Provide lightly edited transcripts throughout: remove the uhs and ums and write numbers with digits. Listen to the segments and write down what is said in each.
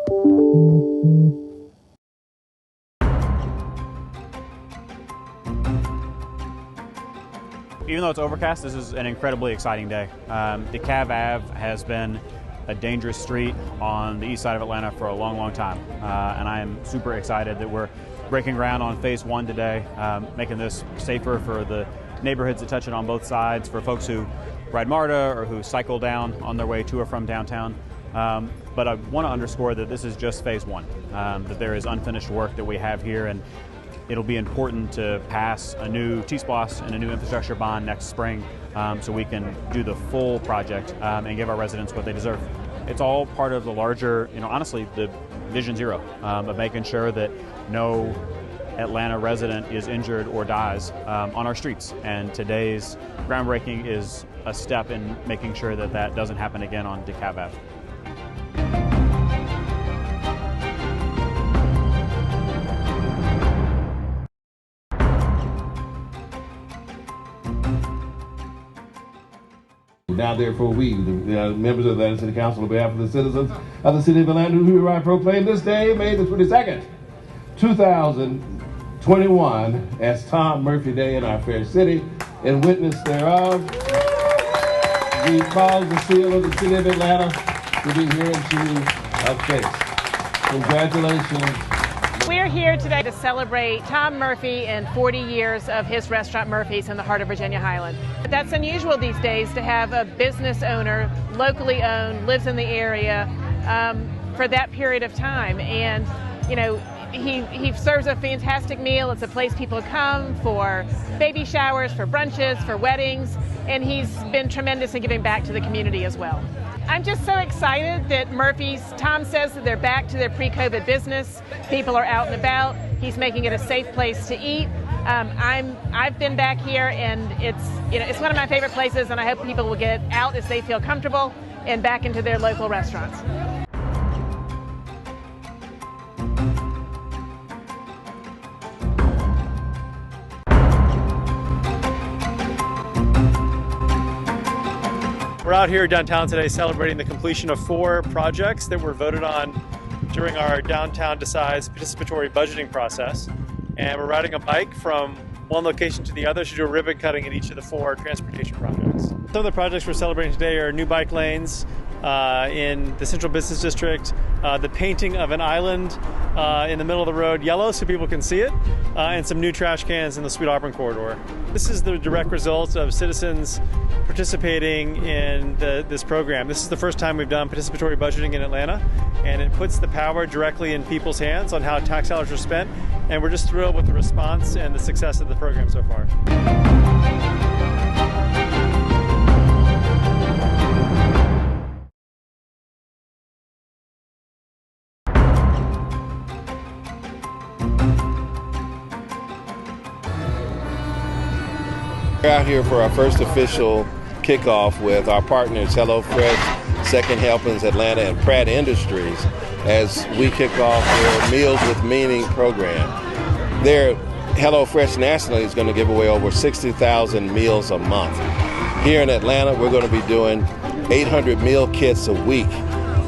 Even though it's overcast, this is an incredibly exciting day. DeKalb Ave has been a dangerous street on the east side of Atlanta for a long, long time. And I am super excited that we're breaking ground on phase 1 today, making this safer for the neighborhoods that touch it on both sides, for folks who ride MARTA or who cycle down on their way to or from downtown. But I want to underscore that this is just phase 1, that there is unfinished work that we have here, and it'll be important to pass a new T-SPLOS and a new infrastructure bond next spring so we can do the full project and give our residents what they deserve. It's all part of the larger, honestly, the Vision Zero of making sure that no Atlanta resident is injured or dies on our streets. And today's groundbreaking is a step in making sure that that doesn't happen again on DeKalb Ave. Now, therefore, we, the members of the Atlanta City Council, on behalf of the citizens of the city of Atlanta, who hereby proclaim this day, May the 22nd, 2021, as Tom Murphy Day in our fair city. In witness thereof, we cause the seal of the city of Atlanta to be hereunto affixed. Congratulations. We're here today to celebrate Tom Murphy and 40 years of his restaurant Murphy's in the heart of Virginia Highland. That's unusual these days to have a business owner, locally owned, lives in the area for that period of time. And, he serves a fantastic meal. It's a place people come for baby showers, for brunches, for weddings, and he's been tremendous in giving back to the community as well. I'm just so excited that Tom says that they're back to their pre-COVID business. People are out and about. He's making it a safe place to eat. I've been back here, and it's one of my favorite places, and I hope people will get out as they feel comfortable and back into their local restaurants. We're out here downtown today celebrating the completion of 4 projects that were voted on during our Downtown Decides participatory budgeting process. And we're riding a bike from one location to the other to do a ribbon cutting at each of the 4 transportation projects. Some of the projects we're celebrating today are new bike lanes in the Central Business District, the painting of an island in the middle of the road yellow so people can see it, and some new trash cans in the Sweet Auburn corridor. This is the direct result of citizens participating in this program. This is the first time we've done participatory budgeting in Atlanta, and it puts the power directly in people's hands on how tax dollars are spent, and we're just thrilled with the response and the success of the program so far. We're out here for our first official kickoff with our partners HelloFresh, Second Helpings Atlanta, and Pratt Industries as we kick off their Meals with Meaning program. Their HelloFresh nationally is going to give away over 60,000 meals a month. Here in Atlanta, we're going to be doing 800 meal kits a week.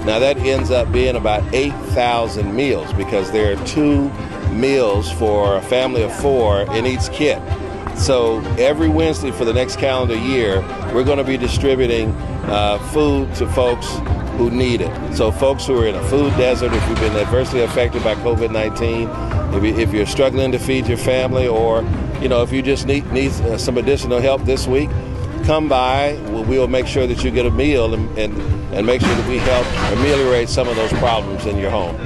Now that ends up being about 8,000 meals because there are 2 meals for a family of 4 in each kit. So every Wednesday for the next calendar year, we're going to be distributing food to folks who need it. So folks who are in a food desert, if you've been adversely affected by COVID-19, if you're struggling to feed your family, or if you just need some additional help this week, come by. We'll make sure that you get a meal and make sure that we help ameliorate some of those problems in your home.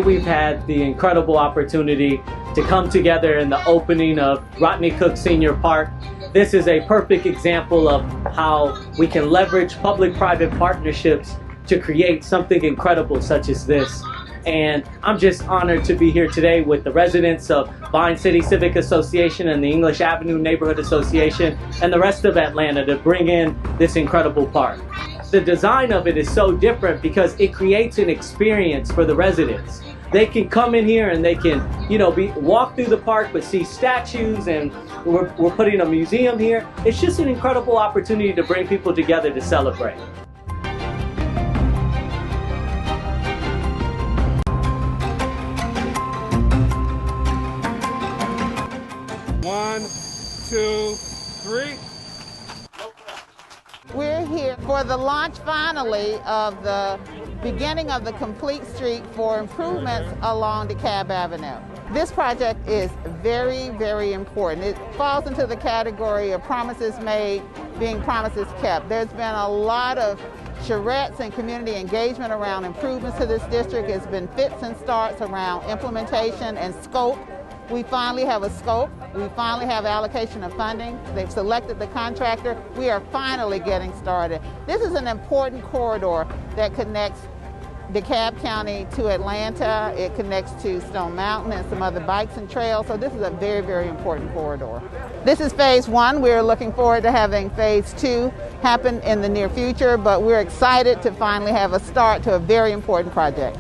We've had the incredible opportunity to come together in the opening of Rodney Cook Senior Park. This is a perfect example of how we can leverage public-private partnerships to create something incredible such as this. And I'm just honored to be here today with the residents of Vine City Civic Association and the English Avenue Neighborhood Association and the rest of Atlanta to bring in this incredible park. The design of it is so different because it creates an experience for the residents. they can come in here and they can, you know, walk through the park but see statues, and we're putting a museum here. It's just an incredible opportunity to bring people together to celebrate. One, two, three. We're here for the launch finally of the beginning of the complete street for improvements along DeKalb Avenue. This project is very, very important. It falls into the category of promises made being promises kept. There's been a lot of charrettes and community engagement around improvements to this district. It's been fits and starts around implementation and scope. We finally have a scope. We finally have allocation of funding. They've selected the contractor. We are finally getting started. This is an important corridor that connects DeKalb County to Atlanta. It connects to Stone Mountain and some other bikes and trails. So this is a very, very important corridor. This is phase one. We're looking forward to having phase two happen in the near future, but we're excited to finally have a start to a very important project.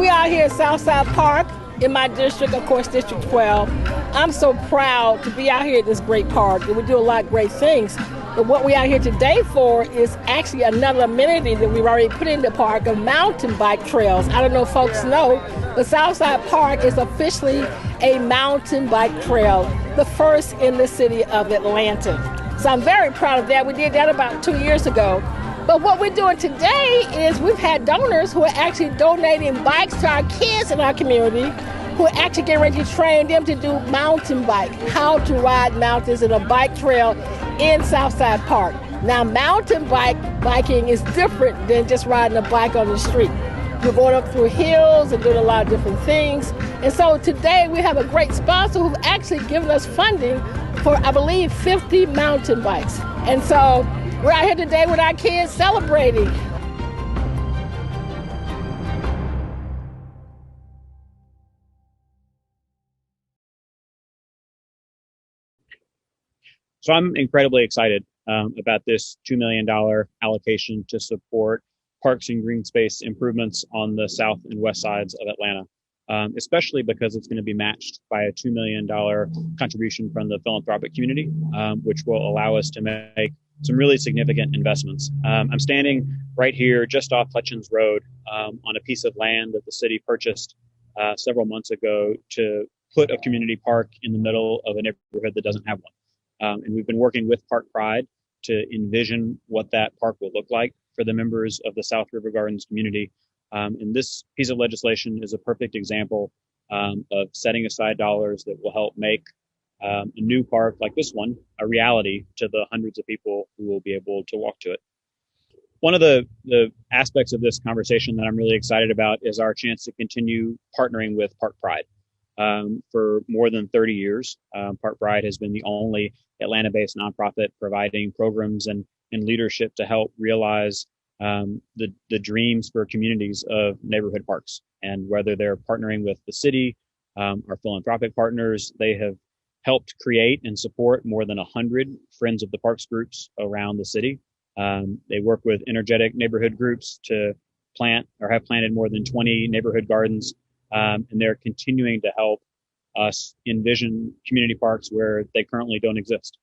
We are here at Southside Park in my district, of course, District 12. I'm so proud to be out here at this great park, and we do a lot of great things. But what we are here today for is actually another amenity that we've already put in the park of mountain bike trails. I don't know if folks know, but Southside Park is officially a mountain bike trail, the first in the city of Atlanta. So I'm very proud of that. We did that about 2 years ago. But what we're doing today is we've had donors who are actually donating bikes to our kids in our community, who are actually getting ready to train them to do mountain bike, how to ride mountains in a bike trail in Southside Park. Now, mountain biking is different than just riding a bike on the street. You're going up through hills and doing a lot of different things. And so today we have a great sponsor who's actually given us funding for, I believe, 50 mountain bikes. And so we're out here today with our kids celebrating. So I'm incredibly excited about this $2 million allocation to support parks and green space improvements on the south and west sides of Atlanta, especially because it's going to be matched by a $2 million contribution from the philanthropic community, which will allow us to make some really significant investments. I'm standing right here just off Hutchins Road on a piece of land that the city purchased several months ago to put a community park in the middle of a neighborhood that doesn't have one. And we've been working with Park Pride to envision what that park will look like for the members of the South River Gardens community. And this piece of legislation is a perfect example of setting aside dollars that will help make a new park like this one a reality to the hundreds of people who will be able to walk to it. One of the aspects of this conversation that I'm really excited about is our chance to continue partnering with Park Pride. For more than 30 years, Park Pride has been the only Atlanta-based nonprofit providing programs and leadership to help realize the dreams for communities of neighborhood parks. And whether they're partnering with the city, our philanthropic partners, they have helped create and support more than 100 Friends of the Parks groups around the city. They work with energetic neighborhood groups to plant or have planted more than 20 neighborhood gardens. And they're continuing to help us envision community parks where they currently don't exist,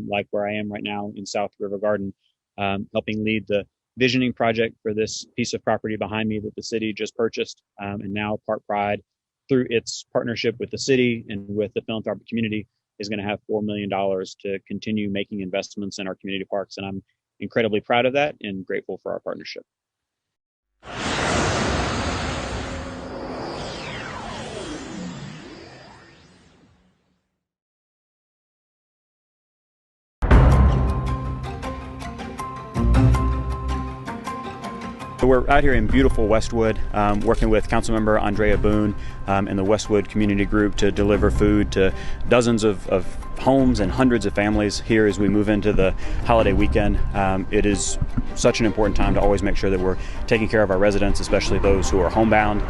like where I am right now in South River Garden, helping lead the visioning project for this piece of property behind me that the city just purchased. And now Park Pride, through its partnership with the city and with the philanthropic community, is going to have $4 million to continue making investments in our community parks. And I'm incredibly proud of that and grateful for our partnership. We're out here in beautiful Westwood, working with Councilmember Andrea Boone and the Westwood Community Group to deliver food to dozens of homes and hundreds of families here as we move into the holiday weekend. It is such an important time to always make sure that we're taking care of our residents, especially those who are homebound,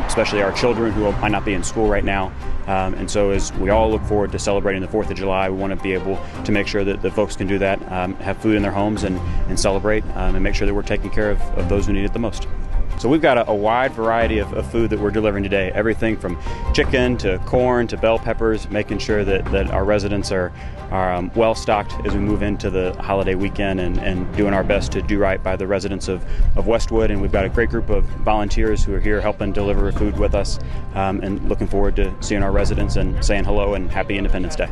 especially our children who might not be in school right now. And so as we all look forward to celebrating the 4th of July, we want to be able to make sure that the folks can do that, have food in their homes and celebrate, and make sure that we're taking care of those who need it the most. So we've got a wide variety of food that we're delivering today, everything from chicken to corn to bell peppers, making sure that our residents are well stocked as we move into the holiday weekend, and doing our best to do right by the residents of Westwood. And we've got a great group of volunteers who are here helping deliver food with us, and looking forward to seeing our residents and saying hello and happy Independence Day.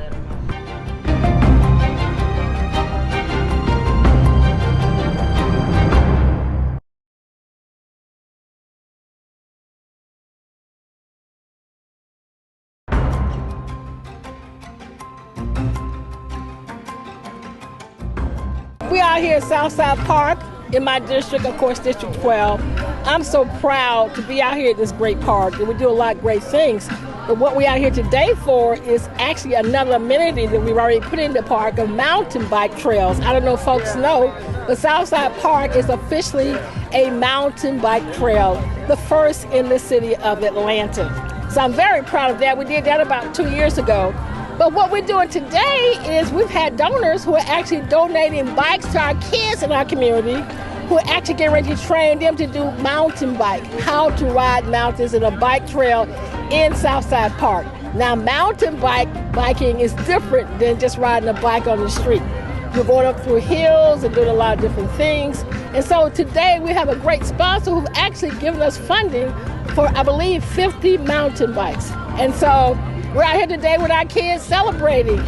We are here at Southside Park in my district, of course, District 12. I'm so proud to be out here at this great park, and we do a lot of great things. But what we are here today for is actually another amenity that we've already put in the park of mountain bike trails. I don't know if folks know, but Southside Park is officially a mountain bike trail, the first in the city of Atlanta. So I'm very proud of that. We did that about 2 years ago. But what we're doing today is we've had donors who are actually donating bikes to our kids in our community, who are actually getting ready to train them to do mountain bike, how to ride mountains in a bike trail in Southside Park. Now, mountain biking is different than just riding a bike on the street. You're going up through hills and doing a lot of different things. And so today we have a great sponsor who's actually given us funding for, I believe, 50 mountain bikes. And so we're out here today with our kids celebrating.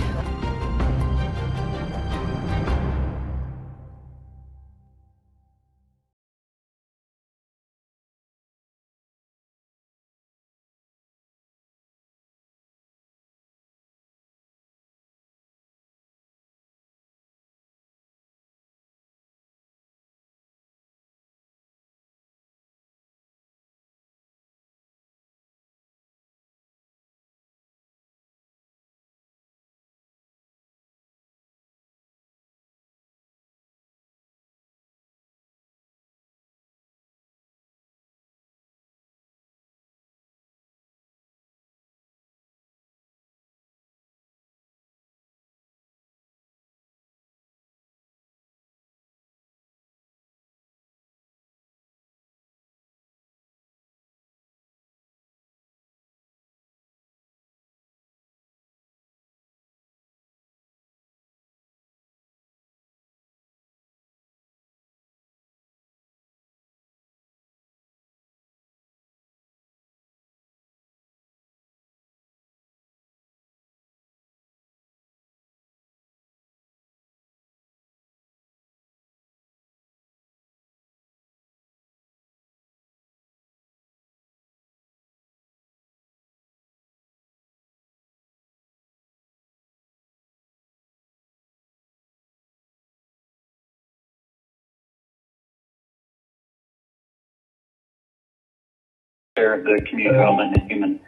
Chair of the Community Development and Human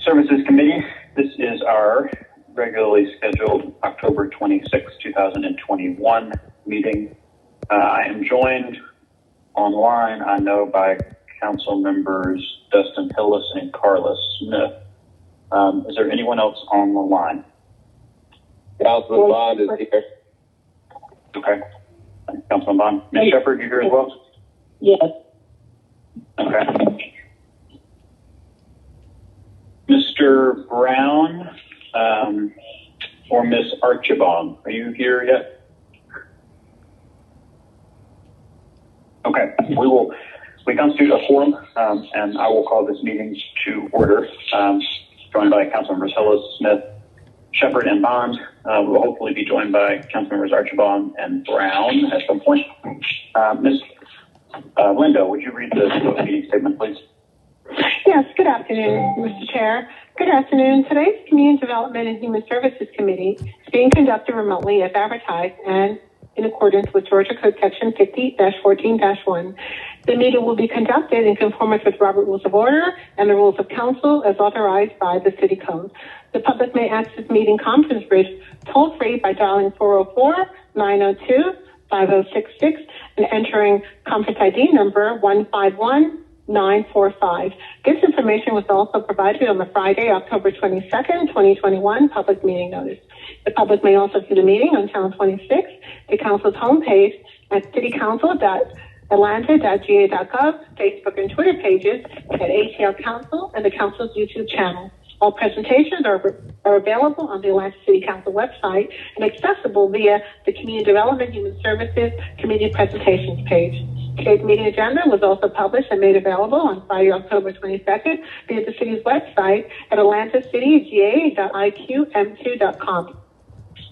Services Committee. This is our regularly scheduled October 26, 2021 meeting. I am joined online, I know, by Council members Dustin Hillis and Carla Smith. Is there anyone else on the line? Councilman Bond is here. Okay. Councilman Bond. Ms. Shepard, you here as well? Yes. Okay. Mr. Brown or Ms. Archibald, are you here yet? Okay, we constitute a forum, and I will call this meeting to order. Joined by Councilmembers Hillis, Smith, Shepard, and Bond. We will hopefully be joined by Councilmembers Archibald and Brown at some point. Ms. Linda, would you read the meeting statement, please? Yes, good afternoon, Mr. Chair. Good afternoon. Today's Community Development and Human Services Committee is being conducted remotely as advertised and in accordance with Georgia Code Section 50-14-1. The meeting will be conducted in conformance with Robert Rules of Order and the Rules of Council as authorized by the City Code. The public may access meeting conference bridge toll-free by dialing 404-902-5066 and entering conference ID number 151945. This information was also provided on the Friday, October 22nd, 2021 public meeting notice. The public may also view the meeting on Channel 26, the Council's homepage at citycouncil.atlanta.ga.gov, Facebook and Twitter pages at ATL Council, and the Council's YouTube channel. All presentations are available on the Atlanta City Council website and accessible via the Community Development Human Services Community Presentations page. Today's meeting agenda was also published and made available on Friday, October 22nd via the city's website at atlantacity.ga.iqm2.com.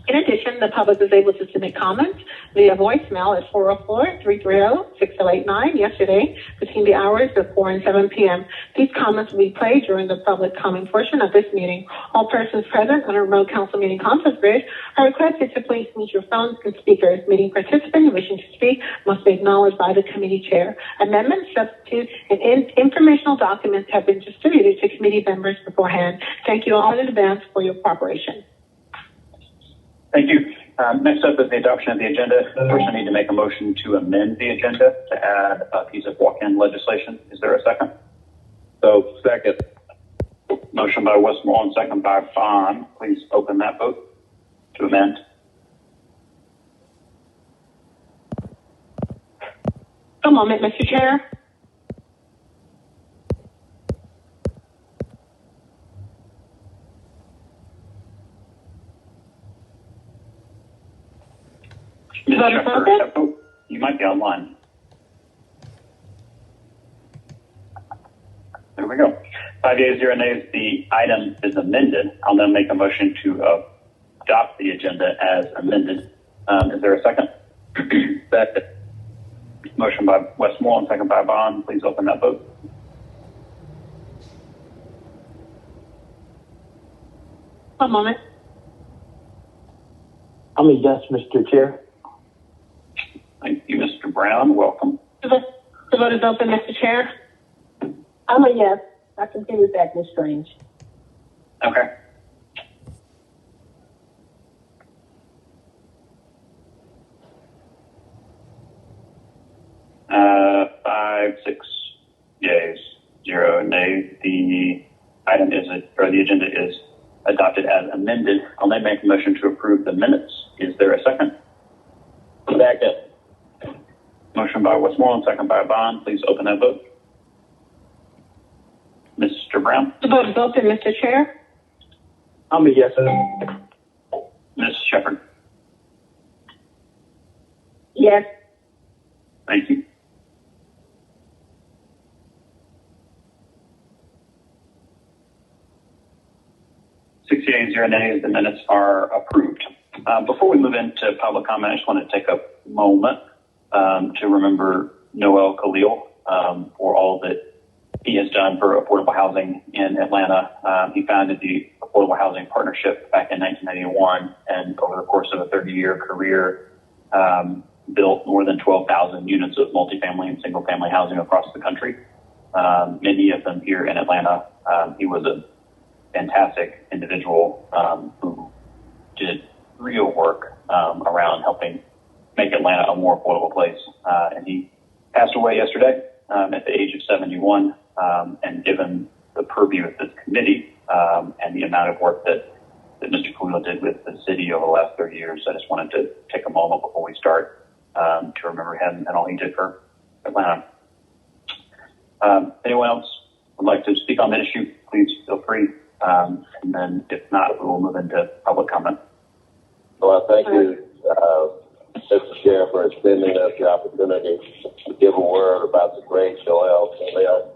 In addition, the public is able to submit comments via voicemail at 404-330-6089 yesterday between the hours of 4 and 7 p.m. These comments will be played during the public comment portion of this meeting. All persons present on a remote council meeting conference bridge are requested to please mute your phones and speakers. Meeting participants wishing to speak must be acknowledged by the committee chair. Amendments, substitutes, and informational documents have been distributed to committee members beforehand. Thank you all in advance for your cooperation. Thank you. Next up is the adoption of the agenda. First, I need to make a motion to amend the agenda to add a piece of walk-in legislation. Is there a second? So, second. Motion by Westmoreland, second by Bond. Please open that vote to amend. A moment, Mr. Chair. You might be online. There we go. 5 yeas, 0 nays. The item is amended. I'll then make a motion to adopt the agenda as amended. Is there a second? Second. Motion by Westmoreland, second by Bond. Please open that vote. One moment. I'm a yes, Mr. Chair. Thank you, Mr. Brown. Welcome. The vote is open, Mr. Chair. I'm a yes. I can hear you back, Ms. Strange. Okay. Five, 6 yeas, 0 nays. The item is, or the agenda is adopted as amended. I'll then make a motion to approve the minutes. Is there a second? Second. Motion by Westmoreland, second by Bond. Please open that vote. Mr. Brown? The vote is open, Mr. Chair. I'm a yes. Ms. Shepherd? Yes. Thank you. Six yeas, 0 nays. The minutes are approved. Before we move into public comment, I just want to take a moment to remember Noel Khalil for all that he has done for affordable housing in Atlanta. He founded the Affordable Housing Partnership back in 1991, and over the course of a 30-year career, built more than 12,000 units of multifamily and single-family housing across the country, many of them here in Atlanta. He was a fantastic individual who did real work around helping make Atlanta a more affordable place. And he passed away yesterday at the age of 71. And given the purview of this committee and the amount of work that Mr. Khalil did with the city over the last 30 years, I just wanted to take a moment before we start to remember him and all he did for Atlanta. Anyone else would like to speak on that issue, please feel free. And then if not, we will move into public comment. Well, thank you, Mr. Chair, for extending us the opportunity to give a word about the great Noel Khalil.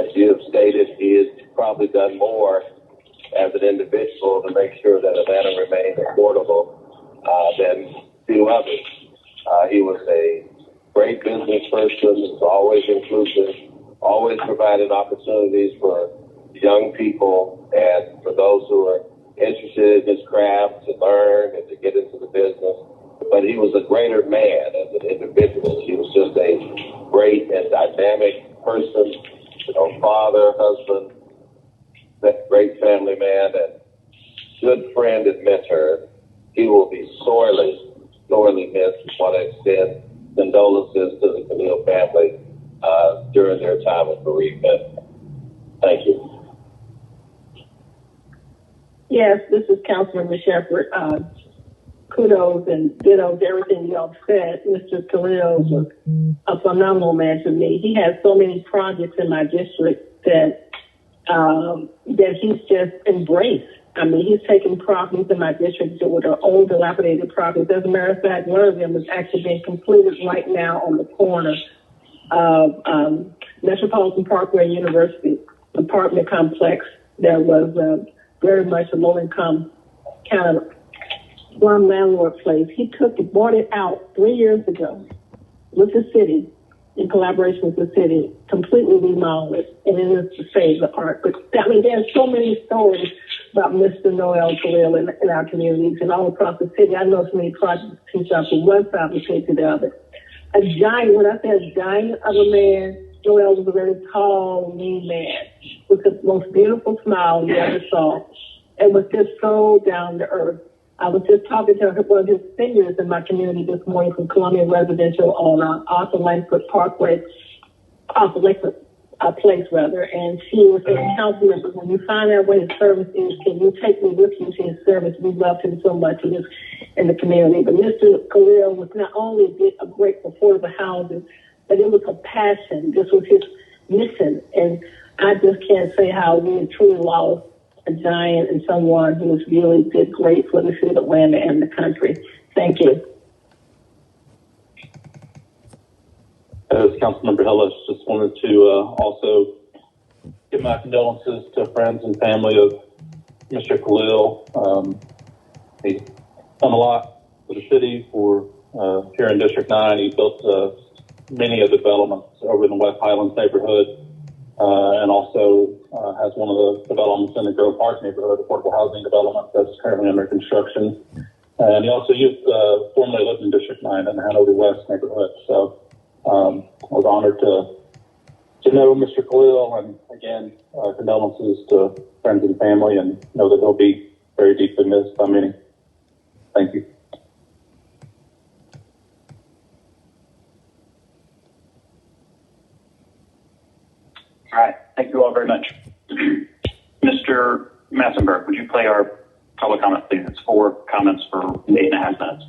As you have stated, he has probably done more as an individual to make sure that Atlanta remains affordable than few others. He was a great business person, was always inclusive, always provided opportunities for young people and for those who are interested in his craft to learn and to get into the business. But he was a greater man as an individual. He was just a great and dynamic dynamic person, father, husband, that great family man, and good friend and mentor. He will be sorely, sorely missed. I want to extend condolences to the Khalil family during their time of bereavement. Thank you. Yes, this is Councilmember Shepherd. Kudos and ditto to everything y'all said. Mr. Khalil was a phenomenal man to me. He has so many projects in my district that he's just embraced. I mean, he's taken properties in my district that were old, dilapidated properties. As a matter of fact, one of them is actually being completed right now on the corner of Metropolitan Parkway University apartment complex that was very much a low-income kind of slum landlord place. He bought it out 3 years ago with the city, in collaboration with the city, completely remodeled it, and it is to save the art. But I mean, there's so many stories about Mr. Noel Khalil in our communities and all across the city. I know so many projects teach out from one side of the city to the other. A giant, when I say a giant of a man, Noel was a very tall, lean man with the most beautiful smile you ever saw, and was just so down to earth. I was just talking to one of his seniors in my community this morning from Columbia Residential on Arthur Langford Parkway, Arthur Langford Place rather, and she was saying, council members, when you find out what his service is, can you take me with you to his service? We loved him so much in the community. But Mr. Khalil was not only a great supporter of the housing, but it was a passion. This was his mission, and I just can't say how we truly lost a giant and someone who really did great for the city of Atlanta and the country. Thank you. As Councilmember Hillis, just wanted to also give my condolences to friends and family of Mr. Khalil. He's done a lot for the city, for here in District 9. He built many of the developments over in the West Highlands neighborhood, and also has one of the developments in the Grove Park neighborhood, affordable housing development that's currently under construction. And he also formerly lived in District 9 in the Hanover West neighborhood. So I was honored to know Mr. Khalil, and again, condolences to friends and family, and know that he'll be very deeply missed by many. Thank you. All right. Thank you all very much. Mr. Massenberg, would you play our public comment, please? It's 4 comments for 8.5 minutes.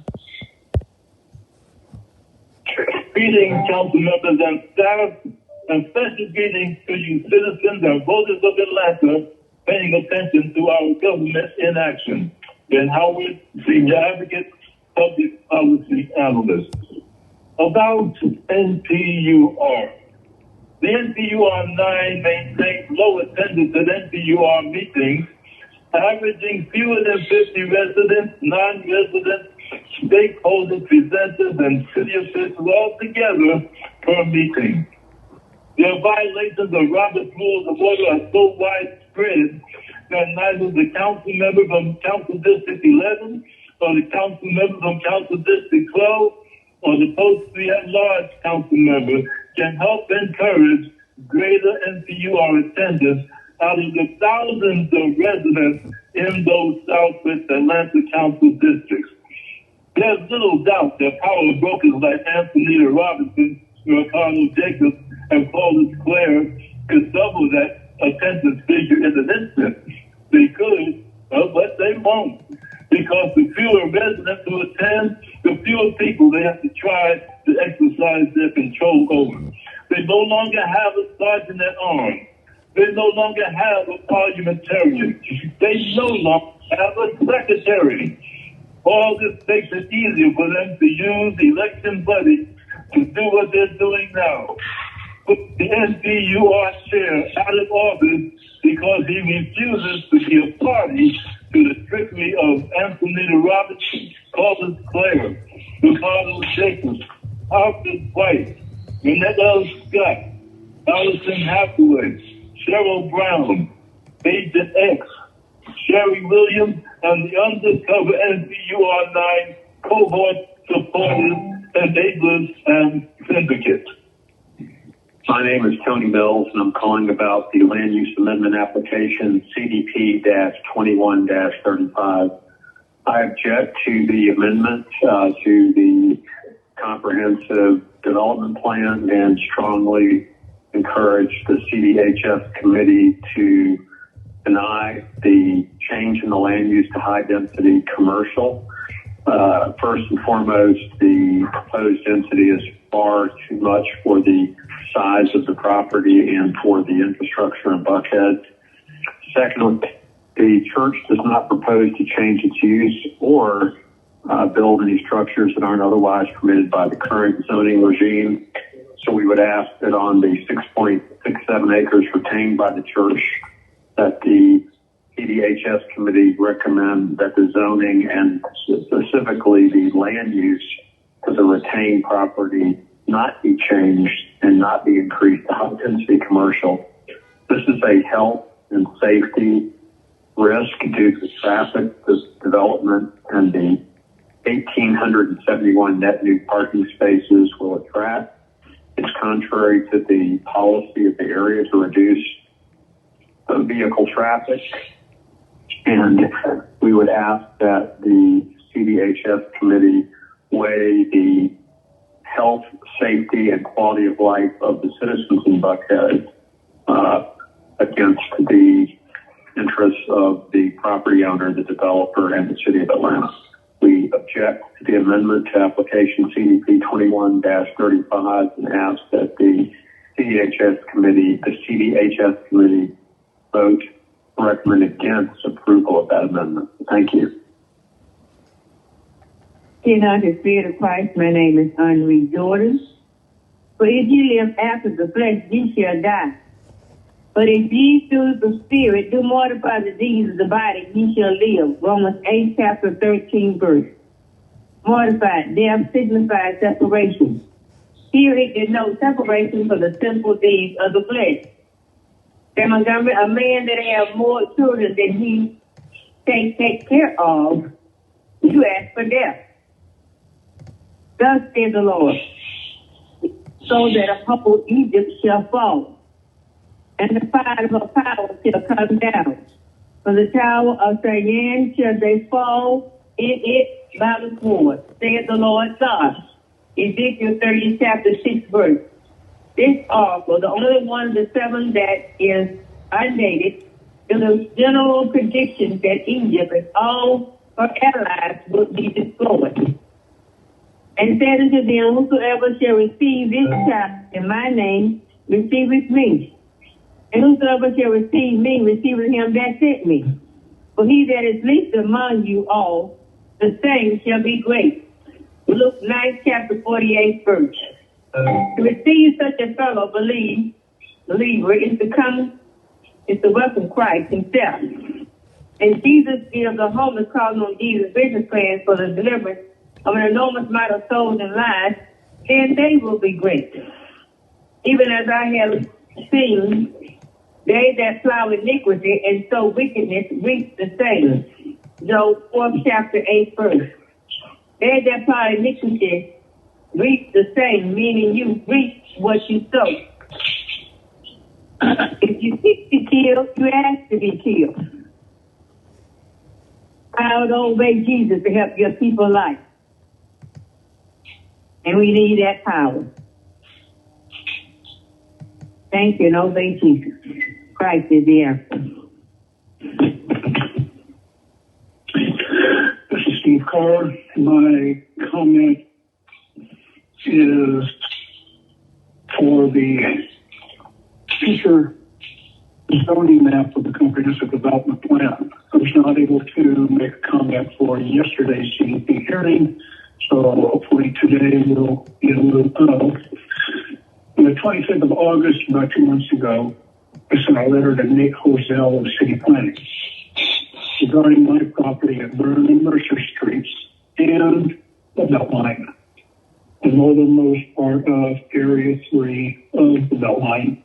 Greetings, council members and staff, and special greetings to you citizens and voters of Atlanta paying attention to our government in action. Ben Howard, Senior Advocate, Public Policy Analyst. About NPUR. The NPUR 9 maintains low attendance at NPUR meetings, averaging fewer than 50 residents, non-residents, stakeholder presenters, and city officials all together per meeting. Their violations of Robert's Rules of Order are so widespread that neither the council member from Council District 11 or the council member from Council District 12 or the post-3 at-large council member can help encourage greater NPUR attendance out of the thousands of residents in those Southwest Atlanta council districts. There's little doubt that power brokers like Antonita Robinson, Ricardo Jacobs, and Paulus Clare could double that attendance figure in an instant. They could, but they won't. Because the fewer residents who attend, the fewer people they have to try to exercise their control over. They no longer have a sergeant at arms. They no longer have a parliamentarian. They no longer have a secretary. All this makes it easier for them to use election buddies to do what they're doing now. Put the NPUR chair out of office because he refuses to be a party to the trickery of Antonita Robinson, Paulus Clare, Ricardo Jacobs, Alfred White, Renette L. Scott, Allison Hathaway, Cheryl Brown, Agent X, Sherry Williams, and the undercover NPUR 9 cohort supporters, enablers, and syndicates. My name is Tony Mills, and I'm calling about the land use amendment application CDP-21-35. I object to the amendment to the comprehensive development plan and strongly encourage the CDHS committee to deny the change in the land use to high density commercial. First and foremost, the proposed density is far too much for the size of the property and for the infrastructure in Buckhead. Second, the church does not propose to change its use or build any structures that aren't otherwise permitted by the current zoning regime. So we would ask that on the 6.67 acres retained by the church, that the CDHS committee recommend that the zoning and specifically the land use for the retained property not be changed and not be increased to high density commercial. This is a health and safety risk due to traffic development, and the 1,871 net new parking spaces will attract. It's contrary to the policy of the area to reduce vehicle traffic. And we would ask that the CDHS committee weigh the health, safety, and quality of life of the citizens in Buckhead against the interests of the property owner, the developer, and the city of Atlanta. We object to the amendment to application CDP 21-35 and ask that the CDHS committee vote recommend against approval of that amendment. Thank you. In the Spirit of Christ, my name is Henri Jordan. For if ye live after the flesh, ye shall die. But if ye through the Spirit do mortify the deeds of the body, ye shall live. Romans 8, chapter 13, verse. Mortify, death signifies separation. Here it denotes separation from the sinful deeds of the flesh. Then Montgomery, a man that have more children than he take care of, you ask for death. Thus says the Lord, so that a whole Egypt shall fall, and the fire of her power shall come down. From the tower of Zion shall they fall in it by the sword, saith the Lord God. Ezekiel 30, chapter 6, verse. This article, the only one of the seven that is undated, is a general prediction that Egypt and all her allies will be destroyed. And said unto them, whosoever shall receive this child in my name, receiveth me. And whosoever shall receive me, receiveth him that sent me. For he that is least among you all, the same shall be great. Luke 9, chapter 48, verse. To receive such a fellow believer is to welcome Christ himself. And Jesus gives the homeless calling on Jesus' business plans for the deliverance of an enormous amount of souls and lives, then they will be great. Even as I have seen, they that plow iniquity and sow wickedness reap the same. Job 4th chapter 8 verse. They that plow iniquity reap the same, meaning you reap what you sow. If you seek to kill, you ask to be killed. I would obey Jesus to help your people life. And we need that power. Thank you, and obey Jesus. Christ is the answer. This is Steve Carr. My comment is for the future zoning map of the comprehensive development plan. I was not able to make a comment for yesterday's CDP hearing, so hopefully today we'll get a little on the 25th of August, about 2 months ago, I sent a letter to Nate Hosell of City Planning regarding my property at Byrne and Mercer Streets and the Beltline, the northernmost part of Area 3 of the Beltline.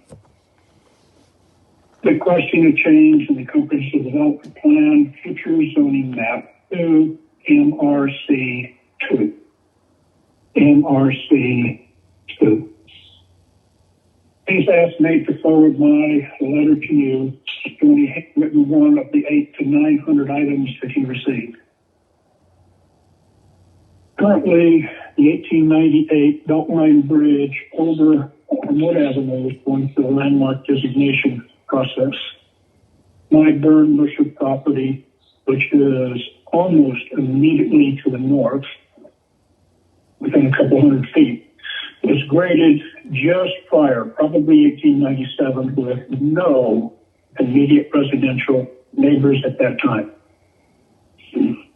Requesting a change in the comprehensive development plan, future zoning map to MRC 2. MRC 2. Please ask Nate to forward my letter to you, doing a handwritten one of the 800 to 900 items that he received. Currently, the 1898 Beltline Bridge over Wood Avenue is going through the landmark designation process. My Burn Busher property, which is almost immediately to the north, within a couple hundred feet, was graded just prior, probably 1897, with no immediate residential neighbors at that time.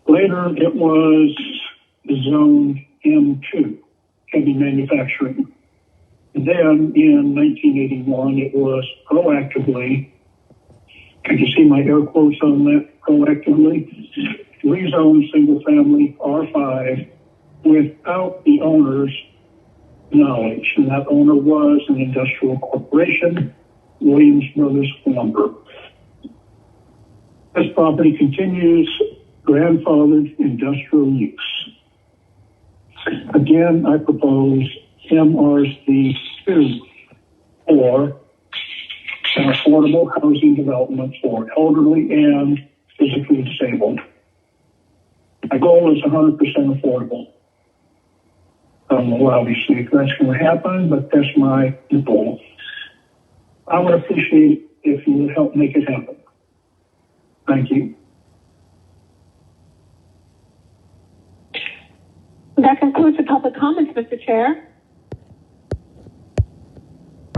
Later, it was zoned M2, heavy manufacturing. And then in 1981, it was proactively, can you see my air quotes on that, proactively, rezoned single family R5 without the owner's knowledge. And that owner was an industrial corporation, Williams Brothers Lumber. This property continues grandfathered industrial use. Again, I propose MRC2 or an affordable housing development for elderly and physically disabled. My goal is 100% affordable. I don't know, obviously, if that's going to happen, but that's my goal. I would appreciate it if you would help make it happen. Thank you. That concludes the public comments, Mr. Chair.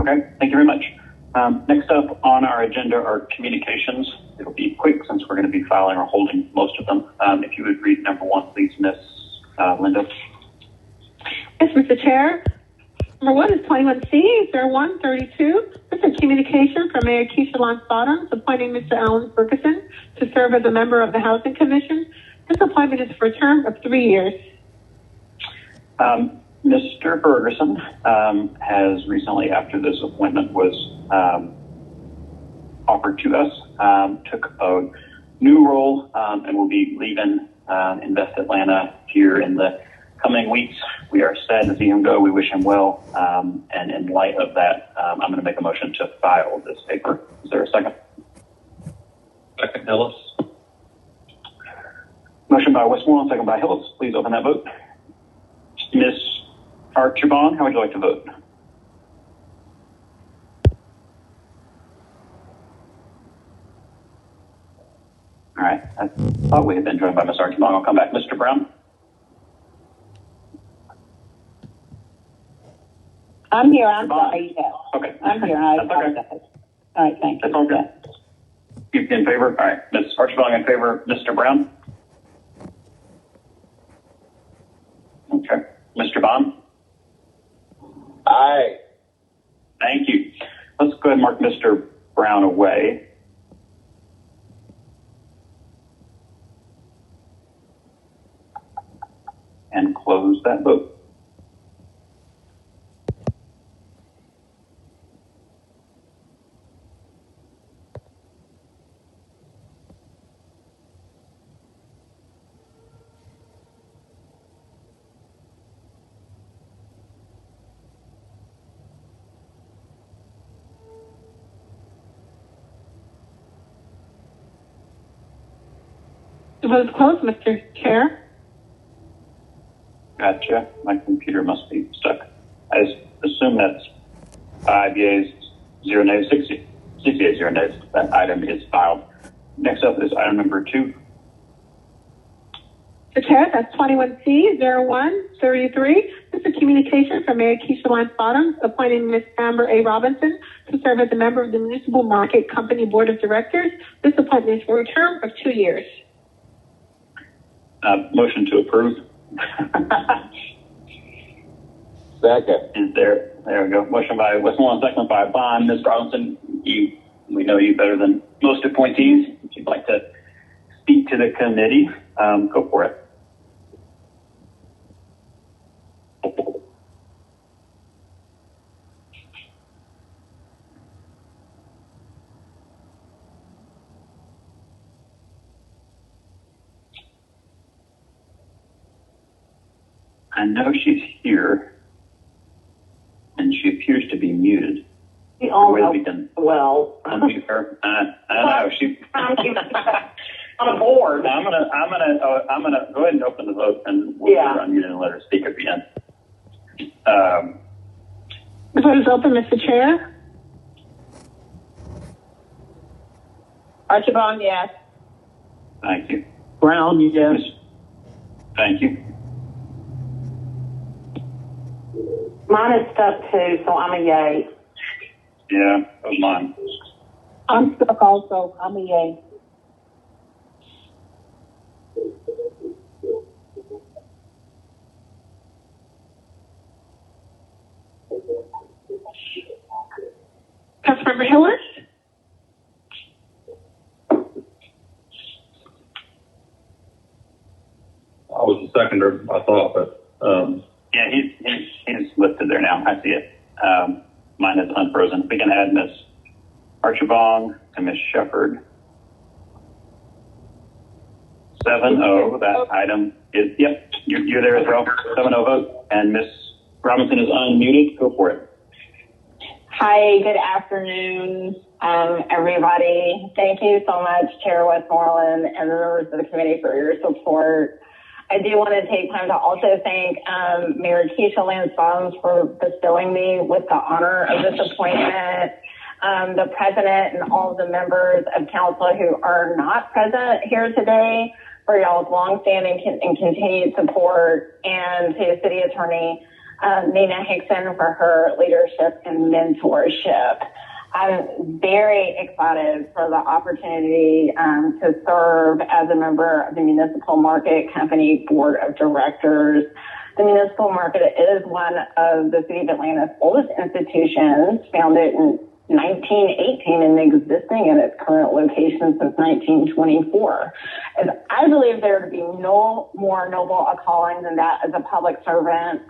Okay, thank you very much. Next up on our agenda are communications. It'll be quick since we're going to be filing or holding most of them. If you would read number one, please, Miss Linda. Yes, Mr. Chair. Number one is 21C, 0132. This is a communication from Mayor Keisha Lance Bottoms appointing Mr. Alan Ferguson to serve as a member of the Housing Commission. This appointment is for a term of 3 years. Mr. Ferguson has recently, after this appointment was offered to us, took a new role and will be leaving Invest Atlanta here in the coming weeks. We are sad to see him go. We wish him well. And in light of that, I'm going to make a motion to file this paper. Is there a second? Second, Hillis. Motion by Westmoreland, second by Hillis. Please open that vote. Ms. Archibald, how would you like to vote? All right. I thought we had been joined by Ms. Archibald. I'll come back. Mr. Brown? I'm here. I'm sorry. Yes. Okay. I'm here. I apologize. Okay. All right. Thank you. That's all good. You in favor? All right. Ms. Archibald in favor. Mr. Brown? Okay. Mr. Bond? Aye. Thank you. Let's go ahead and mark Mr. Brown away. And close that vote. The vote is closed, Mr. Chair. Gotcha. My computer must be stuck. I assume that's 5 yeas, 0 nays, 6 yeas, 0 nays. That item is filed. Next up is item number 2. Mr. Chair, that's 21C, 0133. This is a communication from Mayor Keisha Lance Bottoms appointing Ms. Amber A. Robinson to serve as a member of the Municipal Market Company Board of Directors. This appointment is for a term of 2 years. Motion to approve. Second. Is there we go. Motion by Westmoreland, second by Bond. Ms. Robinson, we know you better than most appointees. If you'd like to speak to the committee, go for it. I know she's here, and she appears to be muted. way we can unmute her. I know she. On a board. I'm gonna go ahead and open the vote, and we'll unmute and let her speak at the end. The vote is open, Mr. Chair. Archibald, yes. Thank you. Brown, yes. Thank you. Mine is stuck too, so I'm a yay. Yeah, that was mine. I'm stuck also. I'm a yay. Councilmember Hillis? I was the seconder, I thought, but yeah, he's listed there now. I see it. Mine is unfrozen. We can add Miss Archibong and Miss Shepherd. 7-0. That item is you're there as well. 7-0 vote, and Miss Robinson is unmuted. Go for it. Hi, good afternoon, everybody. Thank you so much, Chair Westmoreland and the members of the committee for your support. I do want to take time to also thank Mayor Keisha Lance Bottoms for bestowing me with the honor of this appointment, the president and all of the members of council who are not present here today for y'all's longstanding and continued support, and to the city attorney, Nina Hickson, for her leadership and mentorship. I'm very excited for the opportunity to serve as a member of the Municipal Market Company Board of Directors. The Municipal Market is one of the City of Atlanta's oldest institutions, founded in 1918 and existing in its current location since 1924. And I believe there to be no more noble a calling than that as a public servant.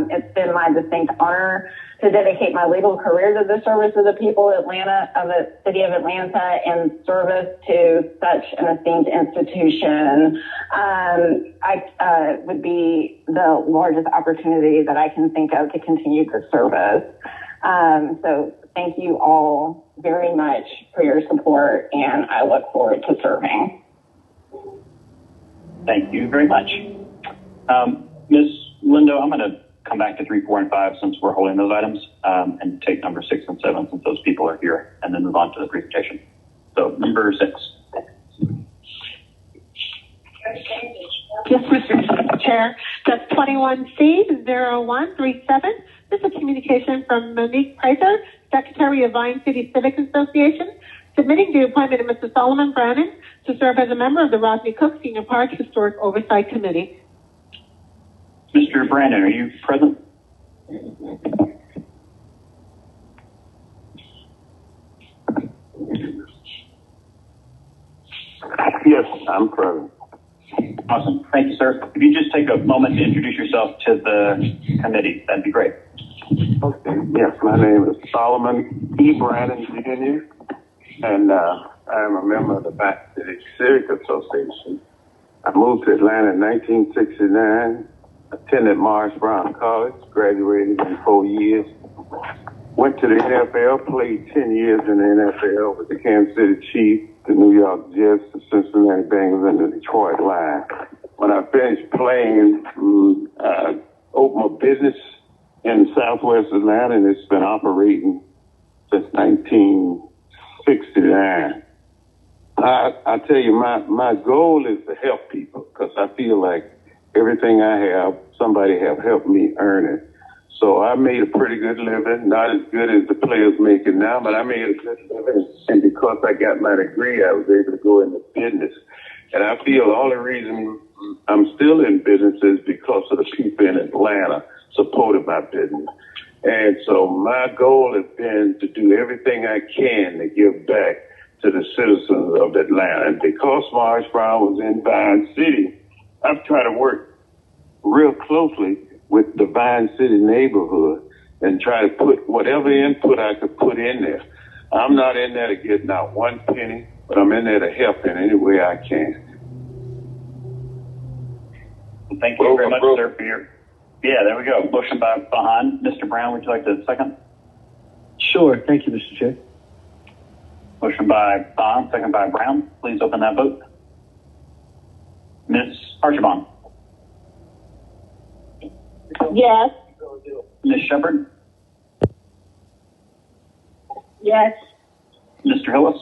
It's been my distinct honor to dedicate my legal career to the service of the people of Atlanta, of the city of Atlanta, and service to such an esteemed institution. I would be the largest opportunity that I can think of to continue the service. So thank you all very much for your support, and I look forward to serving. Thank you very much. Ms. Lindo, I'm going to come back to 3, 4, and 5 since we're holding those items, and take number 6 and 7 since those people are here, and then move on to the presentation. So number 6. Yes, Mr. Chair. That's 21C0137. This is a communication from Monique Preiser, Secretary of Vine City Civic Association, submitting the appointment of Mr. Solomon Brannon to serve as a member of the Rodney Cook Senior Park Historic Oversight Committee. Mr. Brannon, are you present? Yes, I'm present. Awesome. Thank you, sir. If you just take a moment to introduce yourself to the committee, that'd be great. Okay. Yes, my name is Solomon E. Brannon, Jr., and I am a member of the Back City Civic Association. I moved to Atlanta in 1969, attended Morris Brown College, graduated in 4 years, went to the NFL, played 10 years in the NFL with the Kansas City Chiefs, the New York Jets, the Cincinnati Bengals, and the Detroit Lions. When I finished playing, I opened a business in Southwest Atlanta, and it's been operating since 1969. I tell you, my goal is to help people, because I feel like everything I have, somebody have helped me earn it. So I made a pretty good living, not as good as the players make it now, but I made a good living. And because I got my degree, I was able to go into business. And I feel the only reason I'm still in business is because of the people in Atlanta supported my business. And so my goal has been to do everything I can to give back to the citizens of Atlanta. And because Morris Brown was in Vine City, I've tried to work real closely with the Vine City neighborhood and try to put whatever input I could put in there. I'm not in there to get not one penny, but I'm in there to help in any way I can. Thank you very much, sir, for your... Yeah, there we go. Motion by Bahan. Mr. Brown, would you like to second? Sure. Thank you, Mr. Chair. Motion by Bond, second by Brown. Please open that vote. Ms. Archibald. Yes. Ms. Shepard. Yes. Mr. Hillis.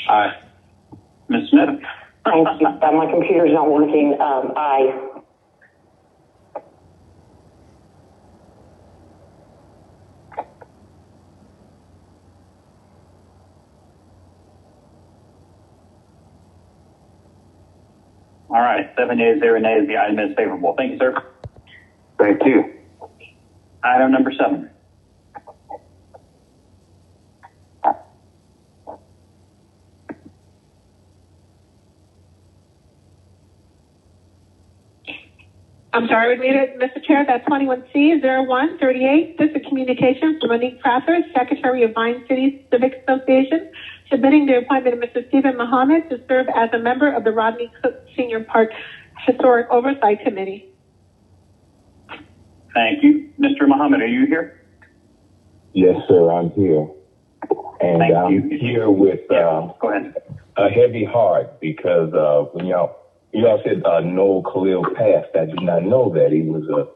Aye. Ms. Smith. Thank you. My computer's not working. Aye. All right, 7 yeas, 0 nays. The item is favorable. Thank you, sir. Thank you. Item number 7. I'm sorry, we made it, Mr. Chair. That's 21C0138. This is a communication from Monique Prather, Secretary of Vine City Civic Association, submitting the appointment of Mr. Stephen Muhammad to serve as a member of the Rodney Cook Senior Park Historic Oversight Committee. Thank you. Mr. Muhammad, are you here? Yes, sir, I'm here. And I'm here with Go ahead. a heavy heart because when y'all said Noel Khalil passed, I did not know that. He was a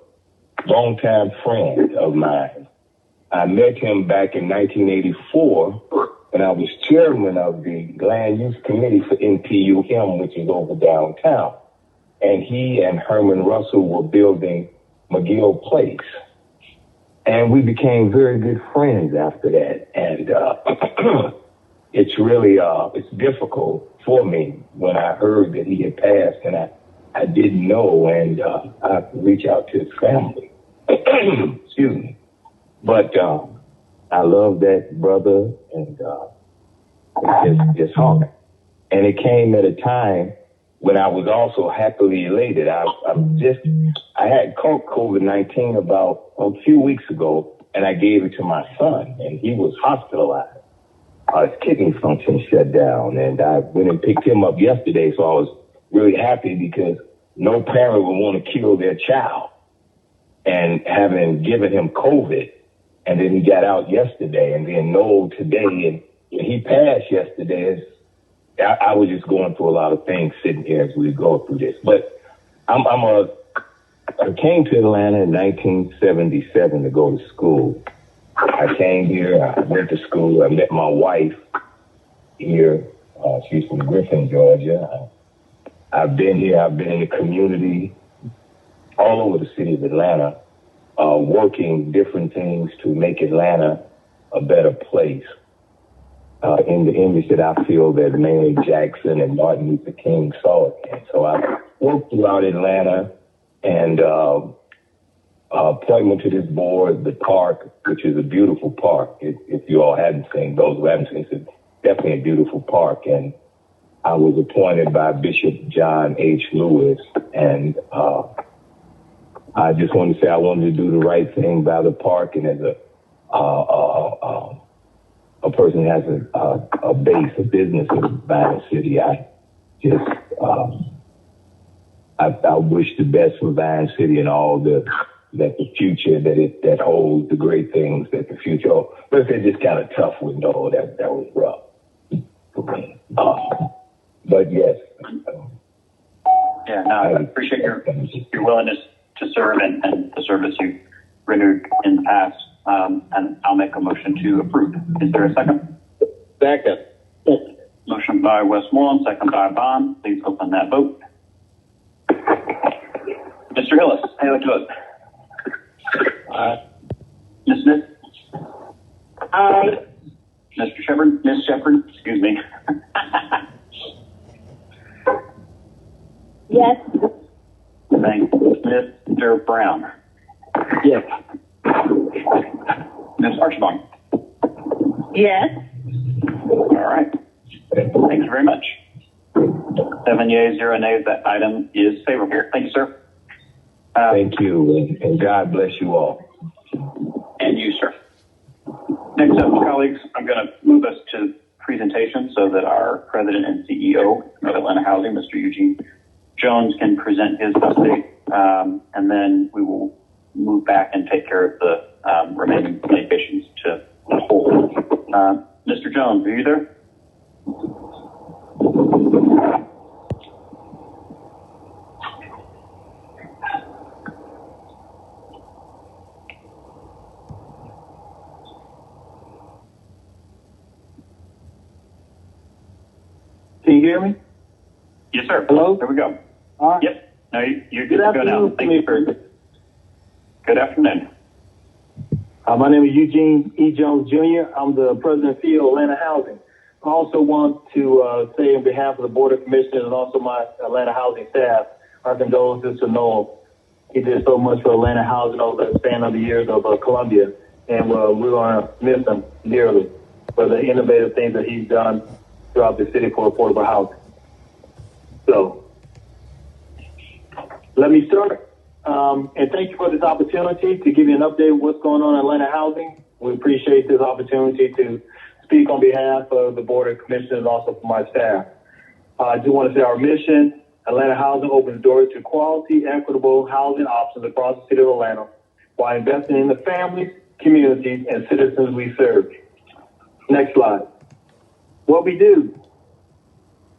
longtime friend of mine. I met him back in 1984 when I was chairman of the Land Use Committee for NPUM, which is over downtown. And he and Herman Russell were building McGill Place. And we became very good friends after that. And it's really, it's difficult for me when I heard that he had passed and I didn't know, and I have to reach out to his family. Excuse me. But I love that brother, and it's hard. And it came at a time when I was also happily elated. I had caught COVID-19 about a few weeks ago, and I gave it to my son, and he was hospitalized. His kidney function shut down, and I went and picked him up yesterday, so I was really happy because no parent would want to kill their child. And having given him COVID, and then he got out yesterday, and then Noel today, and he passed yesterday. I was just going through a lot of things sitting here as we go through this. But I came to Atlanta in 1977 to go to school. I came here, I went to school, I met my wife here. She's from Griffin, Georgia. I've been here, I've been in the community all over the city of Atlanta, working different things to make Atlanta a better place. In the image that I feel that Mary Jackson and Martin Luther King saw it. And so I worked throughout Atlanta, and appointment to this board, the park, which is a beautiful park. If you all hadn't seen, those who haven't seen, it's definitely a beautiful park. And I was appointed by Bishop John H. Lewis, and I just wanted to say I wanted to do the right thing by the park, and as a person who has a base, a business in Vine City, I just I wish the best for Vine City and all the future that holds, the great things that the future holds. But it's just kind of tough with Noel. That was rough for me. But yes. Yeah, no, I appreciate your willingness to serve and the service you rendered in the past. And I'll make a motion to approve. Is there a second? Second. Motion by Westmoreland, second by Bond. Please open that vote. Mr. Hillis, how do you like to vote? Aye. Ms. Smith? Aye. Mr. Shepard? Ms. Shepard? Excuse me. Yes. Thank you. Mr. Brown? Yes. Ms. Archibald? Yes. All right. Thank you very much. 7 yeas, 0 nays. That item is favorable. Thank you, sir. Thank you, and God bless you all. And you, sir. Next up, colleagues, I'm going to move us to presentation so that our president and CEO of Atlanta Housing, Mr. Eugene Jones, can present his update, and then we will move back and take care of the remaining communications to hold. Mr. Jones, are you there? Can you hear me? Yes, sir. Hello? There we go. All right. Yep. No, you're good to go now. Thank you for. Good afternoon. My name is Eugene E. Jones Jr. I'm the president and CEO of Atlanta Housing. I also want to say on behalf of the Board of Commissioners and also my Atlanta Housing staff, our condolences to Noel. He did so much for Atlanta Housing over the span of the years of Columbia, and we're going to miss him dearly for the innovative things that he's done throughout the city for affordable housing. So, let me start. And thank you for this opportunity to give you an update of what's going on in Atlanta Housing. We appreciate this opportunity to speak on behalf of the Board of Commissioners and also for my staff. I do want to say our mission, Atlanta Housing opens doors to quality, equitable housing options across the city of Atlanta while investing in the families, communities, and citizens we serve. Next slide. What we do,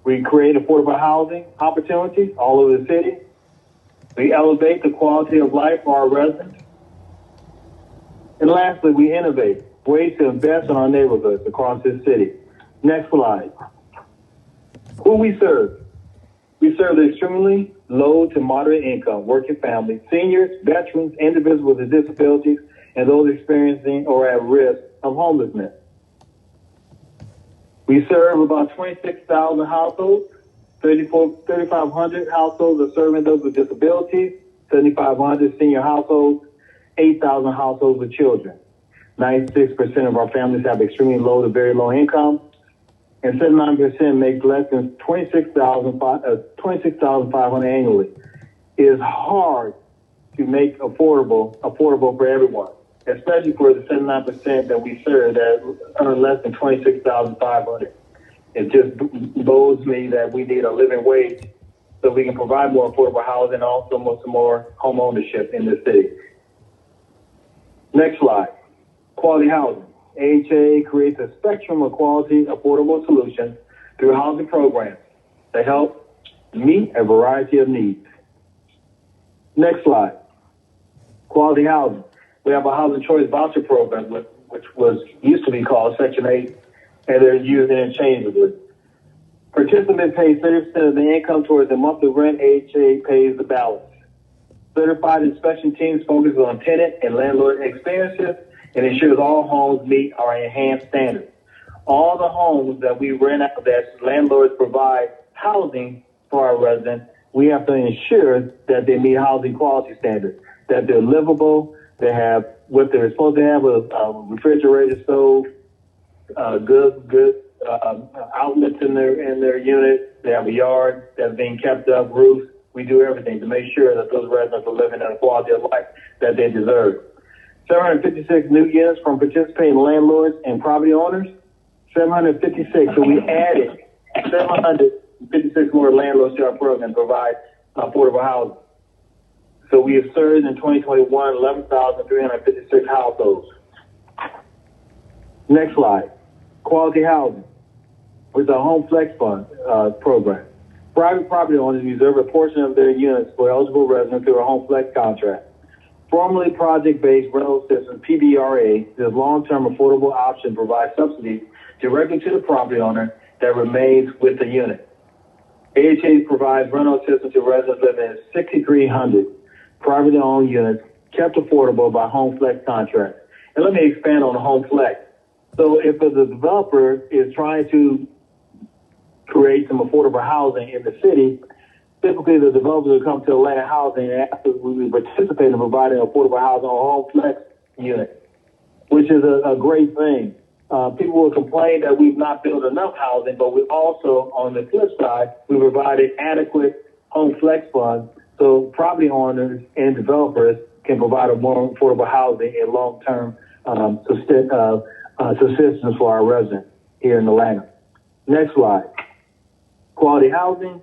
we create affordable housing opportunities all over the city. We elevate the quality of life for our residents. And lastly, we innovate ways to invest in our neighborhoods across this city. Next slide. Who we serve. We serve the extremely low to moderate income, working families, seniors, veterans, individuals with disabilities, and those experiencing or at risk of homelessness. We serve about 26,000 households. 3,500 households are serving those with disabilities, 7,500 senior households, 8,000 households with children. 96% of our families have extremely low to very low income, and 79% make less than $26,500 annually. It is hard to make affordable for everyone, especially for the 79% that we serve that earn less than $26,500. It just bodes me that we need a living wage so we can provide more affordable housing and also some more home ownership in this city. Next slide. Quality housing. AHA creates a spectrum of quality, affordable solutions through housing programs that help meet a variety of needs. Next slide. Quality housing. We have a housing choice voucher program, which used to be called Section 8, and they're used interchangeably. Participants pay 30% of the income towards the monthly rent. AHA pays the balance. Certified inspection teams focus on tenant and landlord experiences and ensures all homes meet our enhanced standards. All the homes that we rent out, that landlords provide housing for our residents, we have to ensure that they meet housing quality standards, that they're livable, they have what they're supposed to have, a refrigerator, stove, good outlets in their unit. They have a yard that's being kept up, roofs. We do everything to make sure that those residents are living in a quality of life that they deserve. 756 new units from participating landlords and property owners. 756. So we added 756 more landlords to our program to provide affordable housing. So we have served in 2021 11,356 households. Next slide. Quality housing with the Home Flex Fund program. Private property owners reserve a portion of their units for eligible residents through a Home Flex contract. Formerly project-based rental system, PBRA, this long-term affordable option provides subsidies directly to the property owner that remains with the unit. AHA provides rental assistance to residents living in 6,300 privately owned units kept affordable by Home Flex contracts. And let me expand on Home Flex. So if the developer is trying to create some affordable housing in the city, typically the developers will come to Atlanta Housing and ask us we participate in providing affordable housing on Home Flex unit, which is a great thing. People will complain that we've not built enough housing, but we also, on the flip side, we provided adequate Home Flex funds so property owners and developers can provide a more affordable housing and long-term subsistence for our residents here in Atlanta. Next slide. Quality housing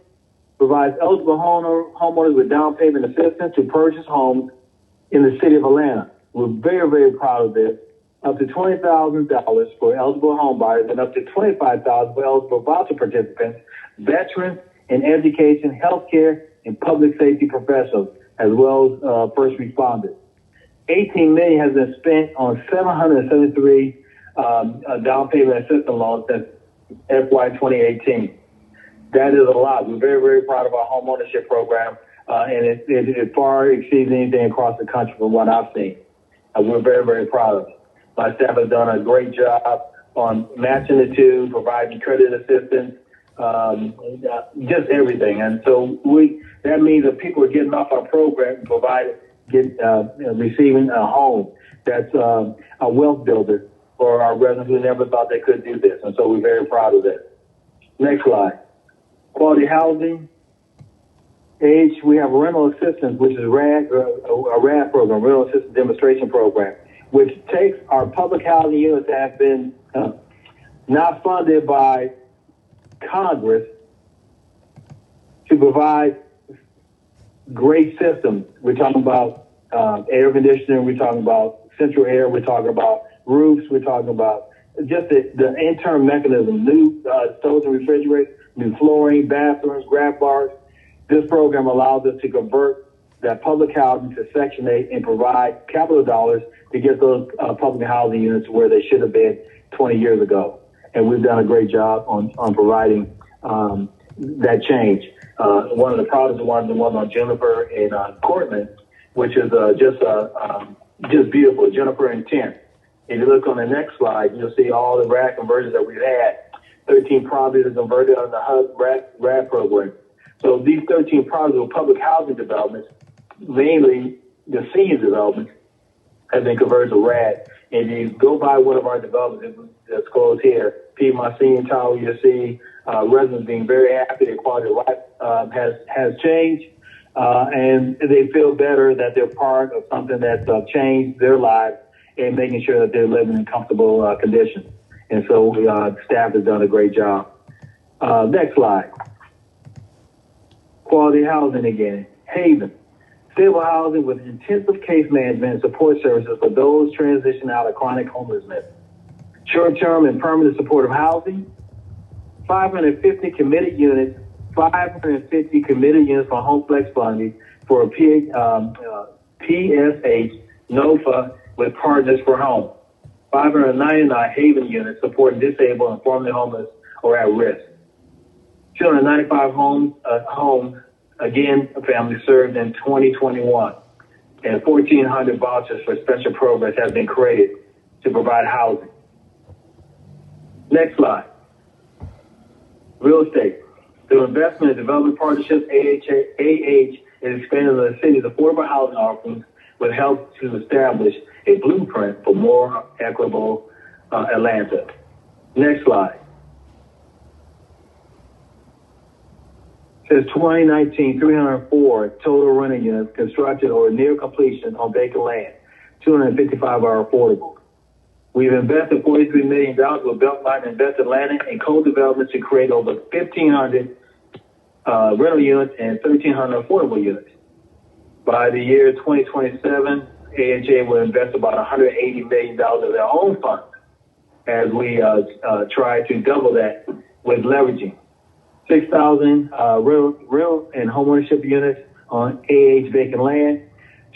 provides eligible homeowners with down payment assistance to purchase homes in the city of Atlanta. We're very, very proud of this. Up to $20,000 for eligible home buyers and up to $25,000 for eligible voucher participants, veterans in education, healthcare, and public safety professionals, as well as first responders. $18 million has been spent on 773 down payment assistance loans since FY 2018. That is a lot. We're very, very proud of our home ownership program, and it far exceeds anything across the country from what I've seen. We're very, very proud of it. My staff has done a great job on matching the two, providing credit assistance, just everything. And so that means that people are getting off our program and receiving a home that's a wealth builder for our residents who never thought they could do this. And so we're very proud of that. Next slide. Quality housing. We have rental assistance, which is a RAD program, rental assistance demonstration program, which takes our public housing units that have been not funded by Congress to provide great systems. We're talking about air conditioning, we're talking about central air, we're talking about roofs, we're talking about just the internal mechanism, new stoves and refrigerators, new flooring, bathrooms, grab bars. This program allows us to convert that public housing to Section 8 and provide capital dollars to get those public housing units where they should have been 20 years ago. And we've done a great job on providing that change. One of the proudest ones, the one on Jennifer and Cortland, which is just beautiful, Jennifer and 10. If you look on the next slide, you'll see all the Rad Conversions that we've had. 13 properties are converted on the HUD Rad program. So these 13 properties were public housing developments, mainly the senior developments, have been converted to Rad. And you go by one of our developments that's closed here, Piedmont Senior Tower, you'll see residents being very happy. Their quality of life has changed, and they feel better that they're part of something that's changed their lives and making sure that they're living in comfortable conditions. And so staff has done a great job. Next slide. Quality housing again. Haven. Stable housing with intensive case management and support services for those transitioning out of chronic homelessness. Short-term and permanent supportive housing. 550 committed units. 550 committed units for home flex funding for PSH, NOFA with Partners for Home. 599 Haven units supporting disabled and formerly homeless or at risk. 295 homes, again, families served in 2021. And 1,400 vouchers for special programs have been created to provide housing. Next slide. Real estate. Through investment and development partnerships, AH is expanding the city's affordable housing offerings with help to establish a blueprint for more equitable Atlanta. Next slide. Since 2019, 304 total rental units constructed or near completion on vacant land. 255 are affordable. We've invested $43 million with Beltline Invested Land and co-development to create over 1,500 rental units and 1,300 affordable units. By the year 2027, AHA will invest about $180 million of their own funds as we try to double that with leveraging. 6,000 real and homeownership units on AH vacant land,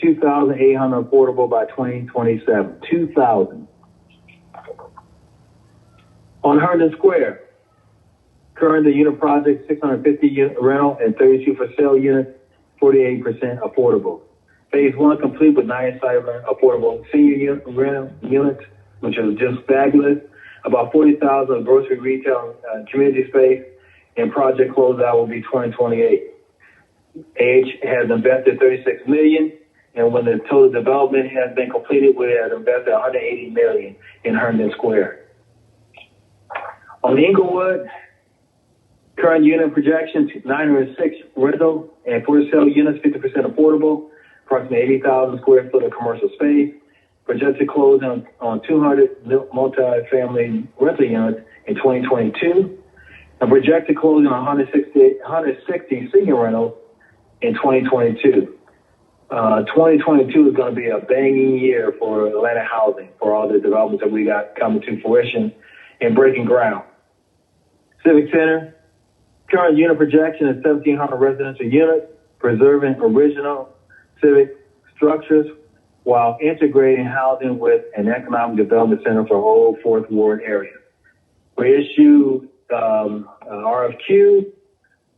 2,800 affordable by 2027. 2,000. On Herndon Square, currently unit project, 650 unit rental and 32 for sale units, 48% affordable. Phase 1 complete with 97 affordable senior rental units, which is just fabulous. About 40,000 grocery retail community space, and project closeout will be 2028. AH has invested $36 million, and when the total development has been completed, we have invested $180 million in Herndon Square. On Inglewood, current unit projections, 906 rental and for sale units, 50% affordable, approximately 80,000 square foot of commercial space. Projected closing on 200 multi-family rental units in 2022. And projected closing on 160 senior rentals in 2022. 2022 is going to be a banging year for Atlanta housing, for all the developments that we got coming to fruition and breaking ground. Civic Center, current unit projection is 1,700 residential units, preserving original civic structures while integrating housing with an economic development center for Old Fourth Ward area. We issued RFQ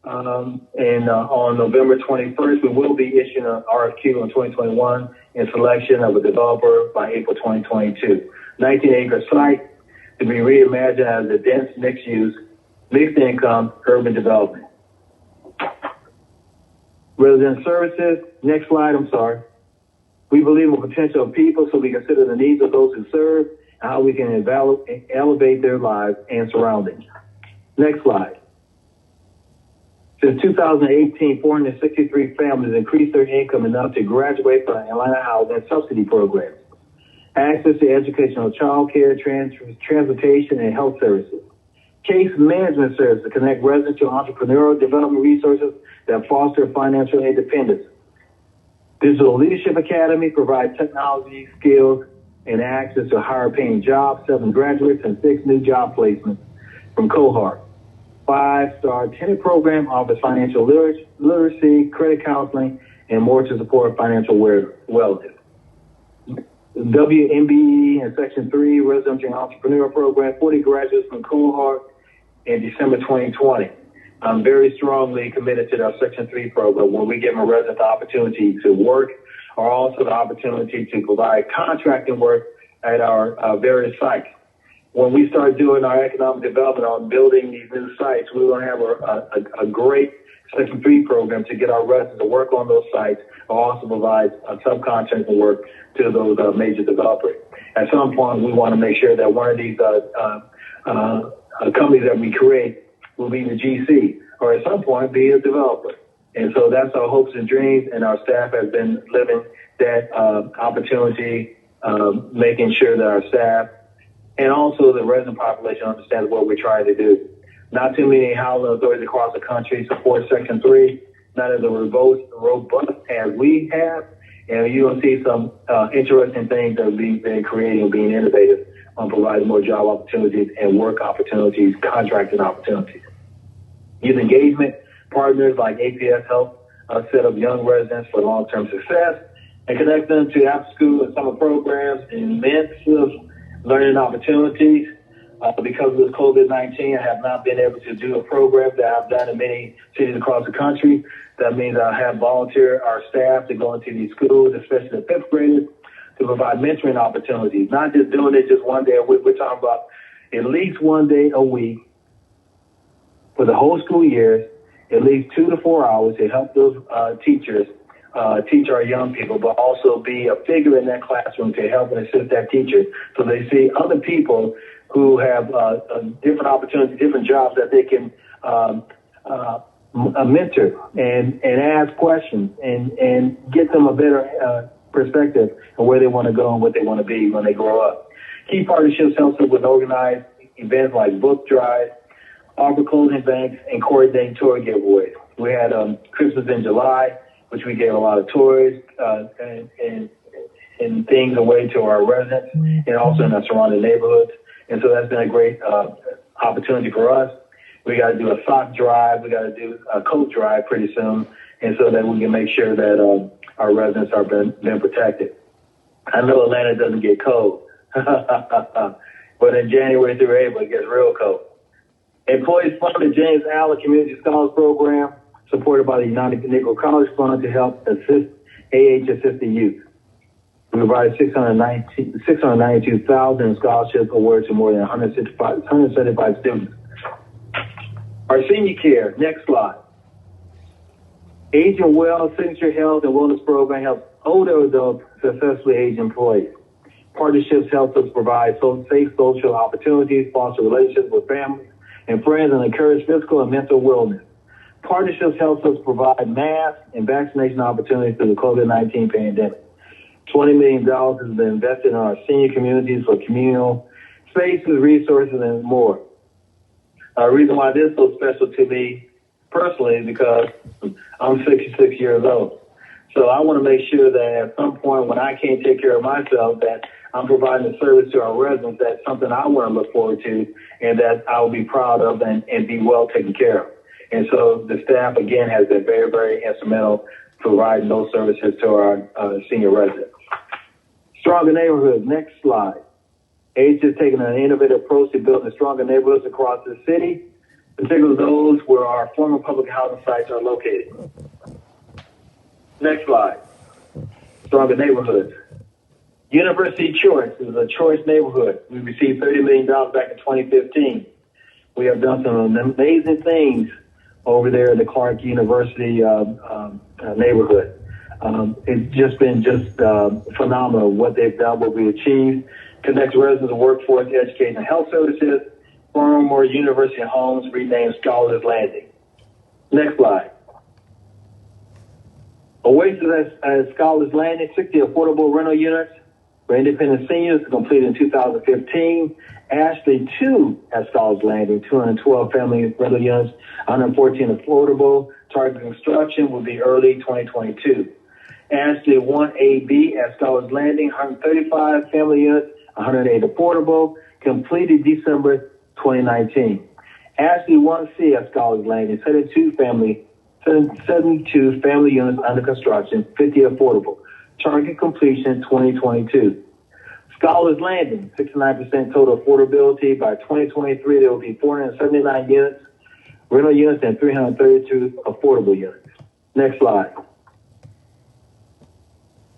on November 21st. We will be issuing an RFQ in 2021 in selection of a developer by April 2022. 19-acre site to be reimagined as a dense mixed-use, mixed-income urban development. Resident services, next slide, I'm sorry. We believe in the potential of people, so we consider the needs of those who serve and how we can elevate their lives and surroundings. Next slide. Since 2018, 463 families increased their income enough to graduate from the Atlanta Housing Subsidy Program. Access to educational child care, transportation, and health services. Case management services to connect residents to entrepreneurial development resources that foster financial independence. Digital Leadership Academy provides technology, skills, and access to higher paying jobs, 7 graduates and 6 new job placements from cohort. 5-star tenant program offers financial literacy, credit counseling, and more to support financial wellness. WMBE and Section 3 Residential Entrepreneur Program, 40 graduates from cohort in December 2020. I'm very strongly committed to our Section 3 program where we give a resident the opportunity to work or also the opportunity to provide contracting work at our various sites. When we start doing our economic development on building these new sites, we will have a great Section 3 program to get our residents to work on those sites or also provide subcontracting work to those major developers. At some point, we want to make sure that one of these companies that we create will be the GC or at some point be a developer. And so that's our hopes and dreams, and our staff has been living that opportunity, making sure that our staff and also the resident population understands what we're trying to do. Not too many housing authorities across the country support Section 3, not as robust as we have. And you're going to see some interesting things that are being created and being innovative on providing more job opportunities and work opportunities, contracting opportunities. Youth engagement partners like APS help set up young residents for long-term success and connect them to after-school and summer programs and immersive learning opportunities. Because of this COVID-19, I have not been able to do a program that I've done in many cities across the country. That means I have volunteered our staff to go into these schools, especially the 5th graders, to provide mentoring opportunities. Not just doing it just one day a week. We're talking about at least one day a week for the whole school year, at least 2 to 4 hours to help those teachers teach our young people, but also be a figure in that classroom to help and assist that teacher so they see other people who have different opportunities, different jobs that they can mentor and ask questions and get them a better perspective of where they want to go and what they want to be when they grow up. Key partnerships help us with organized events like book drives, offer clothing banks, and coordinating tour giveaways. We had Christmas in July, which we gave a lot of toys and things away to our residents and also in our surrounding neighborhoods. And so that's been a great opportunity for us. We got to do a sock drive. We got to do a coat drive pretty soon, and so that we can make sure that our residents are been protected. I know Atlanta doesn't get cold, but in January through April, it gets real cold. Employees funded James Allen Community Scholars Program, supported by the United Negro College Fund to help assist assisted youth. We provided $692,000 in scholarship awards to more than 175 students. Our senior care, next slide. Aging Well Signature Health and Wellness Program helps older adults successfully age employees. Partnerships help us provide safe social opportunities, foster relationships with families and friends, and encourage physical and mental wellness. Partnerships help us provide mask and vaccination opportunities through the COVID-19 pandemic. $20 million has been invested in our senior communities for communal spaces, resources, and more. The reason why this is so special to me personally is because I'm 66 years old. So I want to make sure that at some point when I can't take care of myself, that I'm providing a service to our residents. That's something I want to look forward to and that I will be proud of and be well taken care of. And so the staff, again, has been very, very instrumental providing those services to our senior residents. Stronger neighborhoods. Next slide. ACE is taking an innovative approach to building stronger neighborhoods across the city, particularly those where our former public housing sites are located. Next slide. Stronger neighborhoods. University Choice is a choice neighborhood. We received $30 million back in 2015. We have done some amazing things over there at the Clark University neighborhood. It's just been phenomenal what they've done, what we achieved. Connect residents to workforce, education, and health services. Former university homes renamed Scholars Landing. Next slide. Oasis at Scholars Landing, 60 affordable rental units for independent seniors completed in 2015. Ashley 2 at Scholars Landing, 212 family rental units, 114 affordable. Target construction will be early 2022. Ashley 1AB at Scholars Landing, 135 family units, 108 affordable, completed December 2019. Ashley 1C at Scholars Landing, 72 family units under construction, 50 affordable. Target completion 2022. Scholars Landing, 69% total affordability. By 2023, there will be 479 units, rental units, and 332 affordable units. Next slide.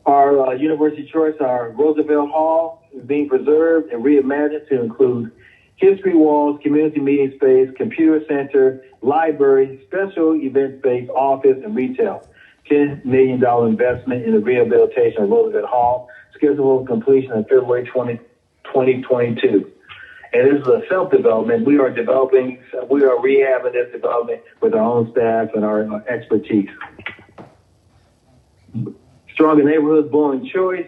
Our University Choice, our Roosevelt Hall, is being preserved and reimagined to include history walls, community meeting space, computer center, library, special event space, office, and retail. $10 million investment in the rehabilitation of Roosevelt Hall, scheduled for completion in February 2022. And this is a self-development. We are rehabbing this development with our own staff and our expertise. Stronger Neighborhoods, Bowen Choice.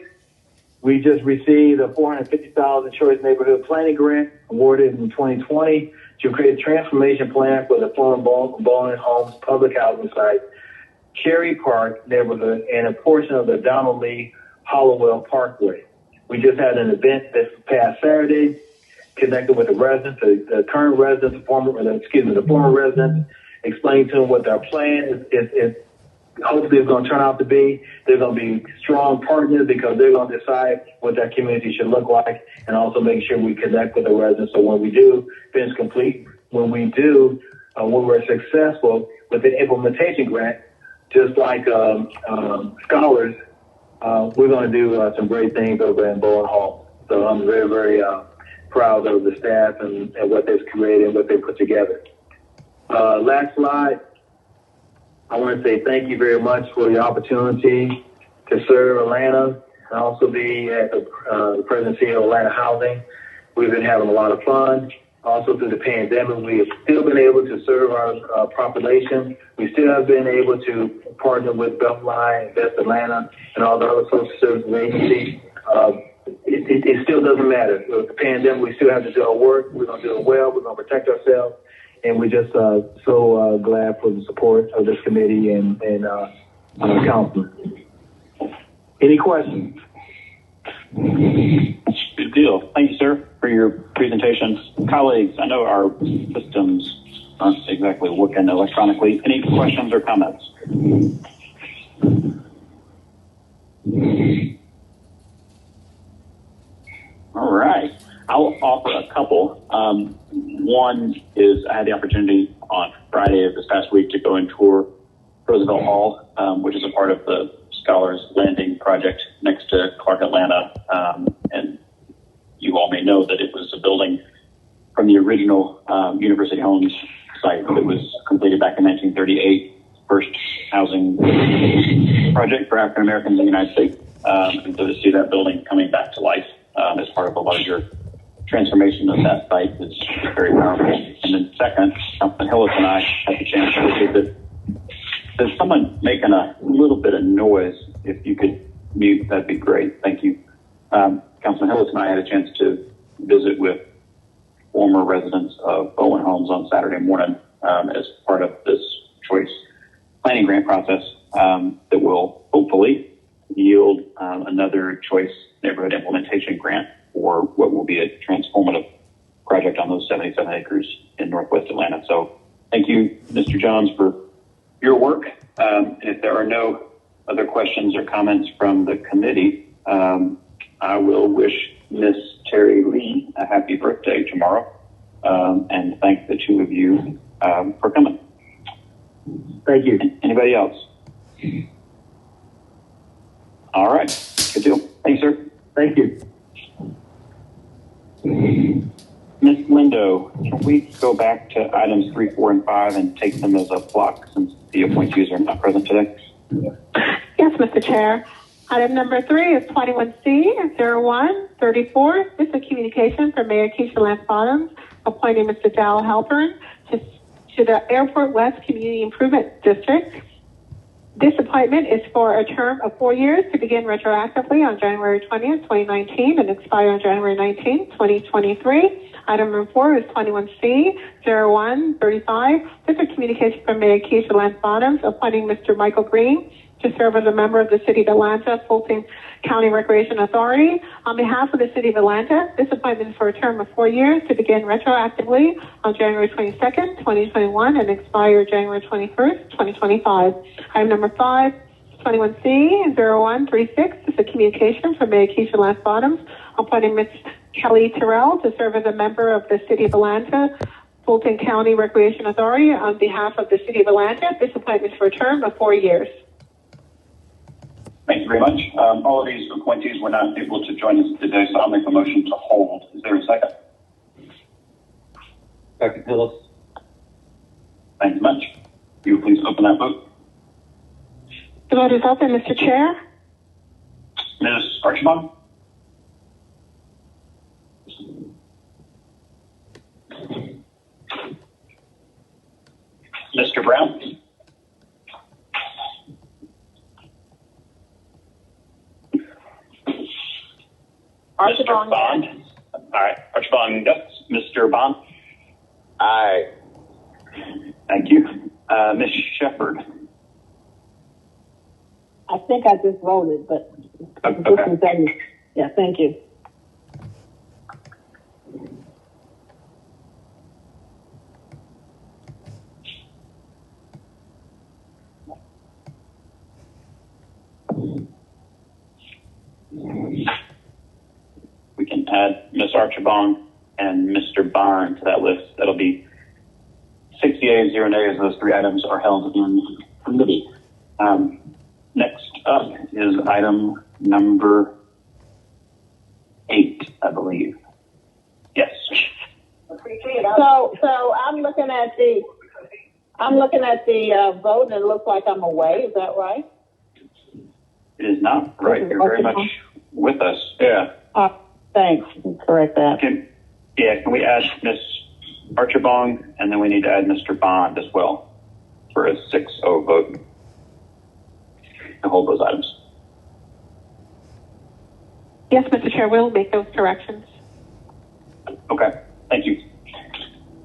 We just received a $450,000 Choice Neighborhood Planning Grant awarded in 2020 to create a transformation plan for the former Bowen Homes public housing site, Cherry Park neighborhood, and a portion of the Donald Lee Hollowell Parkway. We just had an event this past Saturday, connected with the residents, the current residents, the former residents, explaining to them what their plan is hopefully it's going to turn out to be. They're going to be strong partners because they're going to decide what that community should look like, and also make sure we connect with the residents. So when we do finish complete, when we're successful with the implementation grant, just like Scholars, we're going to do some great things over in Bowen Hall. So I'm very, very proud of the staff and what they've created and what they've put together. Last slide. I want to say thank you very much for the opportunity to serve Atlanta and also be at the presidency of Atlanta Housing. We've been having a lot of fun. Also through the pandemic, we have still been able to serve our population. We still have been able to partner with Beltline, Invest Atlanta, and all the other social services agencies. It still doesn't matter. With the pandemic, we still have to do our work. We're going to do it well. We're going to protect ourselves. And we're just so glad for the support of this committee and council. Any questions? Good deal. Thank you, sir, for your presentations. Colleagues, I know our systems aren't exactly working electronically. Any questions or comments? All right. I'll offer a couple. One is I had the opportunity on Friday of this past week to go and tour Roosevelt Hall, which is a part of the Scholars Landing project next to Clark Atlanta. And you all may know that it was a building from the original University Homes site that was completed back in 1938, first housing project for African Americans in the United States. And so to see that building coming back to life as part of a larger transformation of that site is very powerful. And then second, Councilman Hillis and I had the chance to visit. There's someone making a little bit of noise. If you could mute, that'd be great. Thank you. Councilman Hillis and I had a chance to visit with former residents of Bowen Homes on Saturday morning as part of this choice planning grant process. that will hopefully yield another choice neighborhood implementation grant for what will be a transformative project on those 77 acres in Northwest Atlanta. So thank you, Mr. Johns, for your work. And if there are no other questions or comments from the committee, I will wish Miss Terry Lee a happy birthday tomorrow, and thank the two of you for coming. Thank you. Anybody else? All right, good deal. Thanks, sir. Thank you. Ms. Lindo, can we go back to items 3, 4, and 5 and take them as a block since the appointees are not present today? Yes, Mr. Chair. Item number 3 is 21C-0134. This is a communication from Mayor Keisha Lance Bottoms appointing Mr. Dal Halpern to the Airport West Community Improvement District. This appointment is for a term of 4 years to begin retroactively on January 20th, 2019 and expire on January 19th, 2023. Item number 4 is 21C-0135. This is a communication from Mayor Keisha Lance Bottoms appointing Mr. Michael Green to serve as a member of the City of Atlanta Fulton County Recreation Authority. On behalf of the City of Atlanta, this appointment is for a term of 4 years to begin retroactively on January 22nd, 2021 and expire January 21st, 2025. Item number 5, 21C-0136. This is a communication from Mayor Keisha Lance Bottoms appointing Ms. Kelly Terrell to serve as a member of the City of Atlanta Fulton County Recreation Authority on behalf of the City of Atlanta. This appointment is for a term of 4 years. Thank you very much. All of these appointees were not able to join us today, so I'll make a motion to hold. Is there a second? Second, Hillis. Thank you much. You please open that vote. The vote is open, Mr. Chair. Ms. Archibald? Mr. Brown? Mr. Bond? All right, Archibald, yes. Mr. Bond? Aye. Thank you. Ms. Shepherd? I think I just voted, but Okay. yeah, thank you. We can add Ms. Archibald and Mr. Bond to that list. That'll be 60 yeas, 0 nays. Those 3 items are held in committee. Next up is item number 8, I believe. Yes. So I'm looking at the vote and it looks like I'm away. Is that right? It is not right. You're very much with us. Yeah. Thanks. Correct that. Can we add Ms. Archibald, and then we need to add Mr. Bond as well for a 6-0 vote to hold those items. Yes, Mr. Chair, we'll make those corrections. Okay, thank you.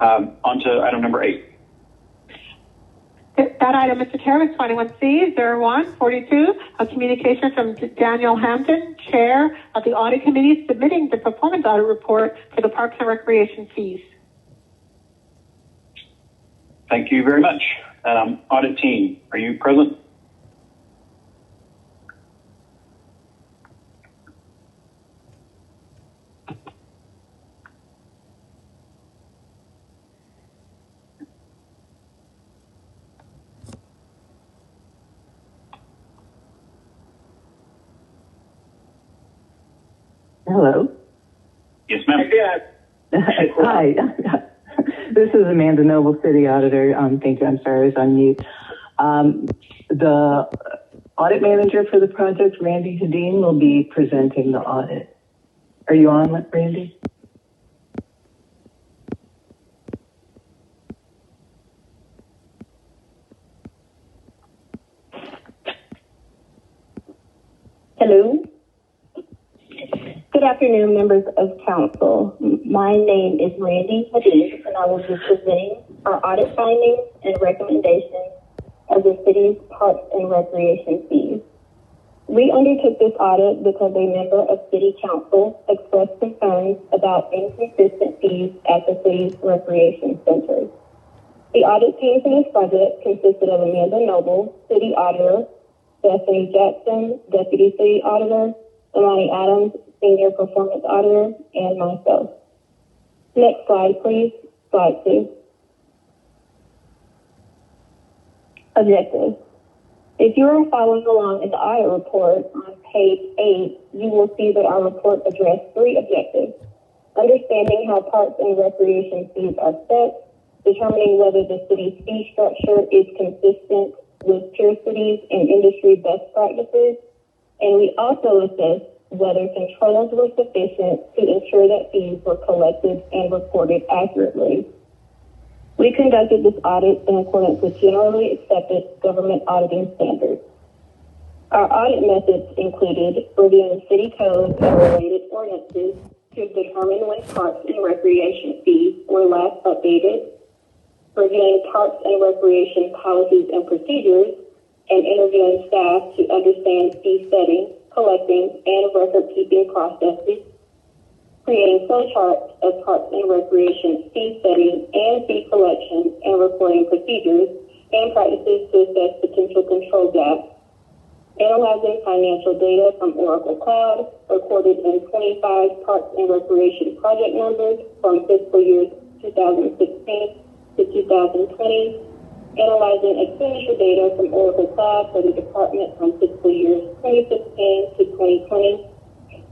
On to item number 8. That item, Mr. Chair, is 21C-0142, a communication from Daniel Hampton, Chair of the Audit Committee, submitting the performance audit report for the Parks and Recreation fees. Thank you very much. Audit team, are you present? Hello. Yes, ma'am. Hi. This is Amanda Noble, City Auditor. Thank you. I'm sorry, I was on mute. The audit manager for the project, Randy Hadeen, will be presenting the audit. Are you on, Randy? Hello. Good afternoon, members of council. My name is Randy Hadid, and I will be presenting our audit findings and recommendations of the city's parks and recreation fees. We undertook this audit because a member of City Council expressed concerns about inconsistent fees at the city's recreation centers. The audit team for this project consisted of Amanda Noble, City Auditor, Stephanie Jackson, Deputy City Auditor, Imani Adams, Senior Performance Auditor, and myself. Next slide, please. Slide 2. Objectives. If you are following along in the audit report on page 8, you will see that our report addressed 3 objectives: understanding how parks and recreation fees are set, determining whether the city's fee structure is consistent with peer cities and industry best practices, and we also assessed whether controls were sufficient to ensure that fees were collected and reported accurately. We conducted this audit in accordance with generally accepted government auditing standards. Our audit methods included reviewing city codes and related ordinances to determine when parks and recreation fees were last updated, reviewing parks and recreation policies and procedures, and interviewing staff to understand fee setting, collecting, and record-keeping processes, creating flowcharts of parks and recreation fee setting and fee collection and reporting procedures and practices to assess potential control gaps, analyzing financial data from Oracle Cloud, recorded in 25 parks and recreation project numbers from fiscal years 2016 to 2020, analyzing expenditure data from Oracle Cloud for the department from fiscal years 2016 to 2020,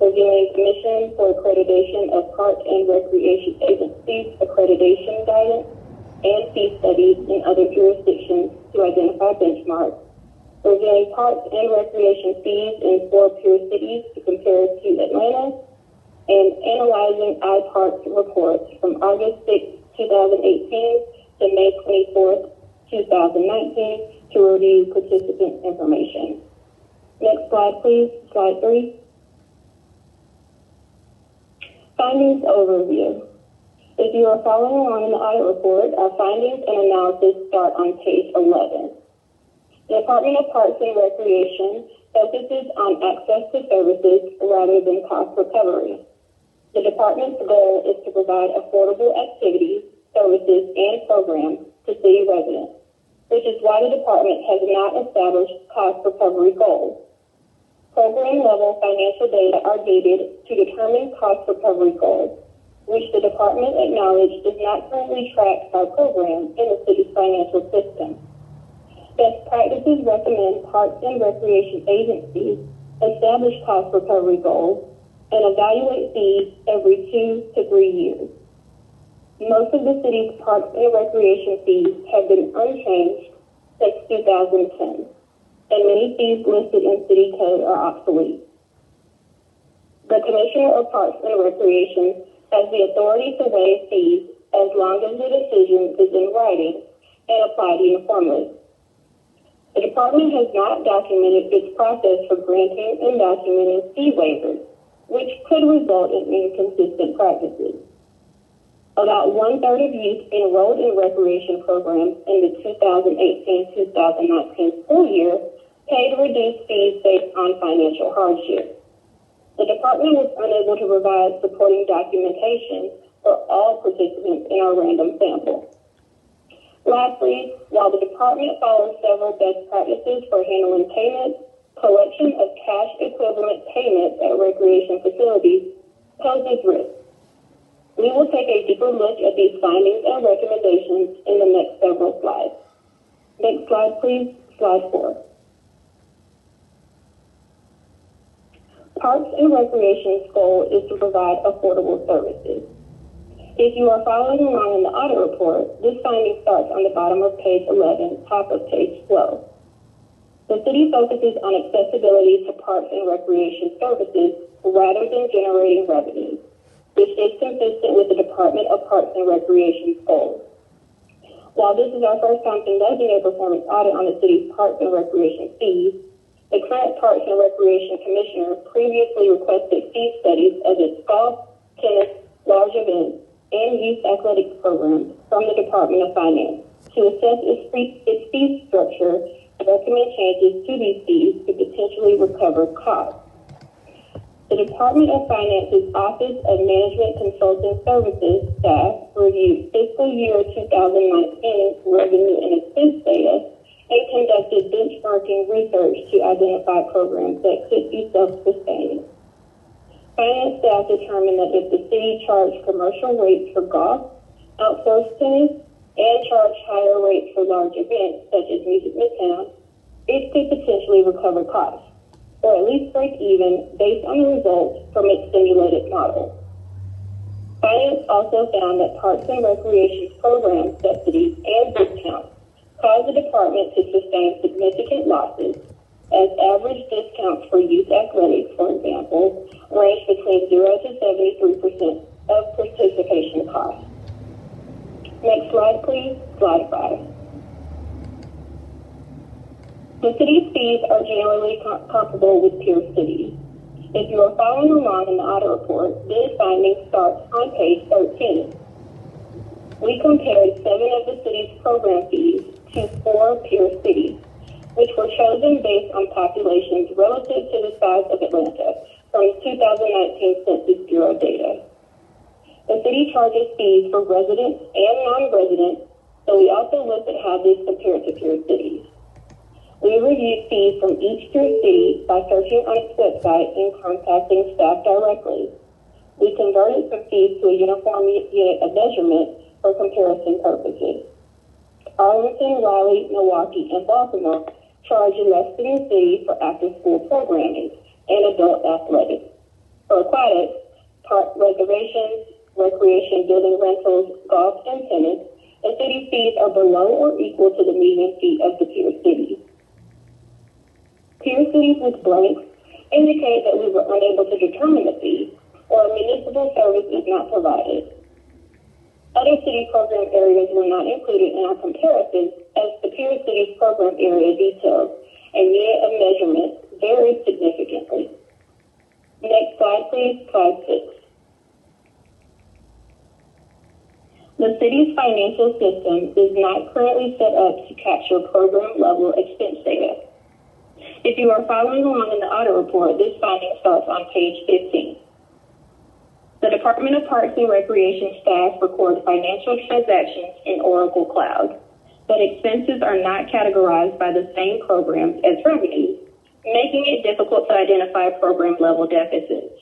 reviewing Commission for Accreditation of Park and Recreation Agencies accreditation guidance and fee studies in other jurisdictions to identify benchmarks, reviewing parks and recreation fees in 4 peer cities to compare to Atlanta, and analyzing Iparks reports from August 6, 2018 to May 24, 2019 to review participant information. Next slide, please. Slide 3. Findings overview. If you are following along in the audit report, our findings and analysis start on page 11. The Department of Parks and Recreation focuses on access to services rather than cost recovery. The department's goal is to provide affordable activities, services, and programs to city residents, which is why the department has not established cost recovery goals. Program-level financial data are gated to determine cost recovery goals, which the department acknowledged does not currently track our program in the city's financial system. Best practices recommend parks and recreation agencies establish cost recovery goals and evaluate fees every 2 to 3 years. Most of the city's parks and recreation fees have been unchanged since 2010. And many fees listed in City Code are obsolete. The Commissioner of Parks and Recreation has the authority to waive fees as long as the decision is in writing and applied uniformly. The department has not documented its process for granting and documenting fee waivers, which could result in inconsistent practices. About 1/3 of youth enrolled in recreation programs in the 2018-2019 school year paid reduced fees based on financial hardship. The department was unable to provide supporting documentation for all participants in our random sample. Lastly, while the department follows several best practices for handling payments, collection of cash equivalent payments at recreation facilities poses risk. We will take a deeper look at these findings and recommendations in the next several slides. Next slide, please. Slide 4. Parks and Recreation's goal is to provide affordable services. If you are following along in the audit report, this finding starts on the bottom of page 11, top of page 12. The city focuses on accessibility to parks and recreation services rather than generating revenue, which is consistent with the Department of Parks and Recreation's goals. While this is our first time conducting a performance audit on the city's parks and recreation fees, the current Parks and Recreation Commissioner previously requested fee studies of its golf, tennis, large events, and youth athletics programs from the Department of Finance, to assess its fee structure and recommend changes to these fees to potentially recover costs. The Department of Finance's Office of Management Consulting Services staff reviewed fiscal year 2019 revenue and expense data and conducted benchmarking research to identify programs that could be self-sustaining. Finance staff determined that if the city charged commercial rates for golf, outsourced tennis, and charged higher rates for large events such as Music Midtown, it could potentially recover costs, or at least break even based on the results from its simulated model. Finance also found that Parks and Recreation program subsidies and discounts caused the department to sustain significant losses, as average discounts for youth athletics, for example, range between 0 to 73% of participation costs. Next slide, please. Slide 5. The city's fees are generally comparable with peer cities. If you are following along in the audit report, this finding starts on page 13. We compared 7 of the city's program fees to 4 peer cities, which were chosen based on populations relative to the size of Atlanta from 2019 Census Bureau data. The city charges fees for residents and non-residents, so we also looked at how this compared to peer cities. We reviewed fees from each peer city by searching on its website and contacting staff directly. We converted some fees to a uniform unit of measurement for comparison purposes. Arlington, Raleigh, Milwaukee, and Baltimore charge less than the city for after-school programming and adult athletics. For aquatics, park reservations, recreation building rentals, golf, and tennis, the city fees are below or equal to the median fee of the peer cities. Peer cities with blanks indicate that we were unable to determine the fee or a municipal service is not provided. Other city program areas were not included in our comparison as the peer city's program area details and unit of measurement varied significantly. Next slide, please. Slide 6. The city's financial system is not currently set up to capture program level expense data. If you are following along in the audit report, this finding starts on page 15. The Department of Parks and Recreation staff record financial transactions in Oracle Cloud, but expenses are not categorized by the same programs as revenues, making it difficult to identify program-level deficits.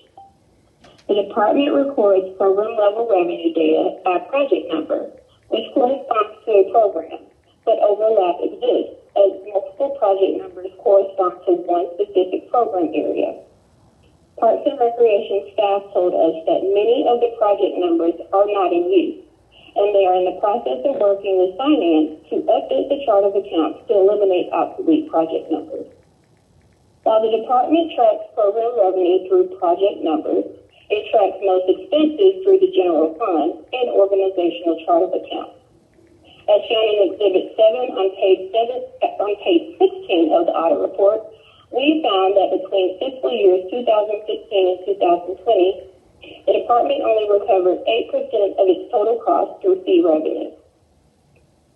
The department records program-level revenue data by project number, which corresponds to a program, but overlap exists as multiple project numbers correspond to one specific program area. Parks and Recreation staff told us that many of the project numbers are not in use, and they are in the process of working with finance to update the chart of accounts to eliminate obsolete project numbers. While the department tracks program revenue through project numbers, it tracks most expenses through the general fund and organizational chart of accounts. As shown in Exhibit 7 on page 16 of the audit report, we found that between fiscal years 2016 and 2020, the department only recovered 8% of its total cost through fee revenue.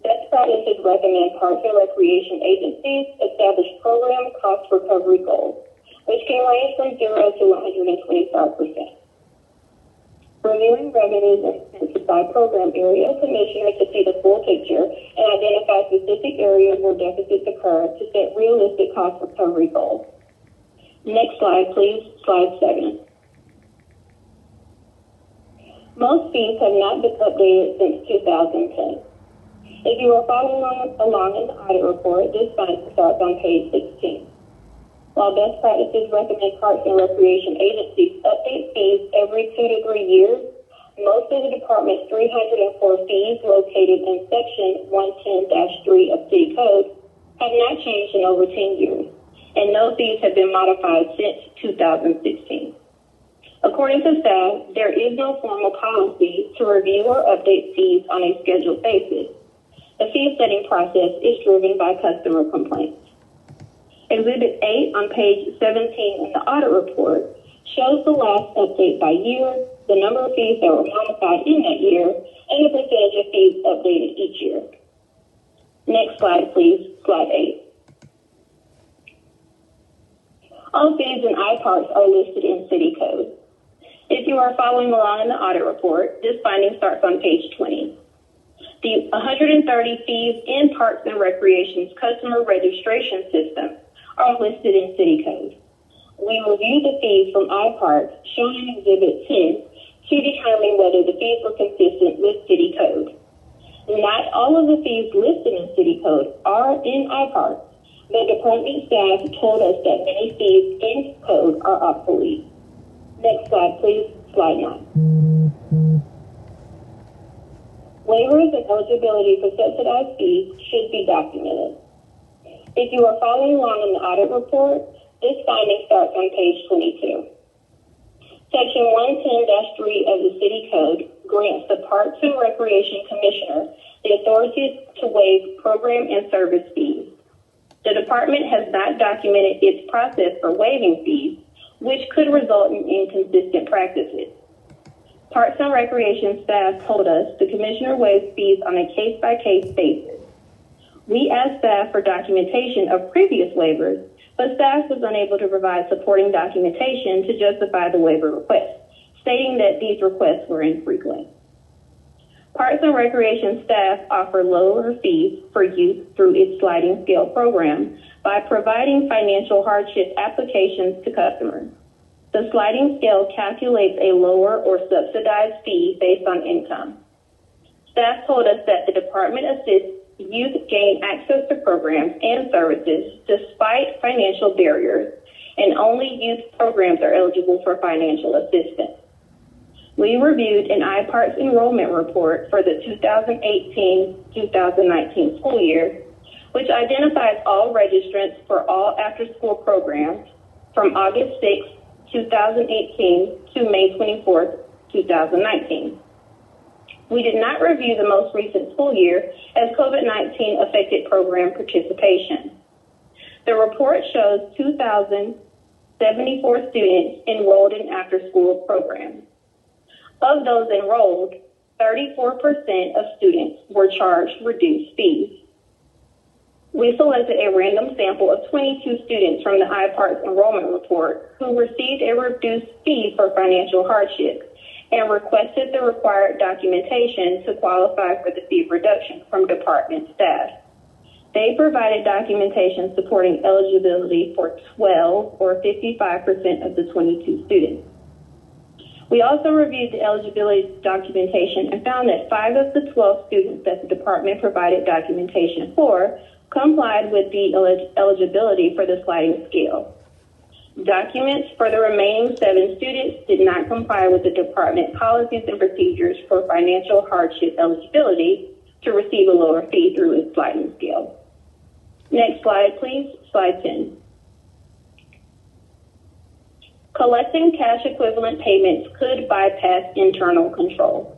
Best practices recommend Parks and Recreation agencies establish program cost recovery goals, which can range from 0 to 125%. Reviewing revenues and expenses by program area, commissioners to see the full picture and identify specific areas where deficits occur to set realistic cost recovery goals. Next slide, please. Slide 7. Most fees have not been updated since 2010. If you are following along in the audit report, this finding starts on page 16. While best practices recommend Parks and Recreation agencies update fees every 2 to 3 years, most of the department's 304 fees located in Section 110-3 of City Code have not changed in over 10 years, and no fees have been modified since 2016. According to staff, there is no formal policy to review or update fees on a scheduled basis. The fee setting process is driven by customer complaints. Exhibit 8 on page 17 in the audit report shows the last update by year, the number of fees that were modified in that year, and the percentage of fees updated each year. Next slide, please. Slide 8. All fees and Iparks are listed in City Code. If you are following along in the audit report, this finding starts on page 20. The 130 fees in Parks and Recreation's customer registration system are listed in City Code. We reviewed the fees from Iparks shown in Exhibit 10 to determine whether the fees were consistent with City Code. Not all of the fees listed in City Code are in Iparks. The department staff told us that many fees in code are obsolete. Next slide, please. Slide 9. Waivers and eligibility for subsidized fees should be documented. If you are following along in the audit report, this finding starts on page 22. Section 110-3 of the City Code grants the Parks and Recreation Commissioner the authority to waive program and service fees. The department has not documented its process for waiving fees, which could result in inconsistent practices. Parks and Recreation staff told us the commissioner waives fees on a case-by-case basis. We asked staff for documentation of previous waivers, but staff was unable to provide supporting documentation to justify the waiver request, stating that these requests were infrequent. Parks and Recreation staff offer lower fees for youth through its sliding scale program by providing financial hardship applications to customers. The sliding scale calculates a lower or subsidized fee based on income. Staff told us that the department assists youth gain access to programs and services despite financial barriers, and only youth programs are eligible for financial assistance. We reviewed an Iparks enrollment report for the 2018-2019 school year, which identifies all registrants for all after-school programs from August 6, 2018 to May 24, 2019. We did not review the most recent school year as COVID-19 affected program participation. The report shows 2,074 students enrolled in after-school programs. Of those enrolled, 34% of students were charged reduced fees. We selected a random sample of 22 students from the Iparks enrollment report who received a reduced fee for financial hardship and requested the required documentation to qualify for the fee reduction from department staff. They provided documentation supporting eligibility for 12 or 55% of the 22 students. We also reviewed the eligibility documentation and found that 5 of the 12 students that the department provided documentation for complied with the eligibility for the sliding scale. Documents for the remaining 7 students did not comply with the department policies and procedures for financial hardship eligibility to receive a lower fee through its sliding scale. Next slide, please. Slide 10. Collecting cash equivalent payments could bypass internal control.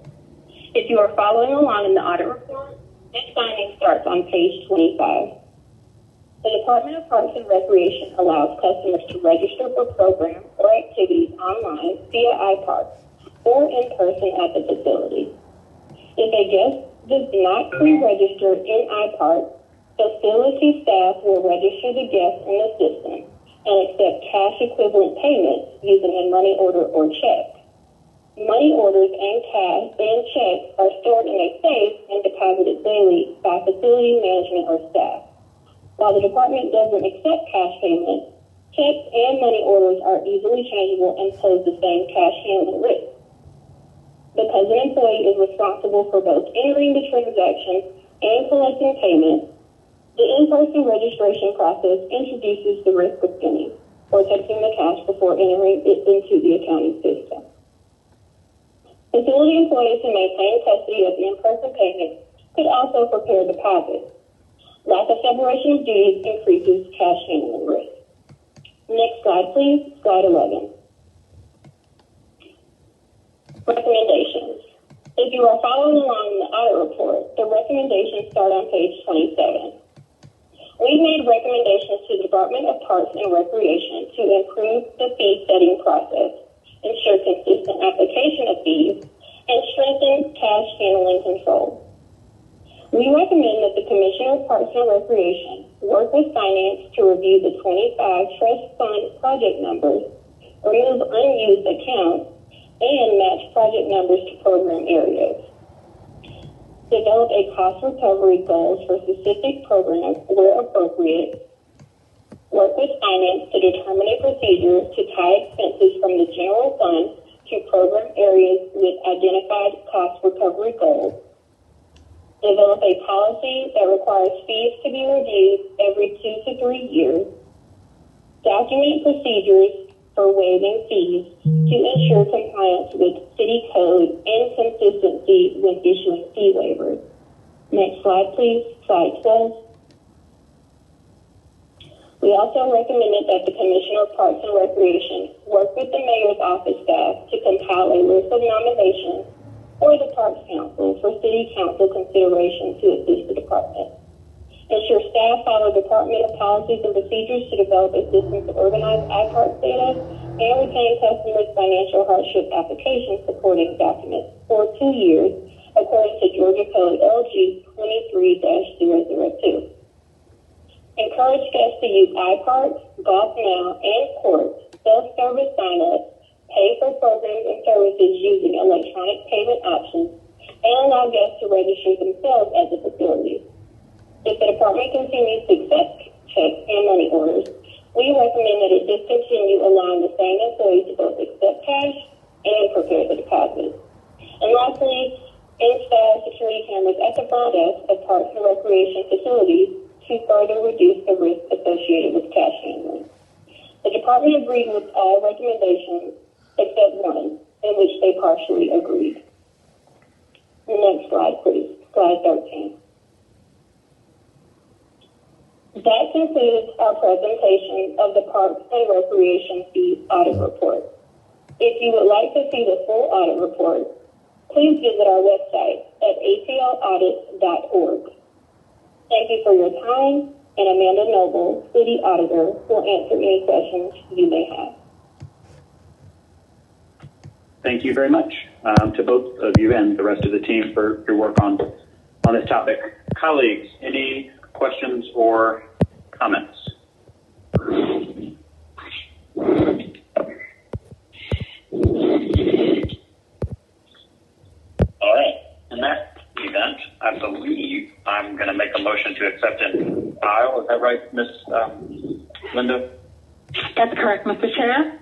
If you are following along in the audit report, this finding starts on page 25. The Department of Parks and Recreation allows customers to register for programs or activities online via Iparks or in person at the facility. If a guest does not pre-register in Iparks, facility staff will register the guest in the system and accept cash equivalent payments using a money order or check. Money orders and cash and checks are stored in a safe and deposited daily by facility management or staff. While the department doesn't accept cash payments, checks and money orders are easily changeable and pose the same cash handling risk. Because an employee is responsible for both entering the transaction and collecting payments, the in-person registration process introduces the risk of skimming or taking the cash before entering it into the accounting system. Facility employees who maintain custody of the in-person payments could also prepare deposits. Lack of separation of duties increases cash handling risk. Next slide, please. Slide 11. Recommendations. If you are following along in the audit report, the recommendations start on page 27. We made recommendations to the Department of Parks and Recreation to improve the fee setting process, ensure consistent application of fees, and strengthen cash handling control. We recommend that the Commissioner of Parks and Recreation work with Finance to review the 25 trust fund project numbers, remove unused accounts, and match project numbers to program areas. Develop a cost recovery goals for specific programs where appropriate. Work with Finance to determine a procedure to tie expenses from the general fund to program areas with identified cost recovery goals. Develop a policy that requires fees to be reviewed every 2 to 3 years. Document procedures for waiving fees to ensure compliance with city code and consistency when issuing fee waivers. Next slide, please. Slide 12. We also recommended that the Commissioner of Parks and Recreation work with the Mayor's office staff to compile a list of nominations for the Parks Council for City Council consideration to assist the department. Ensure staff follow departmental policies and procedures to develop a system to organize Iparks data and retain customers' financial hardship application supporting documents for 2 years according to Georgia Code LG 23-002. Encourage guests to use Iparks, Golf Now, and Courts self-service sign-ups, pay for programs and services using electronic payment options, and allow guests to register themselves at the facility. If the department continues to accept checks and money orders, we recommend that it discontinue allowing the same employee to both accept cash and prepare the deposits. And lastly, install security cameras at the front desk of Parks and Recreation facilities to further reduce the risk associated with cash handling. The department agreed with all recommendations except one, in which they partially agreed. The next slide, please. Slide 13. That concludes our presentation of the Parks and Recreation Fees Audit Report. If you would like to see the full audit report, please visit our website at atlaudit.org. Thank you for your time, and Amanda Noble, City Auditor, will answer any questions you may have. Thank you very much to both of you and the rest of the team for your work on this topic. Colleagues, any questions or comments? All right. In that event, I believe I'm going to make a motion to accept and file. Is that right, Ms. Linda? That's correct, Mr. Chair.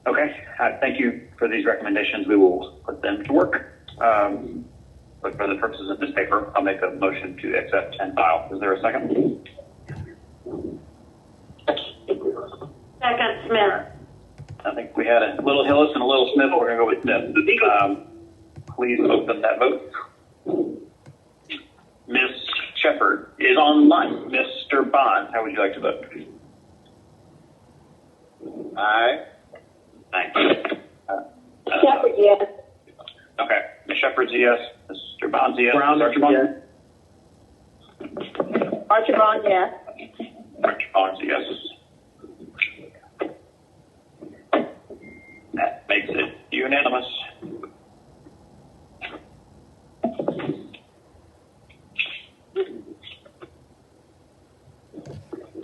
Okay. Thank you for these recommendations. We will put them to work. But for the purposes of this paper, I'll make a motion to accept and file. Is there a second? Second, Smith. I think we had a little Hillis and a little Smith. We're going to go with Smith. Please open that vote. Ms. Shepard is online. Mr. Bond, how would you like to vote? Aye. Thank you. Shepard, yes. Okay. Ms. Shepard's a yes. Mr. Bond's a yes. Brown, Archibald? yes. Archibald, yes. Archibald's a yes. That makes it unanimous.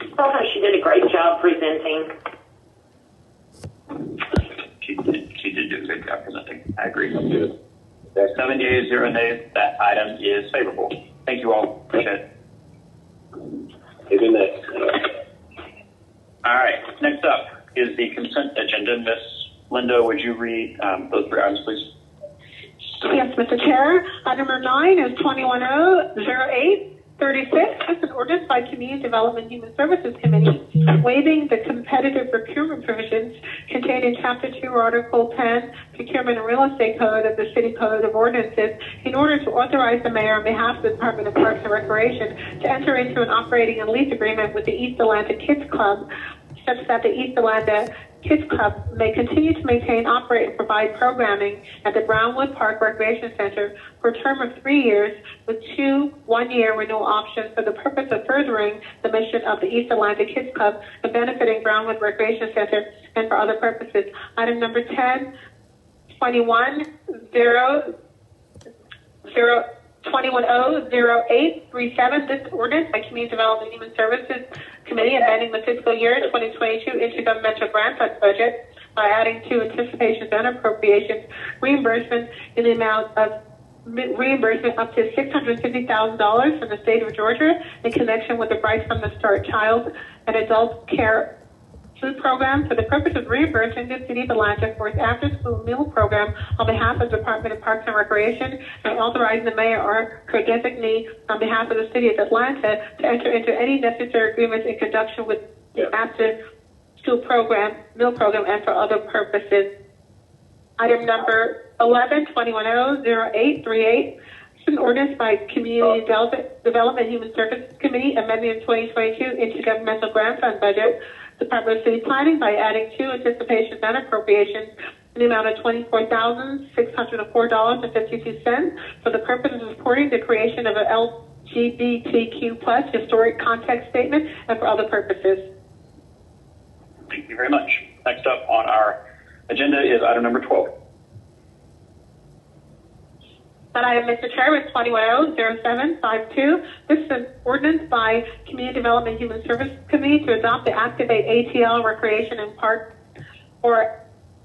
I thought she did a great job presenting. She did do a good job presenting. I agree. There's 7 yeas, 0 nays. That item is favorable. Thank you all. Appreciate it. Good night. All right. Next up is the consent agenda. Miss Linda, would you read those 3 items, please? Yes, Mr. Chair. Item number 9 is 2100836. It's an ordinance by Community Development and Human Services Committee waiving the competitive procurement provisions contained in Chapter 2, Article 10, Procurement and Real Estate Code of the City Code of Ordinances in order to authorize the mayor on behalf of the Department of Parks and Recreation to enter into an operating and lease agreement with the East Atlanta Kids Club such that the East Atlanta Kids Club may continue to maintain, operate, and provide programming at the Brownwood Park Recreation Center for a term of 3 years with 2 one-year renewal options for the purpose of furthering the mission of the East Atlanta Kids Club and benefiting Brownwood Recreation Center and for other purposes. Item number 10, 21-08-37. This ordinance by Community Development and Human Services Committee amending the fiscal year 2022 intergovernmental grant fund budget by adding to anticipations and appropriations reimbursement in the amount of reimbursement up to $650,000 from the state of Georgia in connection with the Bright from the Start Child and Adult Care Food Program for the purpose of reimbursing the City of Atlanta for its after-school meal program on behalf of the Department of Parks and Recreation, and authorizing the mayor or her designee on behalf of the City of Atlanta to enter into any necessary agreements in conjunction with the after-school program, meal program, and for other purposes. Item number 11, 21-08-38. It's an ordinance by Community Development Human Services Committee amending the 2022 intergovernmental grant fund budget, Department of City Planning, by adding to anticipations and appropriations in the amount of $24,604.52 for the purpose of supporting the creation of an LGBTQ+ historic context statement and for other purposes. Thank you very much. Next up on our agenda is item number 12. That item, Mr. Chair, is 21-0752. This is an ordinance by Community Development Human Services Committee to adopt the Activate ATL Recreation and Park or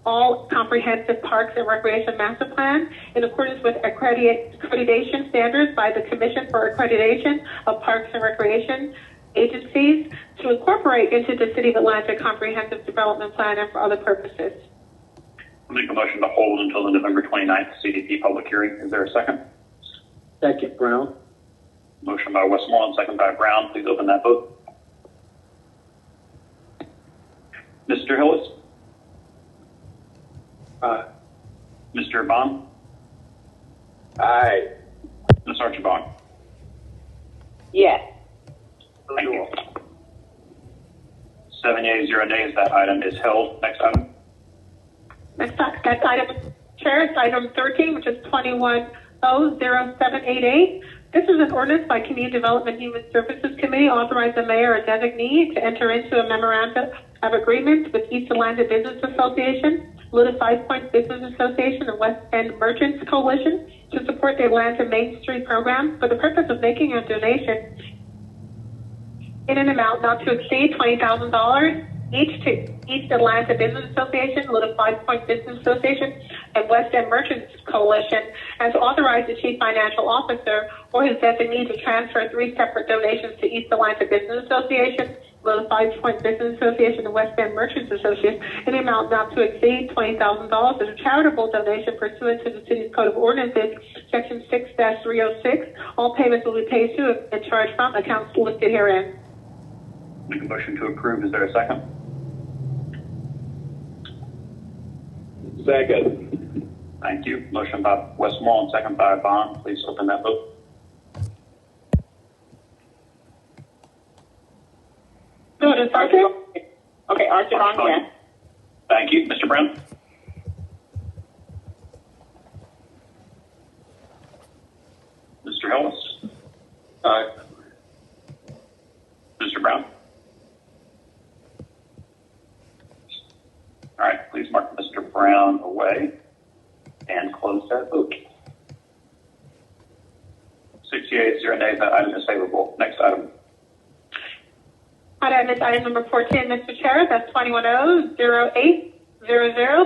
All Comprehensive Parks and Recreation Master Plan in accordance with accreditation standards by the Commission for Accreditation of Parks and Recreation Agencies to incorporate into the City of Atlanta Comprehensive Development Plan and for other purposes. I'll make a motion to hold until the November 29th CDP public hearing. Is there a second? Second, Brown. Motion by Westmoreland, second by Brown. Please open that vote. Mr. Hillis? Aye. Mr. Bond? Aye. Ms. Archibald? Yes. Thank you. 7 yeas, 0 nays. That item is held. Next item. Next item, Chair, is item 13, which is 21-0788. This is an ordinance by Community Development Human Services Committee authorizing the mayor or designee to enter into a memorandum of agreement with East Atlanta Business Association, Little Five Points Business Association, and West End Merchants Coalition to support the Atlanta Main Street program for the purpose of making a donation in an amount not to exceed $20,000 each to East Atlanta Business Association, Little Five Point Business Association, and West End Merchants Coalition, and to authorize the Chief Financial Officer or his designee to transfer 3 separate donations to East Atlanta Business Association, Little Five Point Business Association, and West End Merchants Association in the amount not to exceed $20,000 as a charitable donation pursuant to the City's Code of Ordinances, Section 6-306. All payments will be paid to and charged from accounts listed herein. Make a motion to approve. Is there a second? Second. Thank you. Motion by Westmoreland, second by Bond. Please open that vote. No, it is Archer. Okay, Archer on, yes. Thank you. Mr. Brown? Mr. Hillis? Aye. Mr. Brown? All right, please mark Mr. Brown away and close that vote. 6 yeas, 0 nays. That item is favorable. Next item. Item is item number 14, Mr. Chair. That's 21-0800.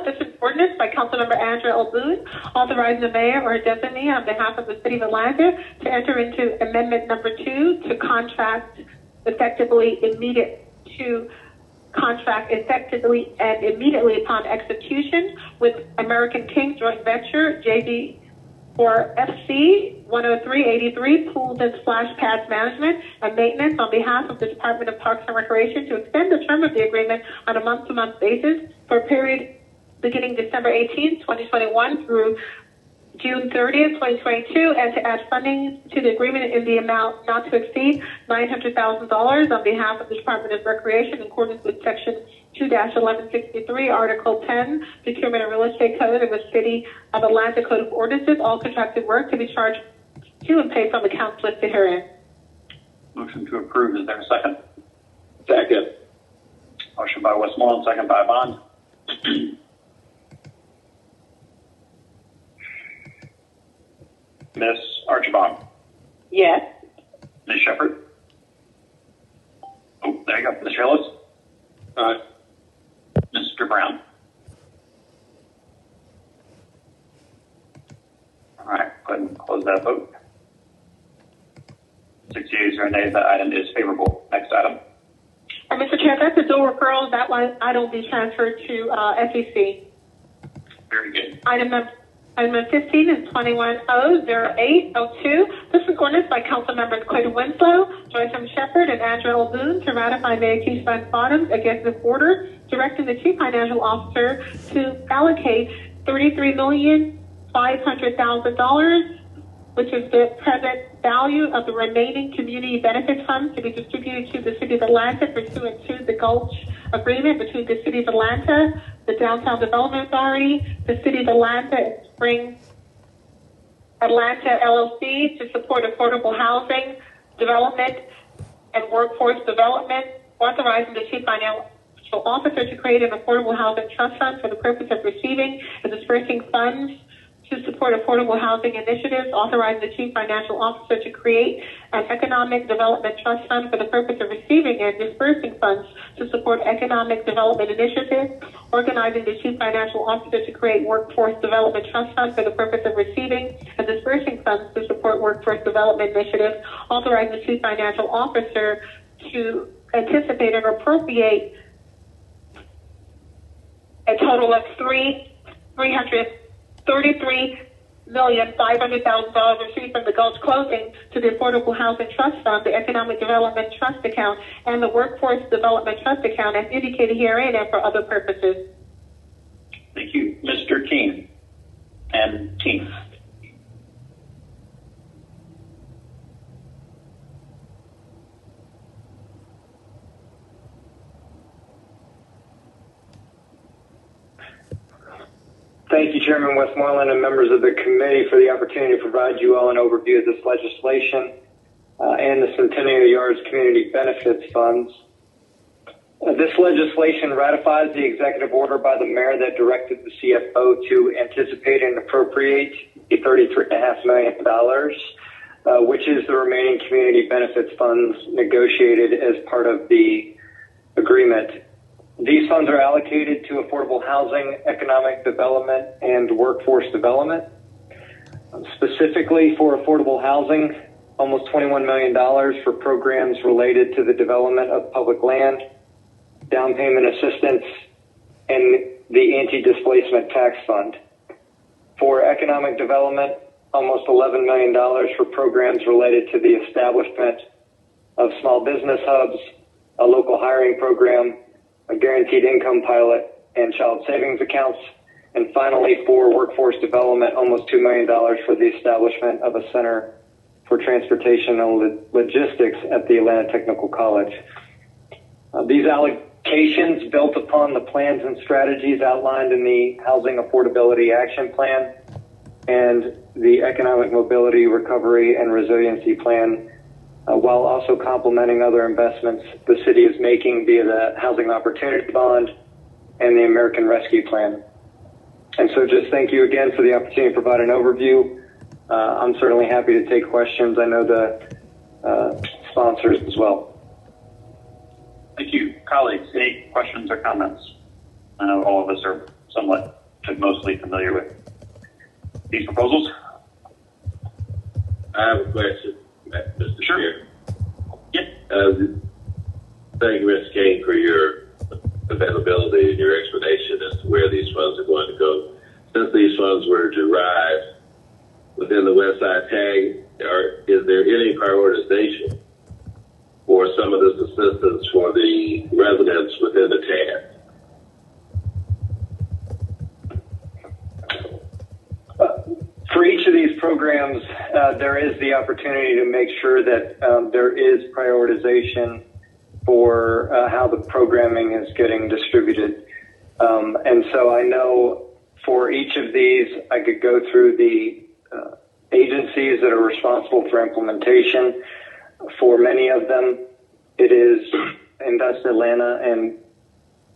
This is ordinance by Councilmember Andrew L. Boone, authorizing the mayor or designee on behalf of the City of Atlanta to enter into Amendment Number 2 to contract effectively and immediately upon execution with American King Joint Venture, JV for FC 10383, Pools and Splash Pads Management and Maintenance on behalf of the Department of Parks and Recreation to extend the term of the agreement on a month-to-month basis for a period beginning December 18, 2021 through June 30th, 2022, and to add funding to the agreement in the amount not to exceed $900,000 on behalf of the Department of Recreation in accordance with Section 2-1163, Article 10, Procurement and Real Estate Code of the City of Atlanta Code of Ordinances, all contracted work to be charged to and paid from accounts listed herein. Motion to approve. Is there a second? Second. Motion by Westmoreland, second by Bond. Ms. Archibald. Yes. Ms. Shepherd? Oh, there you go. Mr. Hillis? Aye. Mr. Brown? All right, go ahead and close that vote. 6 yeas, 0 nays. That item is favorable. Next item. Mr. Chair, that's a dual referral. That one item will be transferred to SEC. Very good. Item number 15 is 21-0802. This is ordinance by Council Members Clayton Winslow, Joyce M. Shepherd, and Andrew L. Boone to ratify Mayor Keith Van Bottom's executive order directing the Chief Financial Officer to allocate $33,500,000, which is the present value of the remaining community benefits funds to be distributed to the City of Atlanta pursuant to the Gulch Agreement between the City of Atlanta, the Downtown Development Authority, the City of Atlanta, and Spring Atlanta LLC to support affordable housing development and workforce development, authorizing the Chief Financial Officer to create an affordable housing trust fund for the purpose of receiving and dispersing funds to support affordable housing initiatives, authorizing the Chief Financial Officer to create an economic development trust fund for the purpose of receiving and dispersing funds to support economic development initiatives, organizing the Chief Financial Officer to create workforce development trust fund for the purpose of receiving and dispersing funds to support workforce development initiatives, authorizing the Chief Financial Officer to anticipate and appropriate a total of $333,500,000 received from the Gulch closing to the Affordable Housing Trust Fund, the Economic Development Trust Account, and the Workforce Development Trust Account as indicated herein and for other purposes. Thank you. Mr. King and King. Thank you, Chairman Westmoreland and members of the committee for the opportunity to provide you all an overview of this legislation and the Centennial Yards Community Benefits Funds. This legislation ratifies the executive order by the mayor that directed the CFO to anticipate and appropriate the $33.5 million, which is the remaining community benefits funds negotiated as part of the agreement. These funds are allocated to affordable housing, economic development, and workforce development. Specifically for affordable housing, almost $21 million for programs related to the development of public land, down payment assistance, and the anti-displacement tax fund. For economic development, almost $11 million for programs related to the establishment of small business hubs, a local hiring program, a guaranteed income pilot, and child savings accounts. And finally, for workforce development, almost $2 million for the establishment of a center for transportation and logistics at the Atlanta Technical College. These allocations built upon the plans and strategies outlined in the Housing Affordability Action Plan and the Economic Mobility Recovery and Resiliency Plan, while also complementing other investments the city is making via the Housing Opportunity Bond and the American Rescue Plan. And so just thank you again for the opportunity to provide an overview. I'm certainly happy to take questions. I know the sponsors as well. Thank you. Colleagues, any questions or comments? I know all of us are somewhat to mostly familiar with these proposals. I have a question, Mr. Sure. Chair. Thank you, Mr. King, for your availability and your explanation as to where these funds are going to go. Since these funds were derived within the West Side tag, is there any prioritization for some of this assistance for the residents within the tag? For each of these programs, there is the opportunity to make sure that there is prioritization for how the programming is getting distributed. And so I know for each of these, I could go through the agencies that are responsible for implementation. For many of them, it is Invest Atlanta and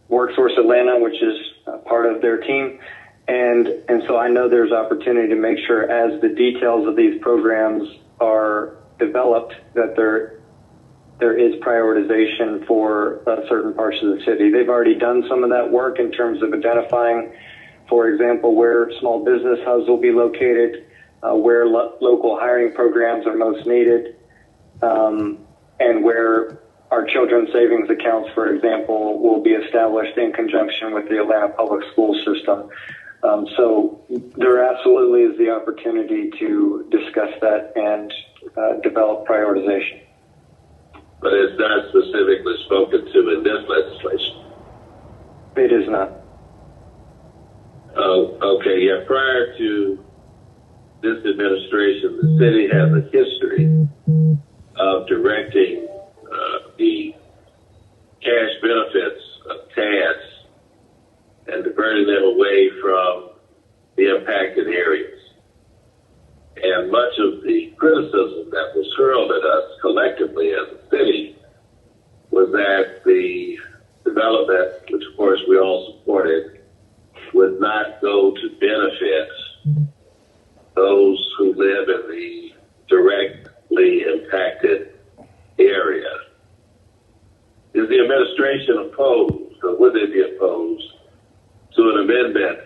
WorkSource Atlanta, which is part of their team. And so I know there's opportunity to make sure as the details of these programs are developed that there is prioritization for certain parts of the city. They've already done some of that work in terms of identifying, for example, where small business hubs will be located, where local hiring programs are most needed, and where our children's savings accounts, for example, will be established in conjunction with the Atlanta public school system. So there absolutely is the opportunity to discuss that and develop prioritization. But it's not specifically spoken to in this legislation. It is not. Oh, okay. Yeah, prior to this administration, the city has a history of directing the cash benefits of TADs and diverting them away from the impacted areas. And much of the criticism that was hurled at us collectively as a city was that the development, which of course we all supported, would not go to benefit those who live in the directly impacted area. Is the administration opposed, or would they be opposed, to an amendment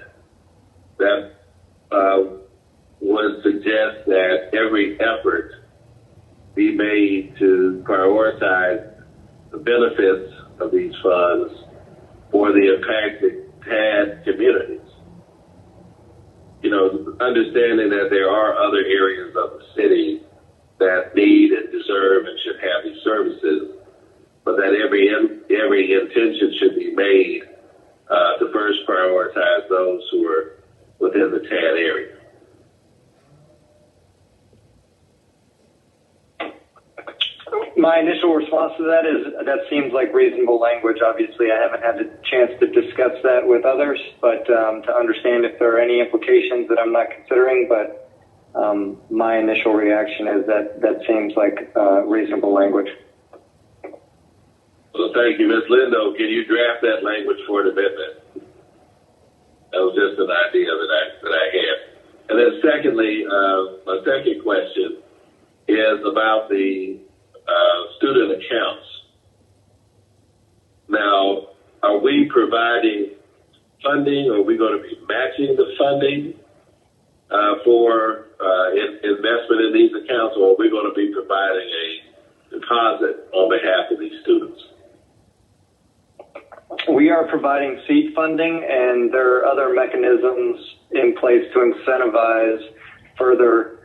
that would suggest that every effort be made to prioritize the benefits of these funds for the impacted TAD communities? You know, understanding that there are other areas of the city that need and deserve and should have these services, but that every intention should be made to first prioritize those who are within the TAD area. My initial response to that is that seems like reasonable language. Obviously, I haven't had the chance to discuss that with others, but to understand if there are any implications that I'm not considering. But my initial reaction is that seems like reasonable language. Well, thank you, Ms. Lindo. Can you draft that language for an amendment? That was just an idea that I had. And then secondly, my second question is about the student accounts. Now, are we providing funding, or are we going to be matching the funding for investment in these accounts, or are we going to be providing a deposit on behalf of these students? We are providing seed funding, and there are other mechanisms in place to incentivize further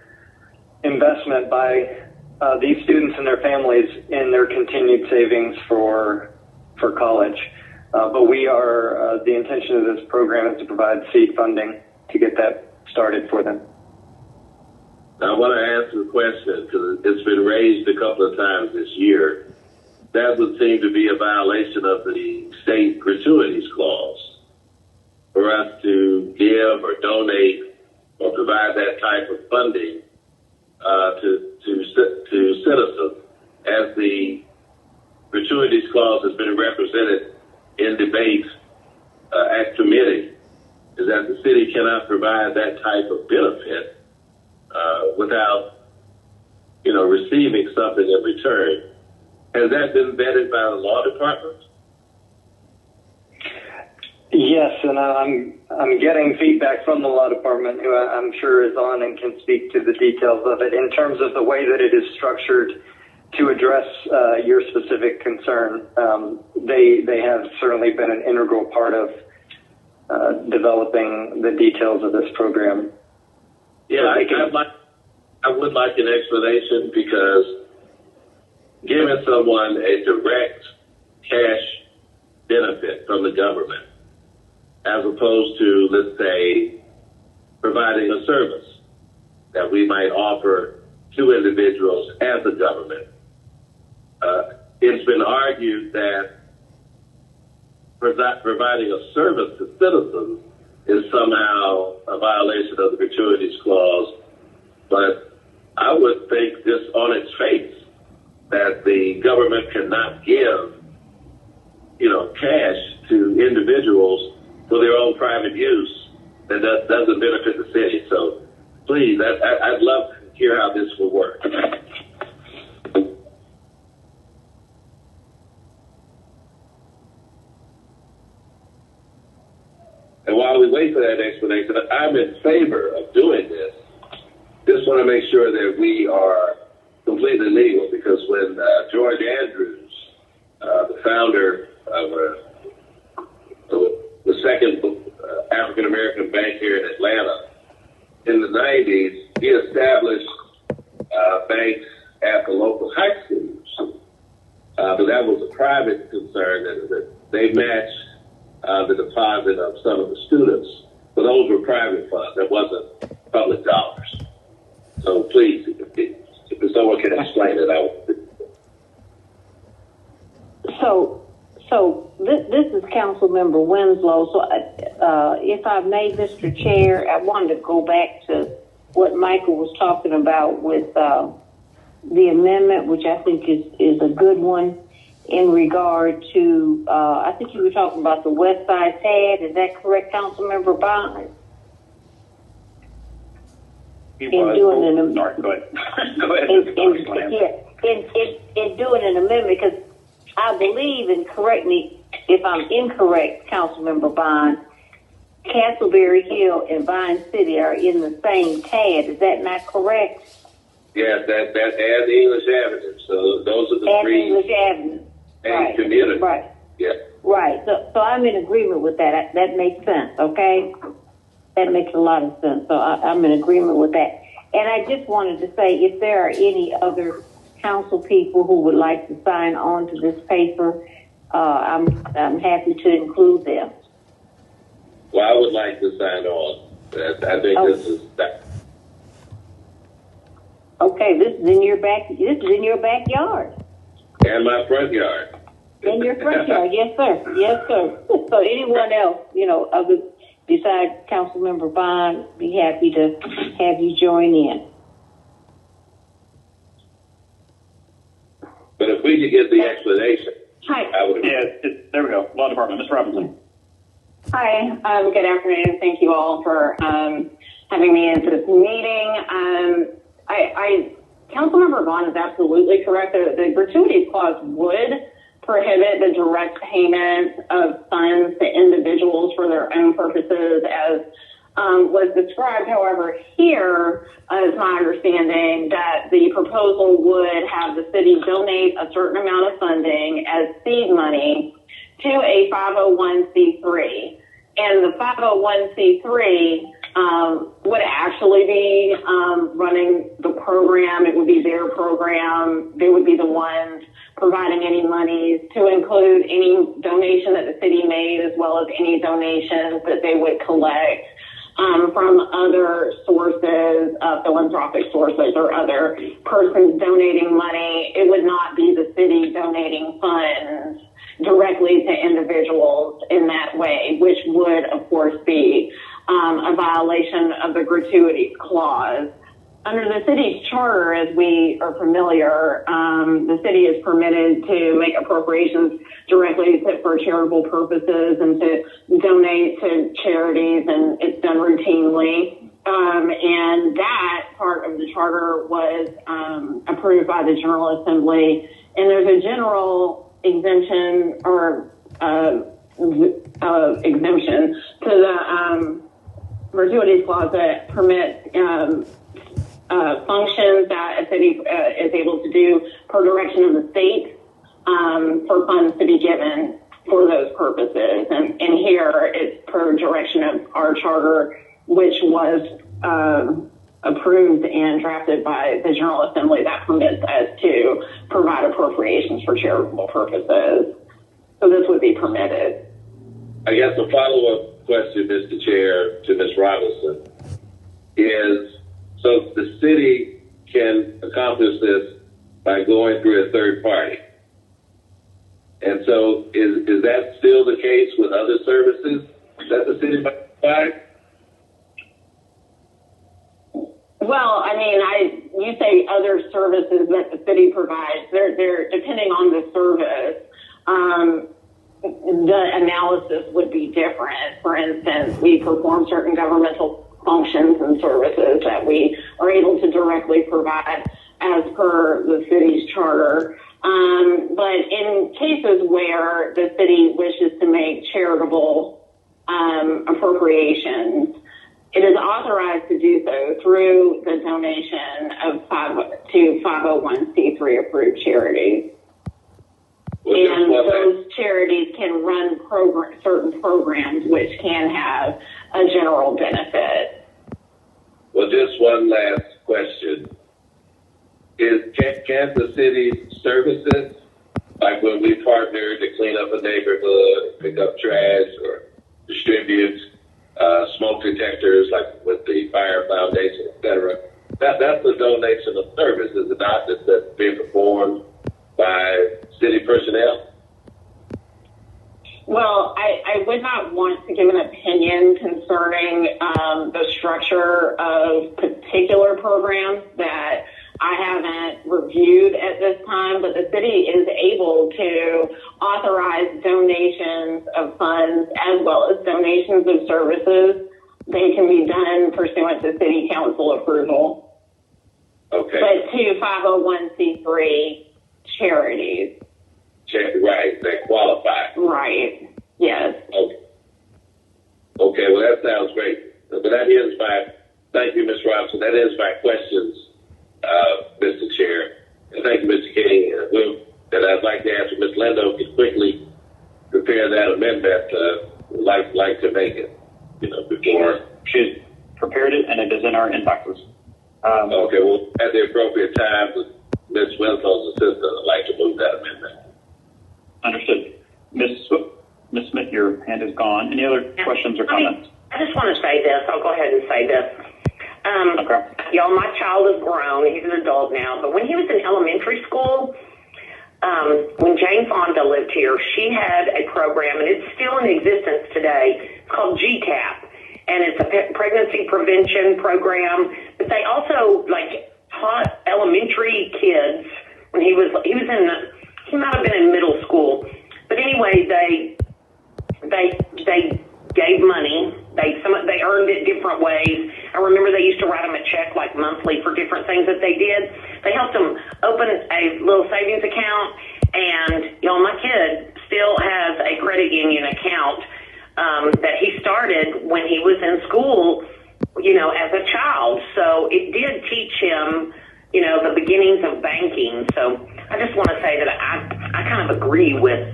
investment by these students and their families in their continued savings for college. But we are, the intention of this program is to provide seed funding to get that started for them. Now, I want to ask a question because it's been raised a couple of times this year. That would seem to be a violation of the state gratuities clause for us to give or donate or provide that type of funding to citizens, as the gratuities clause has been represented in debate at committee, is that the city cannot provide that type of benefit without, receiving something in return. Has that been vetted by the law department? Yes, and I'm getting feedback from the law department, who I'm sure is on and can speak to the details of it in terms of the way that it is structured to address your specific concern. They have certainly been an integral part of developing the details of this program. Yeah, I would like an explanation, because giving someone a direct cash benefit from the government, as opposed to, let's say, providing a service that we might offer to individuals as a government. It's been argued that providing a service to citizens is somehow a violation of the gratuities clause, but I would think just on its face that the government cannot give, cash to individuals for their own private use that doesn't benefit the city. So please, I'd love to hear how this will work. for that explanation. I'm in favor of doing this. Just want to make sure that we are completely legal, because when George Andrews, the founder of the second African American bank here in Atlanta, in the 90s, he established banks at the local high schools. But that was a private concern that they matched the deposit of some of the students. But those were private funds. That wasn't public dollars. So please, if someone can explain it, I would. So this is Councilmember Winslow. So if I may, Mr. Chair, I wanted to go back to what Michael was talking about with the amendment, which I think is a good one in regard to, I think you were talking about the West Side TAD. Is that correct, Councilmember Bond? Sorry, go ahead. Go ahead. In doing an amendment, because I believe, and correct me if I'm incorrect, Councilmember Bond, Castleberry Hill and Vine City are in the same TAD. Is that not correct? Yes, that and English Avenue. So those are the and three. English Avenue. And Right. community. Right. Yeah. Right. So I'm in agreement with that. That makes sense. Okay. That makes a lot of sense. So I'm in agreement with that. And I just wanted to say, if there are any other council people who would like to sign on to this paper, I'm happy to include them. Well, I would like to sign on. I think this is that. Okay, this is in your backyard. And my front yard. In your front yard, yes, sir. Yes, sir. So anyone else, other besides Councilmember Bond, be happy to have you join in. But if we could get the explanation, Hi. I would. Yeah, there we go. Law Department, Ms. Robinson. Hi, good afternoon. Thank you all for having me into this meeting. Councilmember Vaughn is absolutely correct. The gratuities clause would prohibit the direct payment of funds to individuals for their own purposes, as was described. However, here is my understanding that the proposal would have the city donate a certain amount of funding as seed money to a 501c3. And the 501c3 would actually be running the program. It would be their program. They would be the ones providing any monies, to include any donation that the city made, as well as any donations that they would collect from other sources, philanthropic sources, or other persons donating money. It would not be the city donating funds directly to individuals in that way, which would, of course, be a violation of the gratuities clause. Under the city's charter, as we are familiar, the city is permitted to make appropriations directly for charitable purposes and to donate to charities, and it's done routinely. And that part of the charter was approved by the General Assembly, and there's a general exemption or exemption to the gratuities clause that permits functions that a city is able to do per direction of the state for funds to be given for those purposes. And here it's per direction of our charter, which was approved and drafted by the General Assembly, that permits us to provide appropriations for charitable purposes. So this would be permitted. I guess a follow-up question, Mr. Chair, to Ms. Robinson is, so the city can accomplish this by going through a third party. And so is that still the case with other services that the city might provide? Well, I mean, you say other services that the city provides. They're depending on the service. The analysis would be different. For instance, we perform certain governmental functions and services that we are able to directly provide as per the city's charter. But in cases where the city wishes to make charitable appropriations, it is authorized to do so through the donation of 501c3 approved charities. And those charities can run certain programs which can have a general benefit. Well, just one last question. Can Kansas City services, like when we partner to clean up a neighborhood, pick up trash, or distribute smoke detectors, like with the Fire Foundation, et cetera, that's a donation of service, is it not? That's being performed by city personnel? Well, I would not want to give an opinion concerning the structure of particular programs that I haven't reviewed at this time, but the city is able to authorize donations of funds as well as donations of services. They can be done pursuant to city council approval. Okay. But to 501c3 charities. Right, they qualify. Right, yes. Okay, well, that sounds great. But that is thank you, Ms. Robinson. That is my questions, Mr. Chair. And thank you, Mr. King. And I'd like to ask if Ms. Lindo could quickly prepare that amendment. Like to make it, before. She's prepared it, and it is in our inboxes. Okay, well, at the appropriate time, with Ms. Winslow's assistant, I'd like to move that amendment. Understood. Ms. Smith, your hand is gone. Any other questions or comments? I just want to say this. I'll go ahead and say this. Y'all, my child is grown. He's an adult now. But when he was in elementary school, when Jane Fonda lived here, she had a program, and it's still in existence today. It's called GTAP, and it's a pregnancy prevention program. But they also taught elementary kids when he might have been in middle school. But anyway, they gave money. They earned it different ways. I remember they used to write them a check monthly for different things that they did. They helped them open a little savings account, and my kid still has a credit union account that he started when he was in school, as a child. So it did teach him, the beginnings of banking. So I just want to say that I kind of agree with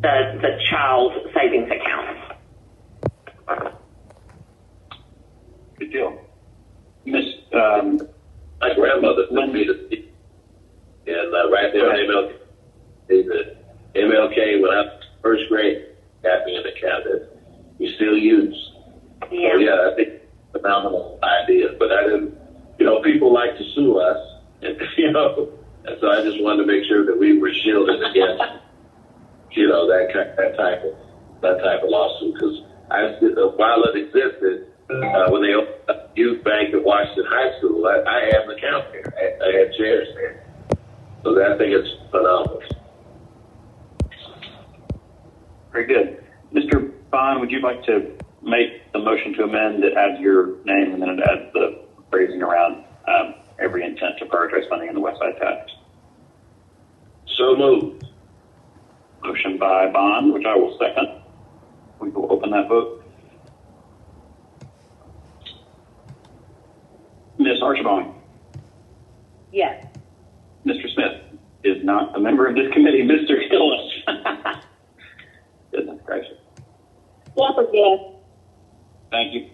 the child savings accounts. Good deal. Miss, my grandmother took me to see, and right there on MLK, the MLK, when I was first grade, got me an account that we still use. Yeah. So, yeah, I think phenomenal idea, but I didn't, people like to sue us, and, and so I just wanted to make sure that we were shielded against, that type of lawsuit, because while it existed, when they opened up the youth bank at Washington High School, I had an account there. I had shares there. So I think it's phenomenal. Very good. Mr. Bond, would you like to make the motion to amend that adds your name and then it adds the phrasing around every intent to prioritize funding in the West Side tax? So moved. Motion by Bond, which I will second. We will open that vote. Ms. Archibong. Yes. Mr. Smith is not a member of this committee. Mr. Hillis. Goodness gracious. Shepherd, yes. Thank you.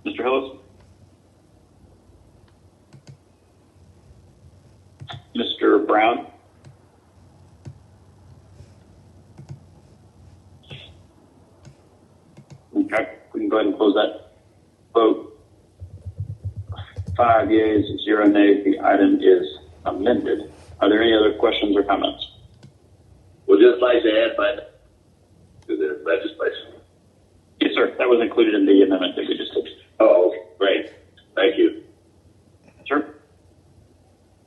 Mr. Hillis? Mr. Brown? Okay, we can go ahead and close that vote. 5 yeas, 0 nays. The item is amended. Are there any other questions or comments? Would just like to add my to the legislation. Yes, sir. That was included in the amendment that we just did. Oh, okay. Great. Thank you. Sure.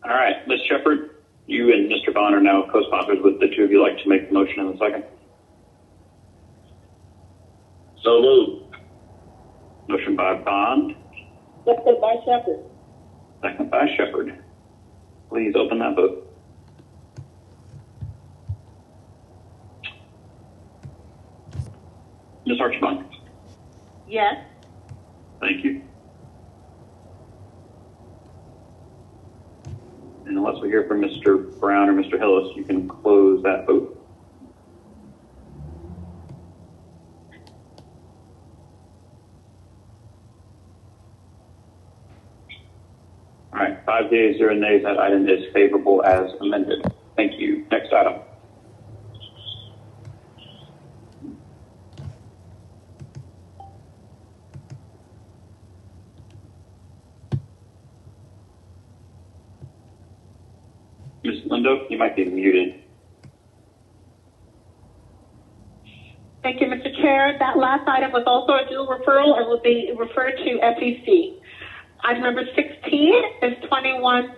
All right. Ms. Shepherd, you and Mr. Bond are now co-sponsors. Would the two of you like to make the motion in a second? So moved. Motion by Bond. Second by Shepherd. Second by Shepherd. Please open that vote. Ms. Archibald? Yes. Thank you. And unless we hear from Mr. Brown or Mr. Hillis, you can close that vote. All right, 5 yeas, 0 nays. That item is favorable as amended. Thank you. Next item. Ms. Lindo, you might be muted. Thank you, Mr. Chair. That last item was also a dual referral and will be referred to SEC. Item number 16 is 21-0805.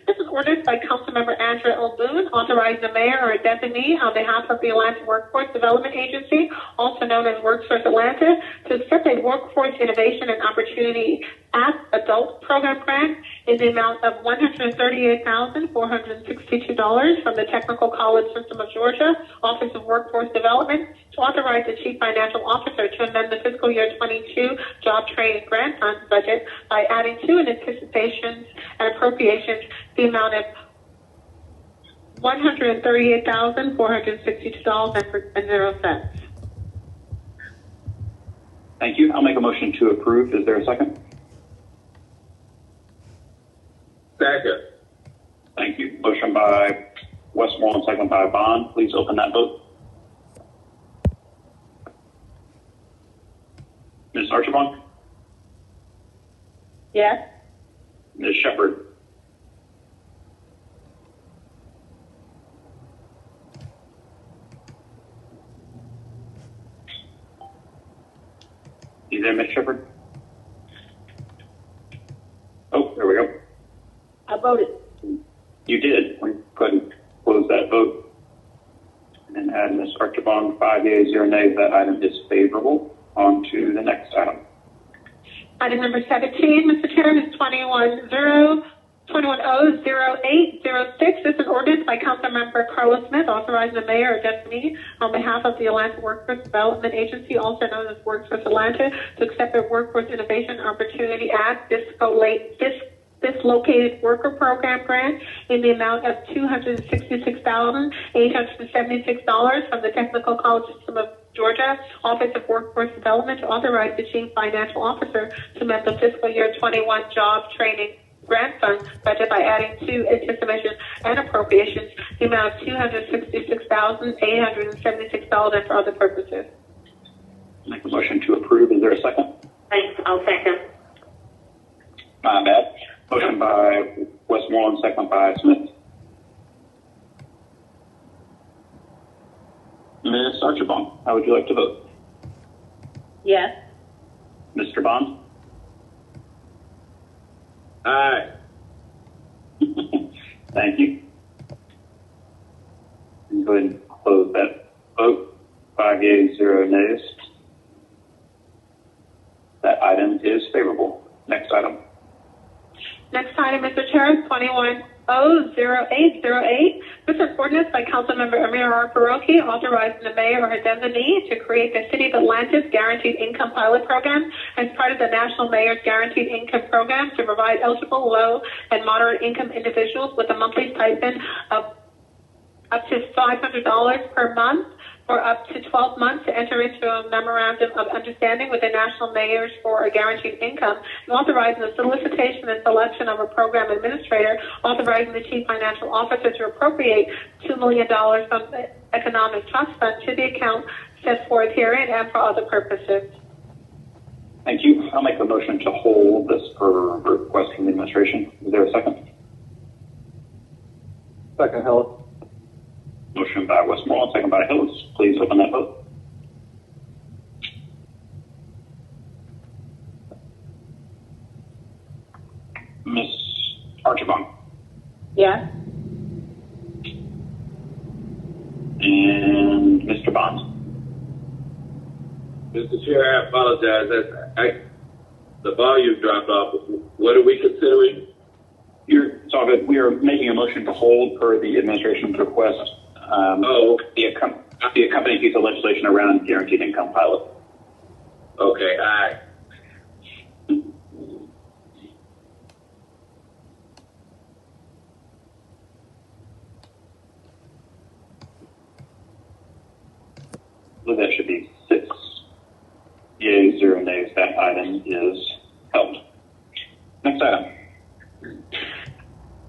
This is ordered by Councilmember Andrea L. Boone, authorizing the mayor or a designee on behalf of the Atlanta Workforce Development Agency, also known as Workforce Atlanta, to accept a Workforce Innovation and Opportunity Act Adult Program Grant in the amount of $138,462 from the Technical College System of Georgia, Office of Workforce Development, to authorize the Chief Financial Officer to amend the fiscal year 22 Job Training Grant Funds budget by adding to in anticipations and appropriations the amount of $138,462.00. Thank you. I'll make a motion to approve. Is there a second? Second. Thank you. Motion by Westmoreland, second by Bond. Please open that vote. Ms. Archibald? Yes. Ms. Shepard? You there, Ms. Shepard? Oh, there we go. I voted. You did. We go ahead and close that vote. And add Ms. Archibald, 5 yeas, 0 nays. That item is favorable. On to the next item. Item number 17, Mr. Chair, is 21-0806. This is ordinance by Councilmember Carlos Smith, authorizing the mayor or designee on behalf of the Atlanta Workforce Development Agency, also known as Workforce Atlanta, to accept a Workforce Innovation Opportunity Act Dislocated Worker Program Grant in the amount of $266,876 from the Technical College System of Georgia, Office of Workforce Development, to authorize the Chief Financial Officer to amend the fiscal year 21 Job Training Grant Fund budget by adding to anticipation and appropriations the amount of $266,876 and for other purposes. Make a motion to approve. Is there a second? Thanks. I'll second. My bad. Motion by Westmoreland, second by Smith. Ms. Archibald, how would you like to vote? Yes. Mr. Bond? Aye. Thank you. Go ahead and close that vote. 5 yeas, 0 nays. That item is favorable. Next item. Next item, Mr. Chair, is 21-0808. This is ordinance by Councilmember Amir R. Faroki, authorizing the mayor or her designee to create the City of Atlantis Guaranteed Income Pilot Program as part of the National Mayor's Guaranteed Income Program to provide eligible low and moderate income individuals with a monthly stipend of up to $500 per month for up to 12 months to enter into a memorandum of understanding with the National Mayors for a Guaranteed Income, and authorizing the solicitation and selection of a program administrator, authorizing the Chief Financial Officer to appropriate $2 million from the Economic Trust Fund to the account set forth herein and for other purposes. Thank you. I'll make a motion to hold this per request from the administration. Is there a second? Second, Hillis. Motion by Westmoreland, second by Hillis. Please open that vote. Ms. Archibald? Yes. And Mr. Bond? Mr. Chair, I apologize. The volume dropped off. What are we considering? It's all good. We are making a motion to hold per the administration's request the accompanying piece of legislation around guaranteed income pilot. Okay, aye. So that should be 6 yeas, 0 nays. That item is held. Next item.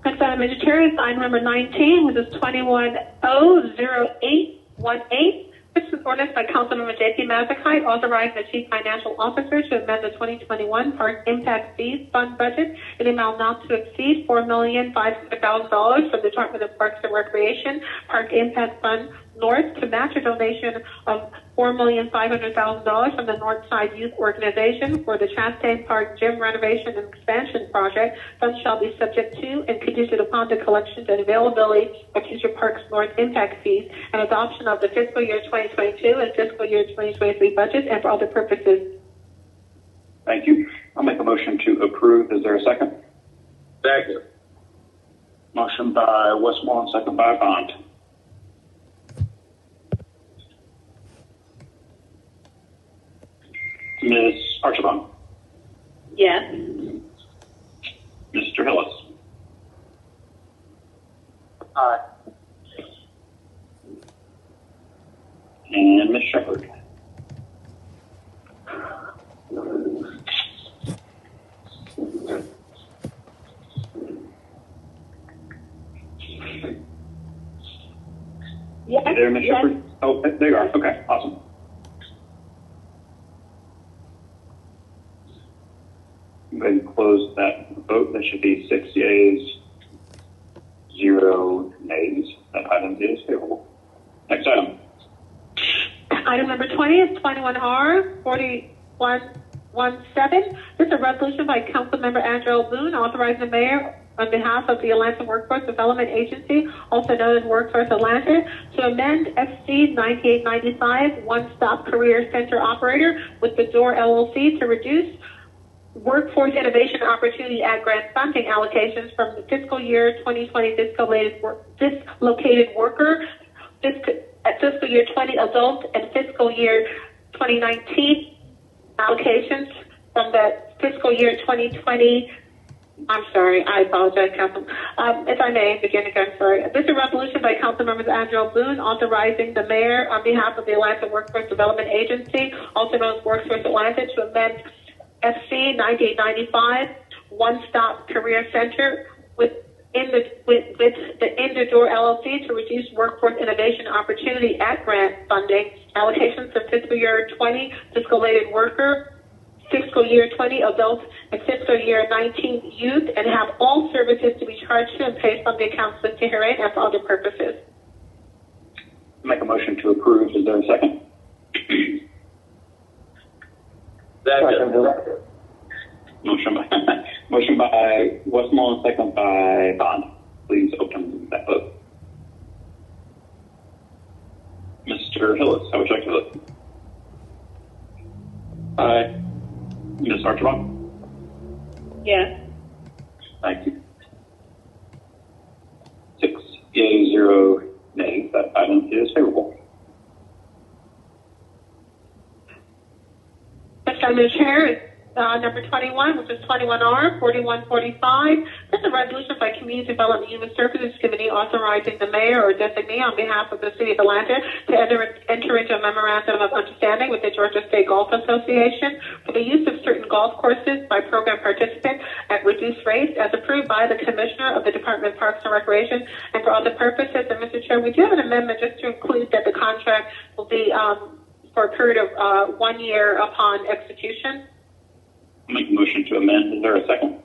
Next item, Mr. Chair, is item number 19, which is 21-00818. This is ordinance by Councilmember J.P. Mazzicai authorizing the Chief Financial Officer to amend the 2021 Park Impact Fees Fund budget in the amount not to exceed $4,500,000 from the Department of Parks and Recreation Park Impact Fund North to match a donation of $4,500,000 from the Northside Youth Organization for the Chastain Park Gym Renovation and Expansion Project. Funds shall be subject to and conditioned upon the collection and availability of future Parks North impact fees and adoption of the fiscal year 2022 and fiscal year 2023 budget and for other purposes. Thank you. I'll make a motion to approve. Is there a second? Second. Motion by Westmoreland, second by Bond. Ms. Archibald. Yes. Mr. Hillis. Aye. And Ms. Shepherd. Yes. You there, Ms. Shepherd? Oh, there you are. Okay, awesome. Go ahead and close that vote. That should be 6 yeas, 0 nays. That item is favorable. Next item. Item number 20 is 21R4117. This is a resolution by Councilmember Andrew Boone authorizing the mayor on behalf of the Atlanta Workforce Development Agency, also known as Workforce Atlanta, to amend FC 9895 One-Stop Career Center Operator with the Door LLC to reduce Workforce Innovation Opportunity Act grant funding allocations from the fiscal year 2020 dislocated worker, fiscal year 20 adult, and fiscal year 2019 allocations from the fiscal year 2020. I'm sorry, I apologize, Council. If I may, begin again, sorry. This is a resolution by Council Members Andrew Boone authorizing the mayor on behalf of the Atlanta Workforce Development Agency, also known as Workforce Atlanta, to amend FC 9895 One-Stop Career Center with the Door LLC to reduce Workforce Innovation Opportunity Act grant funding allocations to fiscal year 20 dislocated worker, fiscal year 20 adult, and fiscal year 19 youth, and have all services to be charged to and paid from the accounts listed herein and for other purposes. Make a motion to approve. Is there a second? Second. Motion by Westmoreland, second by Bond. Please open that vote. Mr. Hillis, how would you like to vote? Aye. Ms. Archibald? Yes. Thank you. 6 yeas, 0 nays. That item is favorable. Next item, Mr. Chair, is number 21, which is 21R4145. This is a resolution by Community Development and Human Services Committee authorizing the mayor or designee on behalf of the City of Atlanta to enter into a memorandum of understanding with the Georgia State Golf Association for the use of certain golf courses by program participants at reduced rates as approved by the Commissioner of the Department of Parks and Recreation and for other purposes. And Mr. Chair, we do have an amendment just to include that the contract will be for a period of 1 year upon execution. I'll make a motion to amend. Is there a second?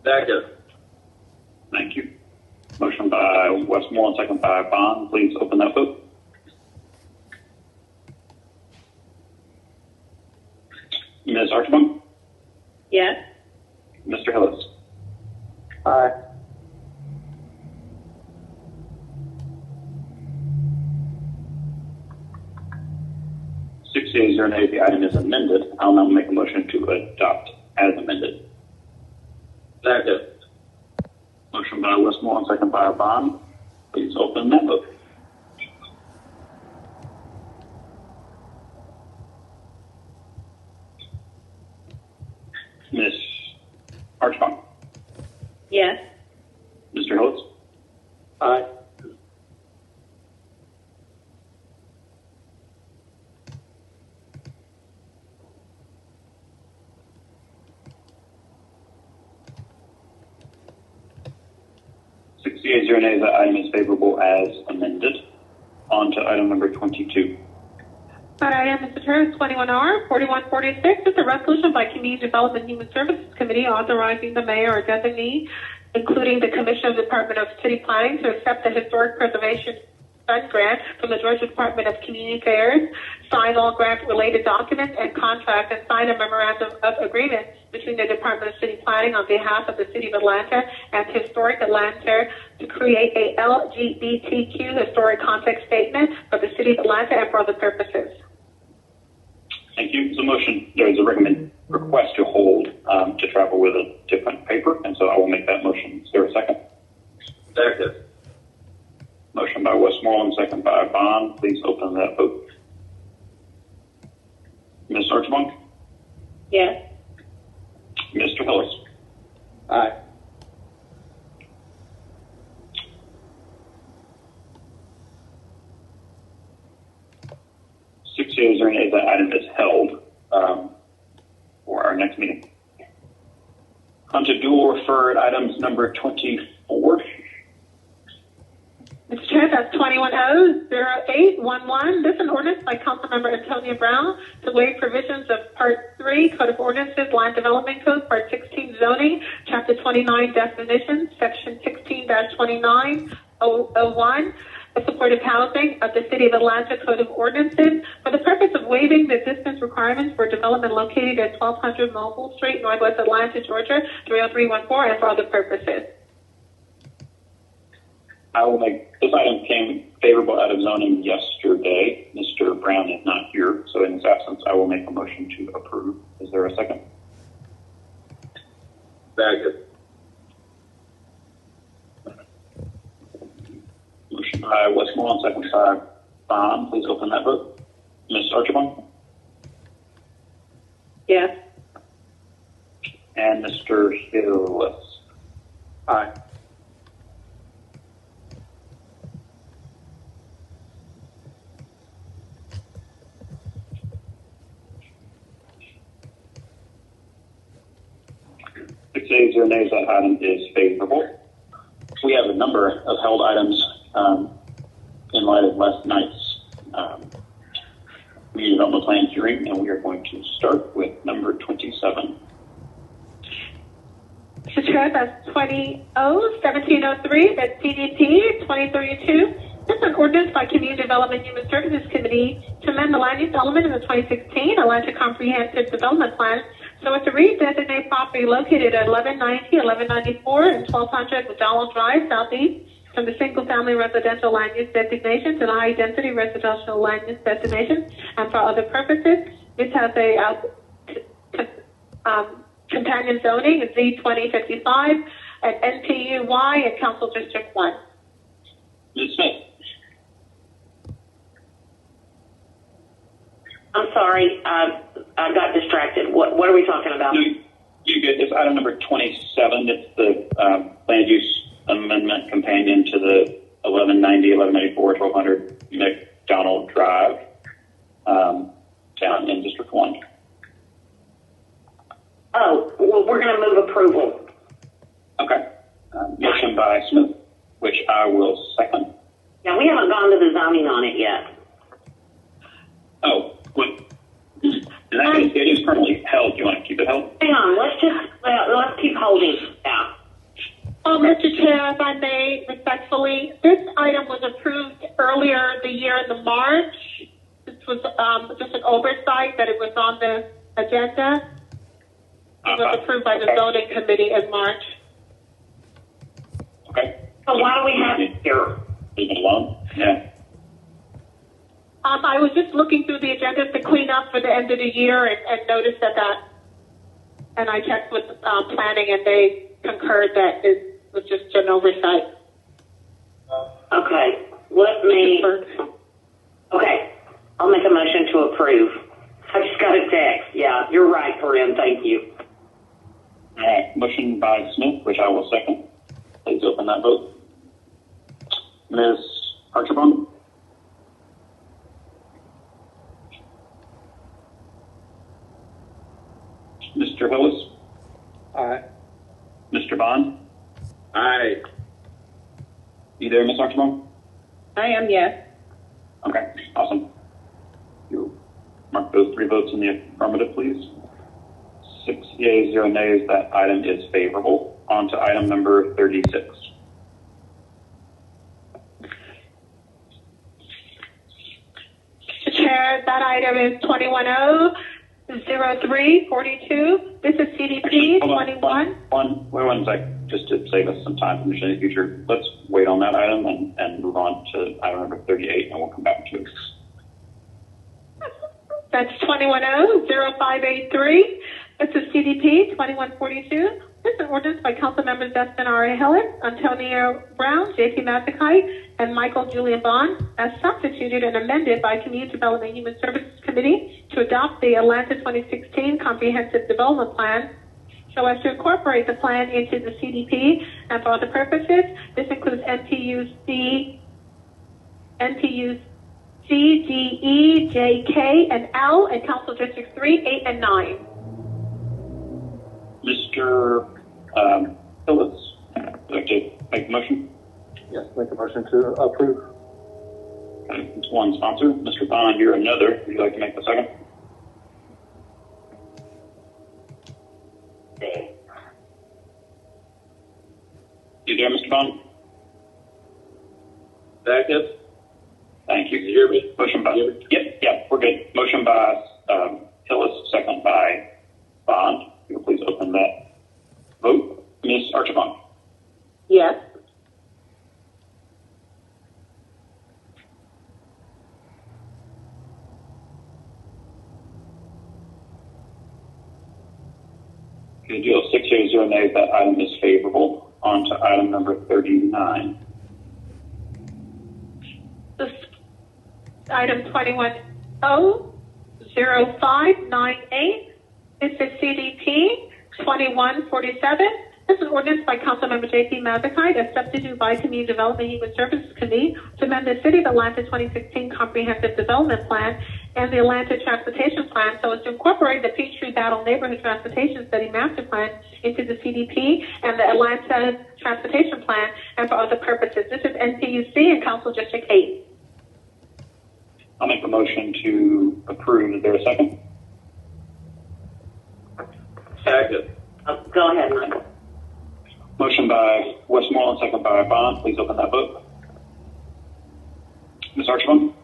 Second. Thank you. Motion by Westmoreland, second by Bond. Please open that vote. Ms. Archibald? Yes. Mr. Hillis? Aye. Six yeas, 0 nays. The item is amended. I'll now make a motion to adopt as amended. Second. Motion by Westmoreland, second by Bond. Please open that vote. Ms. Archibald? Yes. Mr. Hillis? Aye. Yeas, 0 nays, that item is favorable as amended. On to item number 22. Item, Mr. Chair, 21R 4146 is a resolution by Community Development and Human Services Committee authorizing the mayor or designee, including the Commission of the Department of City Planning, to accept the Historic Preservation Fund grant from the Georgia Department of Community Affairs, sign all grant-related documents and contract, and sign a memorandum of agreement between the Department of City Planning on behalf of the City of Atlanta and Historic Atlanta to create a LGBTQ historic context statement for the City of Atlanta and for other purposes. Thank you. There's a motion. There's a request to hold to travel with a different paper, and so I will make that motion. Is there a second? Second. Motion by Westmoreland, second by Bond. Please open that vote. Ms. Archibald? Yes. Mr. Hillis? Aye. Six yeas or nays, that item is held for our next meeting. On to dual referred items number 24. Mr. Chair, that's 21-0811. This is an ordinance by Councilmember Antonia Brown to waive provisions of Part 3, Code of Ordinances, Land Development Code, Part 16, Zoning, Chapter 29, Definitions, Section 16-2901, of supportive housing of the City of Atlanta Code of Ordinances for the purpose of waiving the distance requirements for development located at 1200 Mobile Street, Northwest Atlanta, Georgia, 30314, and for other purposes. I will make, this item came favorable out of zoning yesterday. Mr. Brown is not here, so in his absence, I will make a motion to approve. Is there a second? Second. Motion by Westmoreland, second by Bond. Please open that vote. Ms. Archibald? Yes. And Mr. Hillis? Aye. Six yeas or nays, that item is favorable. We have a number of held items in light of last night's community development plan hearing, and we are going to start with number 27. Mr. Chair, that's 20-1703, that's CDP 2032. This is an ordinance by Community Development and Human Services Committee to amend the land use element in the 2016 Atlanta Comprehensive Development Plan so as to redesignate property located at 1190, 1194, and 1200 McDonald Drive, Southeast, from the single-family residential land use designation to the high-density residential land use designation, and for other purposes. This has a companion zoning, Z2055, at NPUY and Council District 1. Ms. Smith? I'm sorry, I got distracted. What are we talking about? No, you're good. It's item number 27. It's the land use amendment companion to the 1190, 1194, 1200 McDonald Drive down in District 1. Oh, well, we're going to move approval. Okay. Motion by Smith, which I will second. Now, we haven't gone to the zoning on it yet. Oh, wait. In that case, it is currently held. Do you want to keep it held? Hang on, let's keep holding now. Mr. Chair, if I may, respectfully, this item was approved earlier the year in the March. This was just an oversight that it was on the agenda. It was approved by the zoning committee in March. Okay. So why do we have it here? Leave it alone? Yeah. I was just looking through the agendas to clean up for the end of the year and noticed that, and I checked with planning and they concurred that it was just an oversight. Okay, okay, I'll make a motion to approve. I just got a text. Yeah, you're right, Corinne. Thank you. All right, motion by Smith, which I will second. Please open that vote. Ms. Archibald? Mr. Hillis? Aye. Mr. Bond? Aye. You there, Ms. Archibald? I am, yes. Okay, awesome. You mark those 3 votes in the affirmative, please. 6 yeas, 0 nays. That item is favorable. On to item number 36. Mr. Chair, that item is 21-03-42. This is CDP 21. One sec, just to save us some time in the future. Let's wait on that item and move on to item number 38, and we'll come back to it. That's 21-0583. This is CDP 2142. This is an ordinance by council members Dustin R. Hillis, Antonio Brown, J.P. Mazzicai, and Michael Julian Bond, as substituted and amended by Community Development and Human Services Committee to adopt the Atlantis 2016 Comprehensive Development Plan, so as to incorporate the plan into the CDP and for other purposes. This includes NPUs C, D, E, J, K, and L, and Council Districts 3, 8, and 9. Mr. Hillis, would you like to make a motion? Yes, make a motion to approve. Okay, it's one sponsor. Mr. Bond, you're another. Would you like to make the second? You there, Mr. Bond? Second. Thank you. Can you hear me? Motion by, yep, we're good. Motion by Hillis, second by Bond. You'll please open that vote. Ms. Archibald? Yes. Good deal. 6 yeas, 0 nays. That item is favorable. On to item number 39. This item 21-0598. This is CDP 2147. This is an ordinance by Councilmember J.P. Mazzicai, as substituted by Community Development and Human Services Committee to amend the City of Atlanta 2016 Comprehensive Development Plan and the Atlanta Transportation Plan so as to incorporate the Peachtree Battle Neighborhood Transportation Study Master Plan into the CDP and the Atlanta Transportation Plan and for other purposes. This is NPUC and Council District 8. I'll make a motion to approve. Is there a second? Second. Go ahead, Michael. Motion by Westmoreland, second by Bond. Please open that vote. Ms. Archibald?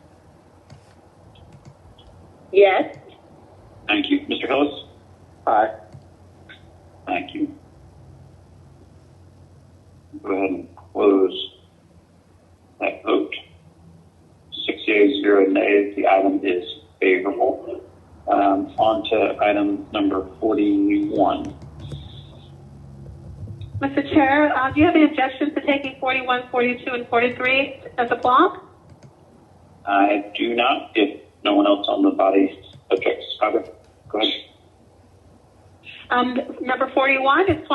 Yes. Thank you. Mr. Hillis? Aye. Thank you. Go ahead and close that vote. 6 yeas, 0 nays. The item is favorable. On to item number 41. Mr. Chair, do you have any objections to taking 41, 42, and 43 as a block? I do not. If no one else on the body objects, go ahead. Number 41 is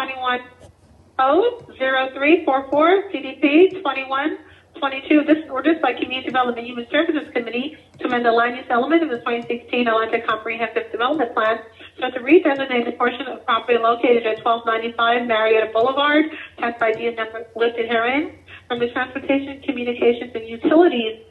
21-0344, CDP 2122. This is orders by Community Development and Human Services Committee to amend the land use element of the 2016 Atlanta Comprehensive Development Plan so to redesignate a portion of property located at 1295 Marietta Boulevard, tax ID and number listed herein, from the Transportation, Communications, and Utilities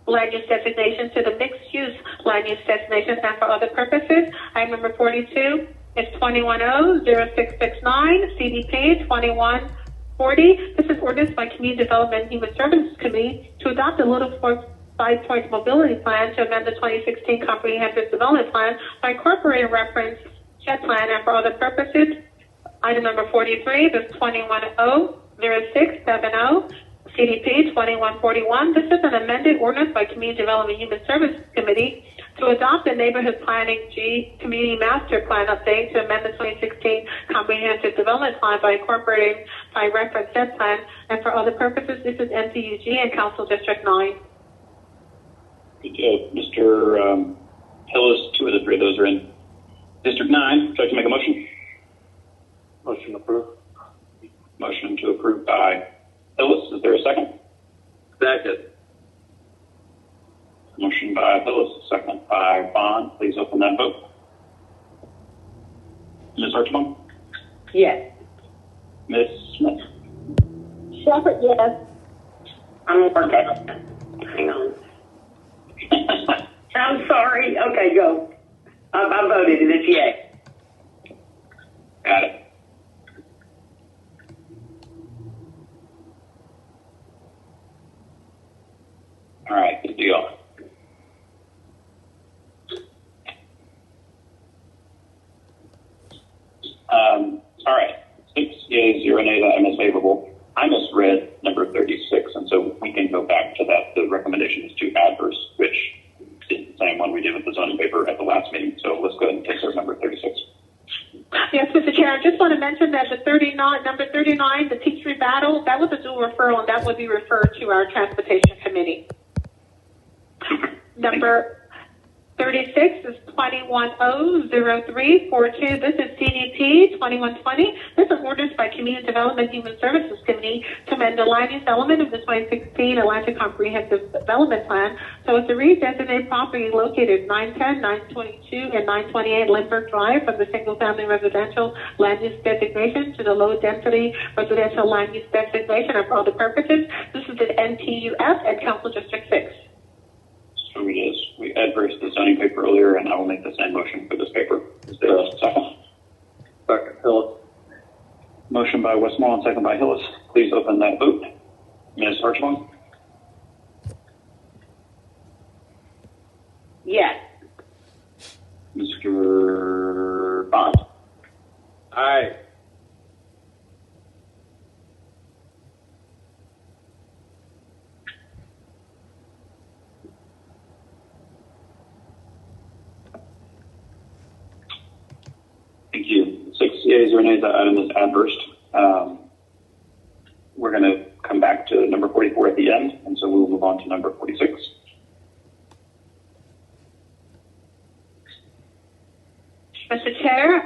land use designation to the mixed-use land use designation and for other purposes. Item number 42 is 21-0669, CDP 2140. This is ordinance by Community Development and Human Services Committee to adopt a Little Fork 5-point mobility plan to amend the 2016 Comprehensive Development Plan by incorporating reference JET plan and for other purposes. Item number 43 is 21-0670, CDP 2141. This is an amended ordinance by Community Development and Human Services Committee to adopt the Neighborhood Planning Community Master Plan update to amend the 2016 Comprehensive Development Plan by incorporating by reference said plan, and for other purposes, this is NCUG and Council District 9. Mr. Hillis, 2 of the 3 of those are in District 9. Would you like to make a motion? Motion approved. Motion to approve by Hillis. Is there a second? Second. Motion by Hillis, second by Bond. Please open that vote. Ms. Archibald? Yes. Ms. Smith? Shepherd, yes. I'm working. Hang on. I'm sorry. Okay, go. I voted and it's yay. Got it. All right, good deal. All right, 6 yeas, 0 nays, item is favorable. I misread number 36, and so we can go back to that. The recommendation is to adverse, which is the same one we did with the zoning paper at the last meeting. So let's go ahead and take care of number 36. Yes, Mr. Chair, I just want to mention that number 39, the Peachtree Battle, that was a dual referral, and that would be referred to our Transportation Committee. Number 36 is 21-00342. This is CDP 2120. This is orders by Community Development Human Services Committee to amend the land use element of the 2016 Atlantis Comprehensive Development Plan so as to redesignate property located 910, 922, and 928 Lindbergh Drive from the single-family residential land use designation to the low-density residential land use designation, and for other purposes. This is the NTUF and Council District 6. So we adversed the zoning paper earlier, and I will make the same motion for this paper. Is there a second? Second, Hillis. Motion by Westmoreland, second by Hillis. Please open that vote. Ms. Archibald? Yes. Mr. Bond? Aye. Thank you. 6 yeas or nays, that item is adversed. We're going to come back to number 44 at the end, and so we'll move on to number 46. Mr. Chair,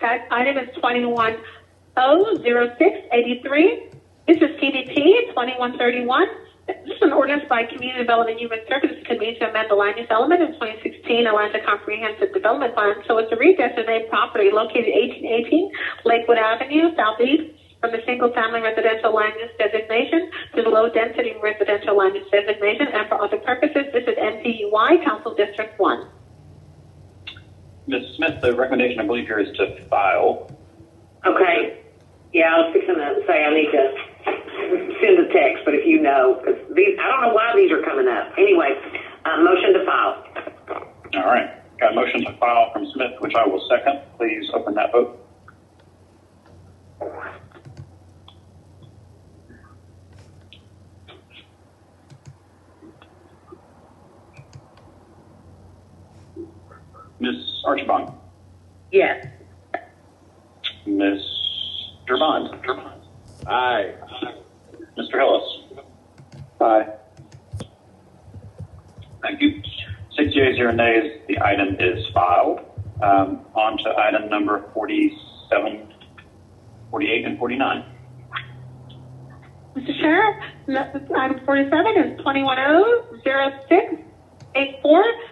that item is 21-00683. This is CDP 2131. This is an ordinance by Community Development and Human Services Committee to amend the land use element of 2016 Atlanta Comprehensive Development Plan so as to redesignate property located 1818 Lakewood Avenue, Southeast, from the single-family residential land use designation to the low-density residential land use designation, and for other purposes. This is NTUY, Council District 1. Ms. Smith, the recommendation I believe here is to file. Okay. Yeah, I was fixing to say I need to send a text, but if you know, because these, I don't know why these are coming up. Anyway, motion to file. All right. Got a motion to file from Smith, which I will second. Please open that vote. Ms. Archibald? Yes. Mr. Bond? Aye. Mr. Hillis? Aye. Thank you. 6 yeas, 0 nays. The item is filed. On to item number 47, 48, and 49. Mr. Chair, item 47 is 21-00684.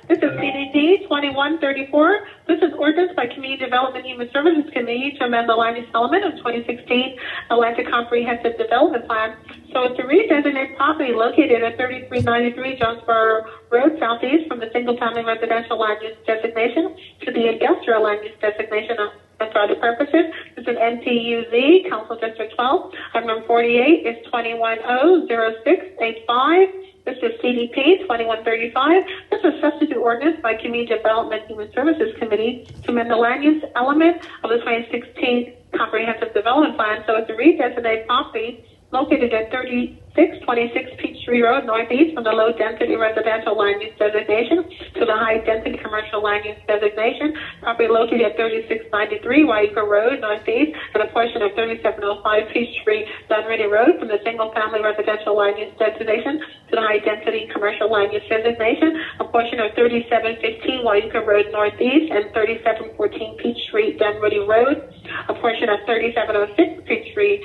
This is CDD 2134. This is ordinance by Community Development and Human Services Committee to amend the land use element of 2016 Atlanta Comprehensive Development Plan so as to redesignate property located at 3393 Jonesboro Road Southeast from the single-family residential land use designation to the industrial land use designation and for other purposes. This is NTUZ, Council District 12. Item number 48 is 21-00685. This is CDP 2135. This is substitute ordinance by Community Development and Human Services Committee to amend the land use element of the 2016 Comprehensive Development Plan so as to redesignate property located at 3626 Peachtree Road, Northeast, from the low-density residential land use designation to the high-density commercial land use designation. Property located at 3693 Waika Road, Northeast, and a portion of 3705 Peachtree Dunready Road from the single-family residential land use designation to the high-density commercial land use designation. A portion of 3715 Waika Road, Northeast, and 3714 Peachtree Dunready Road. A portion of 3706 Peachtree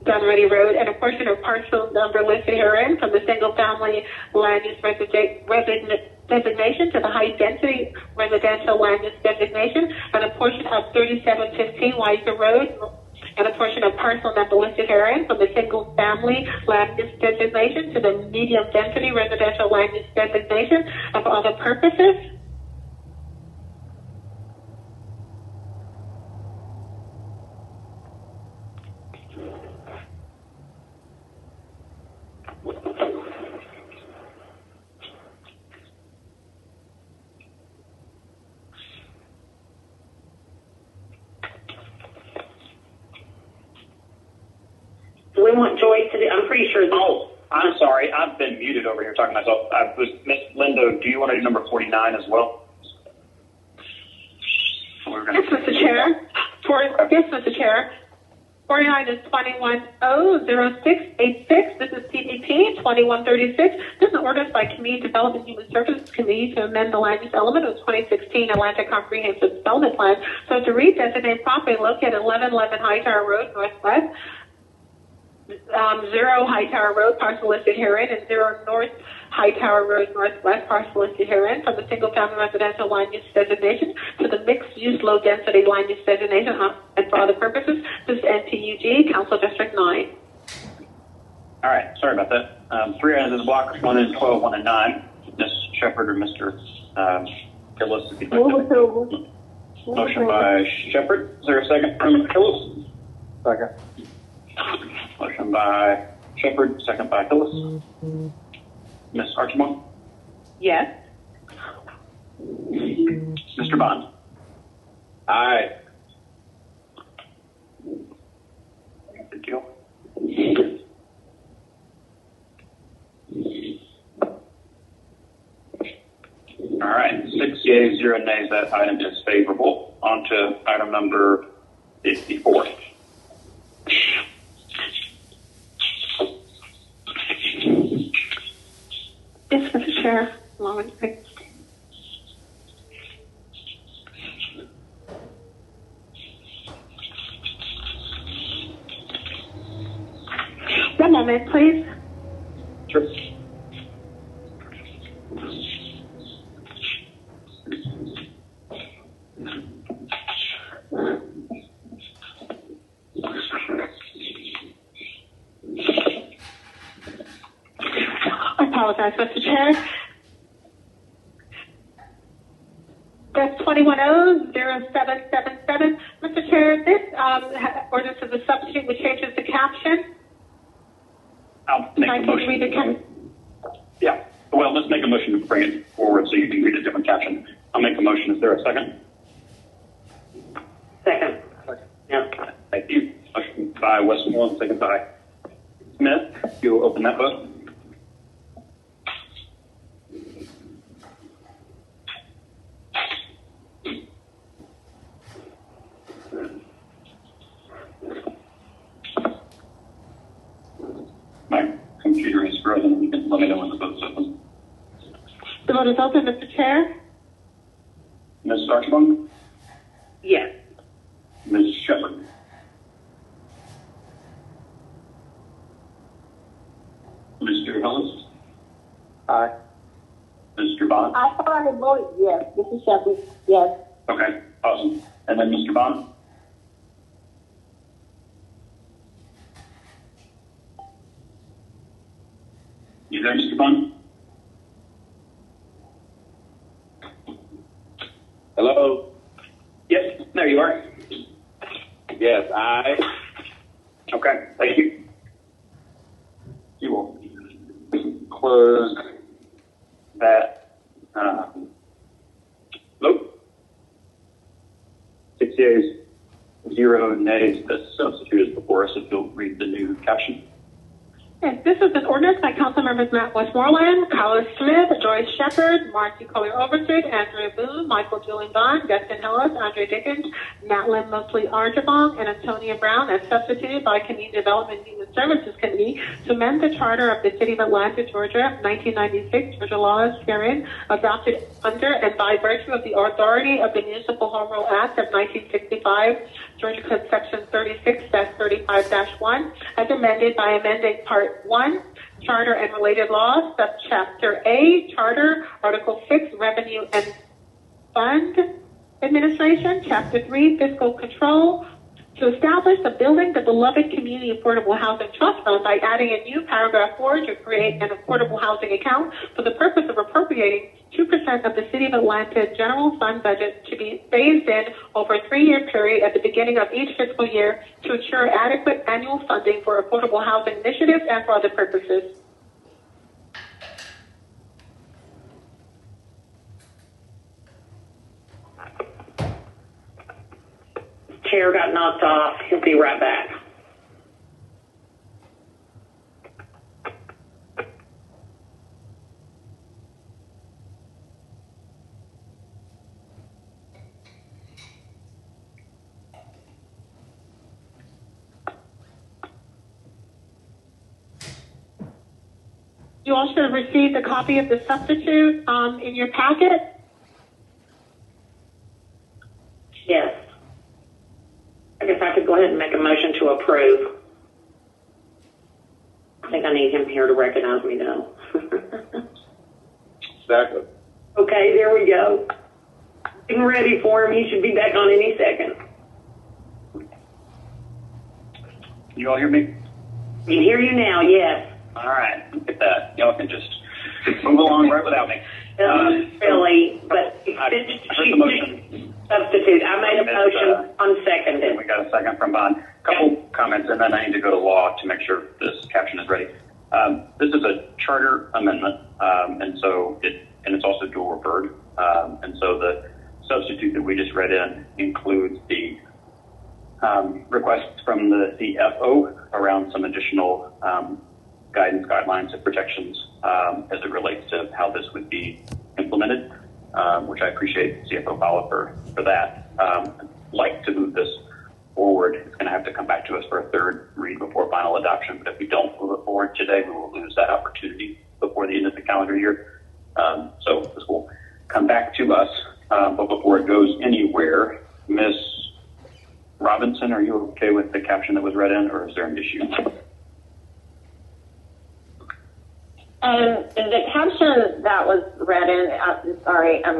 Dunready Road, and a portion of parcel number listed herein from the single-family land use designation to the high-density residential land use designation, and a portion of 3715 Waika Road, and a portion of parcel number listed herein from the single-family land use designation to the medium-density residential land use designation, and for other purposes. Do we want Joyce to do? I'm pretty sure. Oh, I'm sorry. I've been muted over here talking to myself. Miss Lindo, do you want to do number 49 as well? Yes, Mr. Chair. Yes, Mr. Chair. 49 is 21-00686. This is CDP 2136. This is an ordinance by Community Development and Human Services Committee to amend the land use element of the 2016 Atlanta Comprehensive Development Plan. So to redesignate property located at 1111 Hightower Road, Northwest, 0 Hightower Road, parcel listed herein, and 0 North Hightower Road, Northwest, parcel listed herein, from the single-family residential land use designation to the mixed-use low-density land use designation, and for other purposes, this is NTUG, Council District 9. All right, sorry about that. 3 items in the block, 1 and 12, 1 and 9. Ms. Shepherd or Mr. Gillis, if you'd like to. Motion by Shepherd. Is there a second from Mr. Gillis? Second. Motion by Shepherd, second by Hillis. Ms. Archibald? Yes. Mr. Bond? Aye. Good deal. All right, 6 yeas, 0 nays. That item is favorable. On to item number 54. Yes, Mr. Chair. One moment, please. Sure. I apologize, Mr. Chair. That's 21-0-0777. Mr. Chair, this ordinance is a substitute which changes the caption. I'll make a motion. Yeah. Well, let's make a motion to bring it forward so you can read a different caption. I'll make a motion. Is there a second? Second. Yeah. Thank you. Motion by Westmoreland, second by Smith. You'll open that vote. My computer is frozen. You can let me know when the vote's open. The vote is open, Mr. Chair. Ms. Archibald? Yes. Ms. Shepherd? Mr. Hillis? Aye. Mr. Bond? I thought I had voted yes. Mrs. Shepherd, yes. Okay, awesome. And then Mr. Bond? You there, Mr. Bond? Hello? Yes, there you are. Yes, aye. Okay, thank you. You will close that vote. 6 yeas, 0 nays. The substitute is before us if you'll read the new caption. Yes, this is an ordinance by Council Members Matt Westmoreland, Carlos Smith, Joyce Shepard, Marcy Collier Overstreet, Andrea Boone, Michael Julian Bond, Dustin Hillis, Andre Dickens, Madeline Mosley Archibong, and Antonia Brown as substituted by Community Development and Human Services Committee to amend the charter of the City of Atlanta, Georgia, 1996, Georgia laws herein adopted under and by virtue of the authority of the Municipal Home Rule Act of 1965, Georgia Code Section 36-35-1, as amended by amending Part 1, Charter and Related Laws, Subchapter A, Charter, Article 6, Revenue and Fund Administration, Chapter 3, Fiscal Control, to establish the Building the Beloved Community Affordable Housing Trust Fund by adding a new paragraph 4 to create an affordable housing account for the purpose of appropriating 2% of the City of Atlanta general fund budget to be phased in over a 3-year period at the beginning of each fiscal year to ensure adequate annual funding for affordable housing initiatives and for other purposes. Chair got knocked off. He'll be right back. You all should have received a copy of the substitute in your packet. Yes. I guess I could go ahead and make a motion to approve. I think I need him here to recognize me though. Second. Okay, there we go. Getting ready for him. He should be back on any second. You all hear me? I can hear you now, yes. All right, look at that. Y'all can just move along right without me. Really, but I heard the motion. Substitute. I made a motion, unseconded. We got a second from Bond. Couple comments, and then I need to go to law to make sure this caption is ready. This is a charter amendment, and it's also dual referred. And so the substitute that we just read in includes the request from the CFO around some additional guidance, guidelines, and protections as it relates to how this would be implemented, which I appreciate CFO Fowler for that. I'd like to move this forward. It's going to have to come back to us for a third read before final adoption, but if we don't move it forward today, we will lose that opportunity before the end of the calendar year. So this will come back to us, but before it goes anywhere, Ms. Robinson, are you okay with the caption that was read in, or is there an issue? The caption that was read in,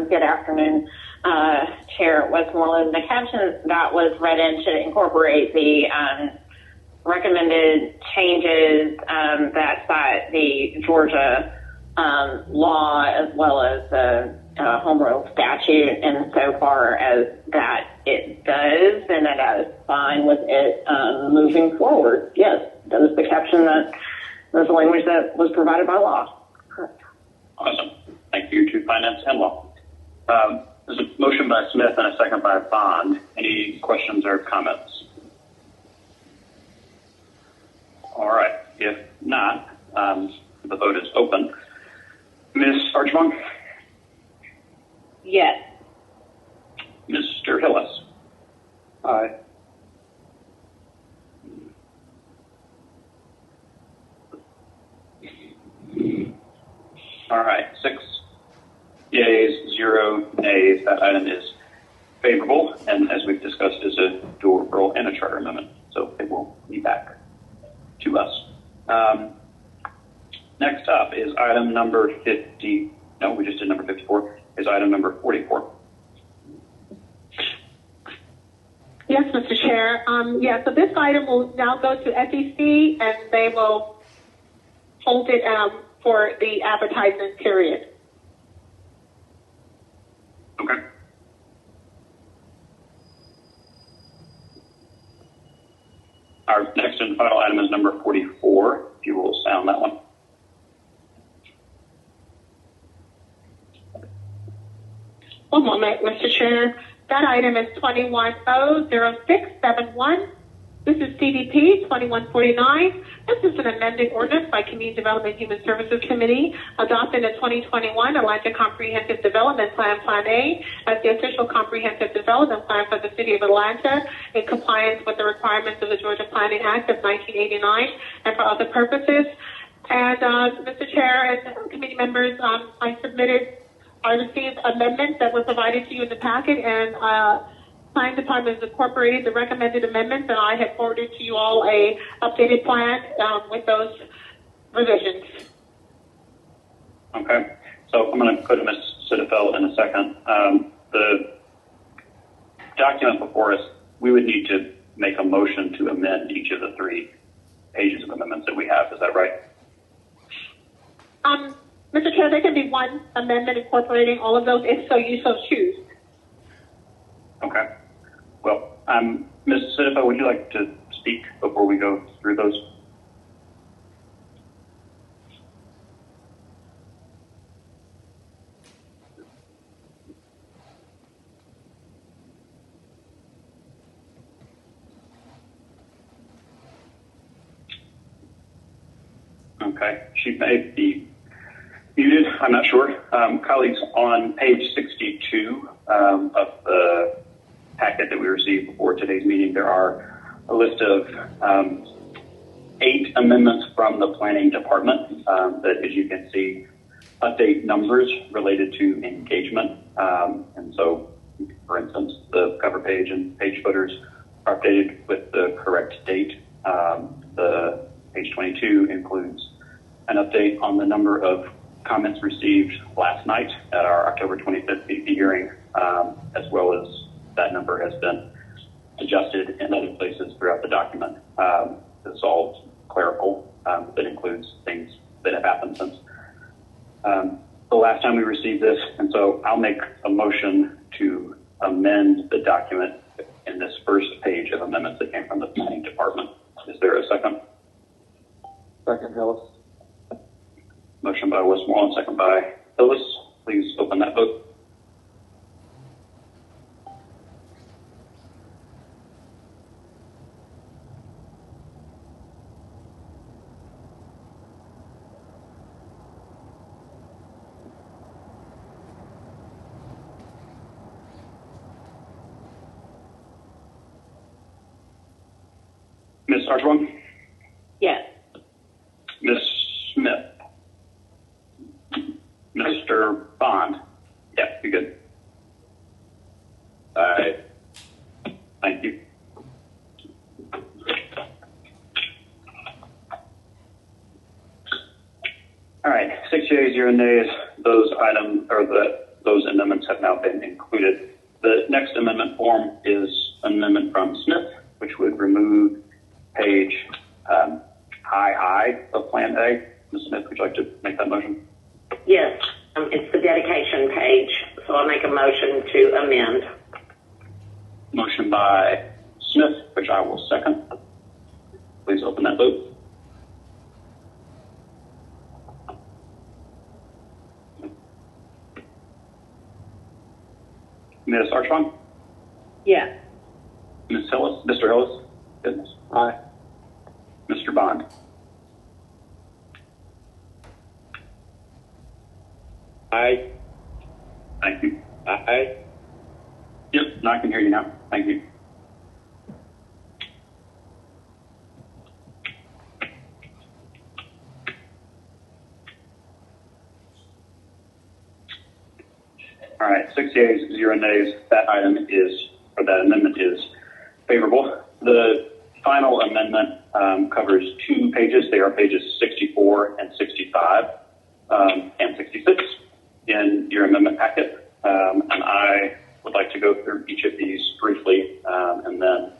good afternoon, Chair Westmoreland. The caption that was read in should incorporate the recommended changes that cite the Georgia law as well as the Home Rule statute, and so far as that it does, and that is fine with it moving forward. Yes, that is the caption that was the language that was provided by law. Correct. Awesome. Thank you to Finance and Law. There's a motion by Smith and a second by Bond. Any questions or comments? All right. If not, the vote is open. Ms. Archibong? Yes. Mr. Hillis? Aye. All right, 6 yeas, 0 nays. That item is favorable, and as we've discussed, is a dual referral and a charter amendment, so it will be back to us. Next up is item number 50. No, we just did number 54. Is item number 44. Yes, Mr. Chair. So this item will now go to SEC, and they will hold it for the advertisement period. Okay. Our next and final item is number 44. If you will sound that one. One moment, Mr. Chair. That item is 21-00671. This is CDP 2149. This is an amended ordinance by Community Development and Human Services Committee adopting the 2021 Atlanta Comprehensive Development Plan, Plan A, as the official comprehensive development plan for the city of Atlanta in compliance with the requirements of the Georgia Planning Act of 1989 and for other purposes. And Mr. Chair and committee members, I received amendments that were provided to you in the packet, and Planning Department has incorporated the recommended amendments, and I have forwarded to you all a updated plan with those revisions. Okay, so I'm going to go to Ms. Sitterfeld in a second. The document before us, we would need to make a motion to amend each of the 3 pages of amendments that we have. Is that right? Mr. Chair, there can be one amendment incorporating all of those if you so choose. Okay. Well, Ms. Sitterfeld, would you like to speak before we go through those? Okay, she may be muted, I'm not sure. Colleagues, on page 62 of the packet that we received before today's meeting, there are a list of 8 amendments from the Planning Department that, as you can see, update numbers related to engagement. And so, for instance, the cover page and page footers are updated with the correct date. The page 22 includes an update on the number of comments received last night at our October 25th BP hearing, as well as that number has been adjusted in other places throughout the document. It's all clerical, that includes things that have happened since the last time we received this. And so I'll make a motion to amend the document in this first page of amendments that came from the Planning Department. Is there a second? Second, Hillis. Motion by Westmoreland, second by Hillis. Please open that vote. Ms. Archibald? Yes. Ms. Smith? Mr. Bond? Yeah, you're good. Aye. Thank you. All right, 6 yeas, 0 nays. Those items or those amendments have now been included. The next amendment form is an amendment from Smith, which would remove page II of Plan A. Ms. Smith, would you like to make that motion? Yes, it's the dedication page, so I'll make a motion to amend. Motion by Smith, which I will second. Please open that vote. Ms. Archibald? Yes. Ms. Hillis? Mr. Hillis? Goodness. Aye. Mr. Bond? Aye. Thank you. Aye. Yep, now I can hear you now. Thank you. All right, 6 yeas, 0 nays. That amendment is favorable. The final amendment covers 2 pages. They are pages 64 and 65 and 66 in your amendment packet. And I would like to go through each of these briefly, and then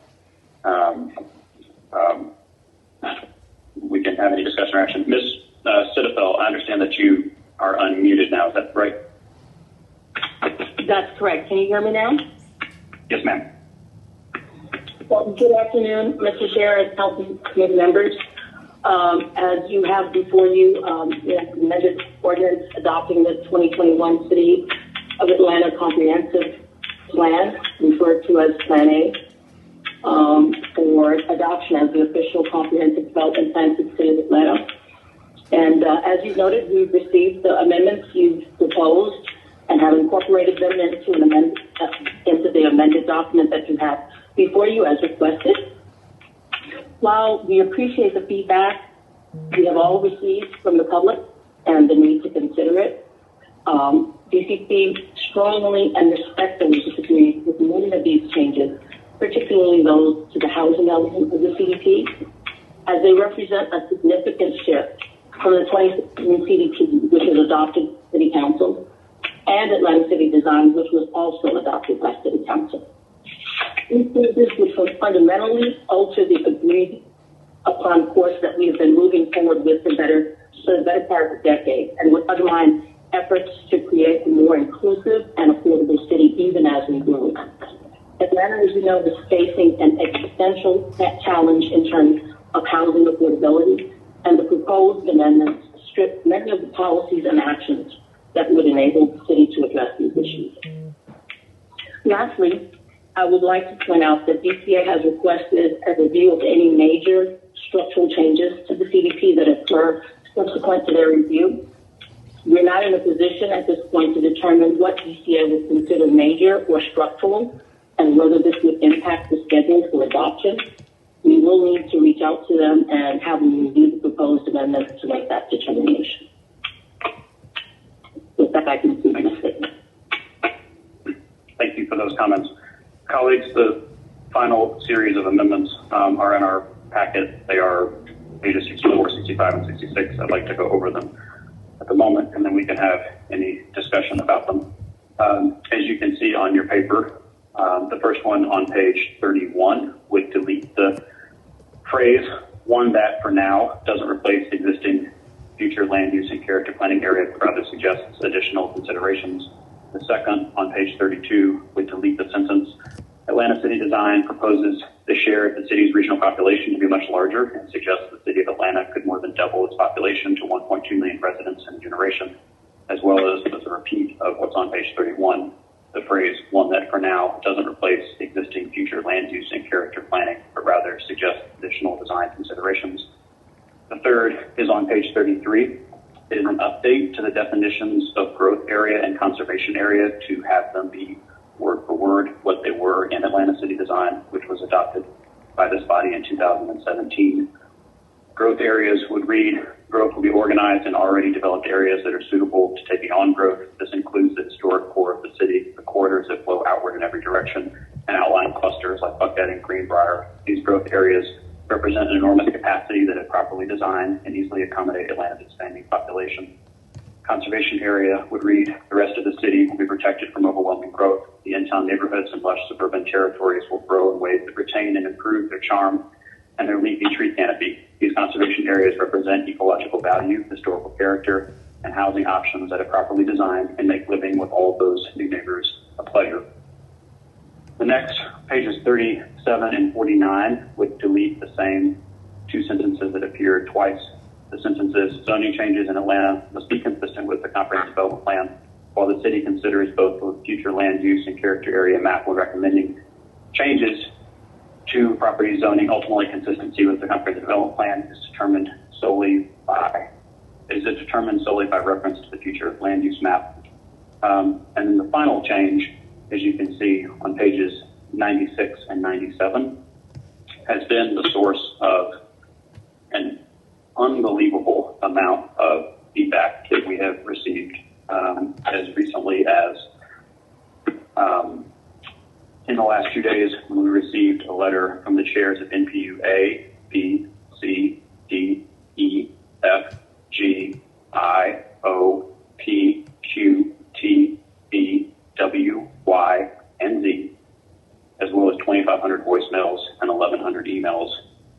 we can have any discussion or action. Ms. Sitterfeld, I understand that you are unmuted now. Is that right? That's correct. Can you hear me now? Yes, ma'am. Well, good afternoon, Mr. Chair and Council Committee members. As you have before you, the amended ordinance adopting the 2021 City of Atlanta Comprehensive Plan, referred to as Plan A. for adoption as the official comprehensive development plan for the city of Atlanta. And as you noted, we've received the amendments you've proposed and have incorporated them into the amended document that you have before you as requested. While we appreciate the feedback we have all received from the public and the need to consider it, DCP strongly and respectfully disagrees with many of these changes, particularly those to the housing element of the CDP, as they represent a significant shift from the 2016 CDP, which was adopted by City Council, and Atlanta City Design, which was also adopted by City Council. These changes which will fundamentally alter the agreed upon course that we have been moving forward with for the better part of a decade, and would undermine efforts to create a more inclusive and affordable city even as we grow. Atlanta, as you know, is facing an existential challenge in terms of housing affordability, and the proposed amendments strip many of the policies and actions that would enable the city to address these issues. Lastly, I would like to point out that DCA has requested a review of any major structural changes to the CDP that occur subsequent to their review. We're not in a position at this point to determine what DCA would consider major or structural and whether this would impact the schedule for adoption. We will need to reach out to them and have them review the proposed amendments to make that determination. With that, I conclude my statement. Thank you for those comments. Colleagues, the final series of amendments are in our packet. They are pages 64, 65, and 66. I'd like to go over them at the moment, and then we can have any discussion about them. As you can see on your paper, the first one on page 31 would delete the phrase "one that for now" doesn't replace existing future land use and character planning area, but rather suggests additional considerations. The second on page 32 would delete the sentence "Atlanta City Design proposes the share of the city's regional population to be much larger and suggests the city of Atlanta could more than double its population to 1.2 million residents in a generation," as well as a repeat of what's on page 31. The phrase "one that for now" doesn't replace existing future land use and character planning, but rather suggests additional design considerations. The third is on page 33. It is an update to the definitions of growth area and conservation area to have them be word for word what they were in Atlanta City Design, which was adopted by this body in 2017. Growth areas would read, "Growth will be organized in already developed areas that are suitable to taking on growth. This includes the historic core of the city, the corridors that flow outward in every direction, and outlying clusters like Buckhead and Greenbrier. These growth areas represent an enormous capacity that, if properly designed, can easily accommodate Atlanta's expanding population." Conservation area would read, "The rest of the city will be protected from overwhelming growth. The in-town neighborhoods and lush suburban territories will grow in ways that retain and improve their charm and their leafy tree canopy. These conservation areas represent ecological value, historical character, and housing options that, if properly designed, can make living with all those new neighbors a pleasure." The next, pages 37 and 49, would delete the same two sentences that appeared twice. The sentences, "Zoning changes in Atlanta must be consistent with the comprehensive development plan, while the city considers both the future land use and character area map when recommending changes to property zoning. Ultimately, consistency with the comprehensive development plan is determined solely by reference to the future land use map." And then the final change, as you can see on pages 96 and 97, has been the source of an unbelievable amount of feedback that we have received as recently as in the last 2 days, when we received a letter from the chairs of NPU A, B, C, D, E, F, G, I, O, P, Q, T, B, W, Y, and Z, as well as 2,500 voicemails and 1,100 emails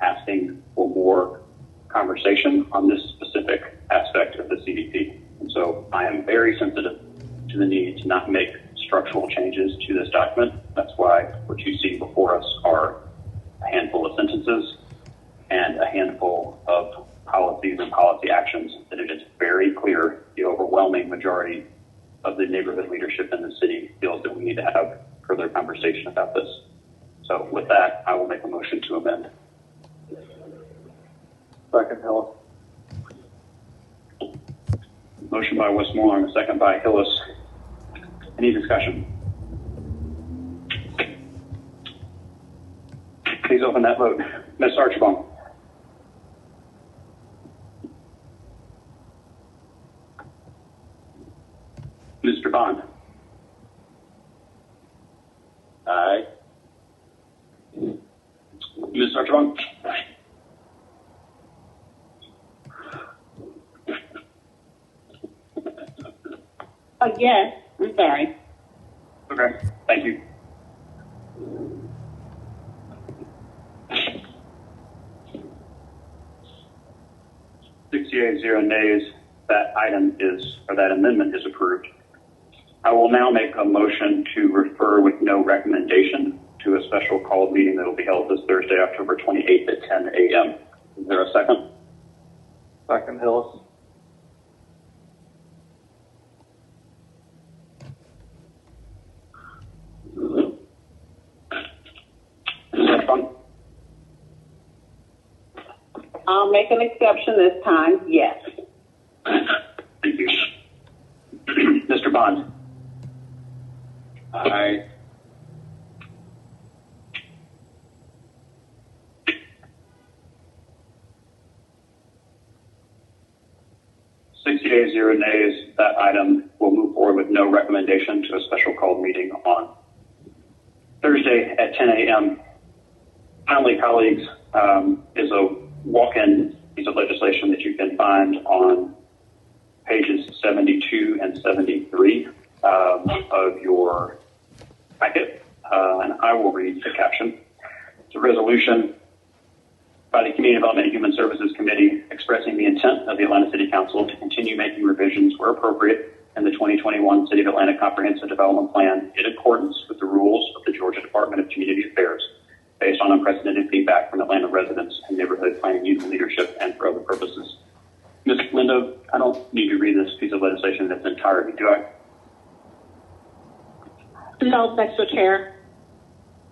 asking for more conversation on this specific aspect of the CDP. And so I am very sensitive to the need to not make structural changes to this document. That's why what you see before us are a handful of sentences and a handful of policies and policy actions that it is very clear the overwhelming majority of the neighborhood leadership in the city feels that we need to have further conversation about this. So with that, I will make a motion to amend. Second, Hillis. Motion by Westmoreland, a second by Hillis. Any discussion? Please open that vote. Ms. Archibald. Mr. Bond. Aye. Ms. Archibald. Yes, I'm sorry. Okay, thank you. Zero nays. That item is, or that amendment is approved. I will now make a motion to refer with no recommendation to a special called meeting that will be held this Thursday, October 28th at 10 a.m. Is there a second? Second, Hillis. I'll make an exception this time, yes. Thank you. Mr. Bond. Aye. Zero nays. That item will move forward with no recommendation to a special called meeting on Thursday at 10 a.m. Finally, colleagues, is a walk-in piece of legislation that you can find on pages 72 and 73 of your packet, and I will read the caption. It's a resolution by the Community Development and Human Services Committee expressing the intent of the Atlanta City Council to continue making revisions where appropriate in the 2021 City of Atlanta Comprehensive Development Plan in accordance with the rules of the Georgia Department of Community Affairs, based on unprecedented feedback from Atlanta residents and neighborhood planning unit leadership and for other purposes. Ms. Lindo, I don't need to read this piece of legislation in its entirety, do I? No, Mr. Chair.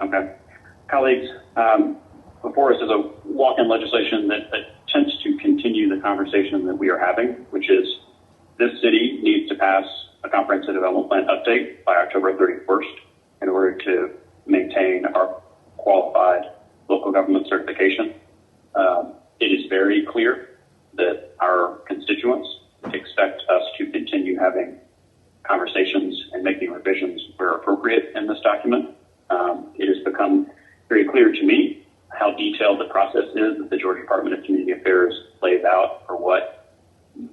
Okay. Colleagues, before us is a walk-in legislation that attempts to continue the conversation that we are having, which is this city needs to pass a comprehensive development plan update by October 31st in order to maintain our qualified local government certification. It is very clear that our constituents expect us to continue having conversations and making revisions where appropriate in this document. It has become very clear to me how detailed the process is that the Georgia Department of Community Affairs lays out for what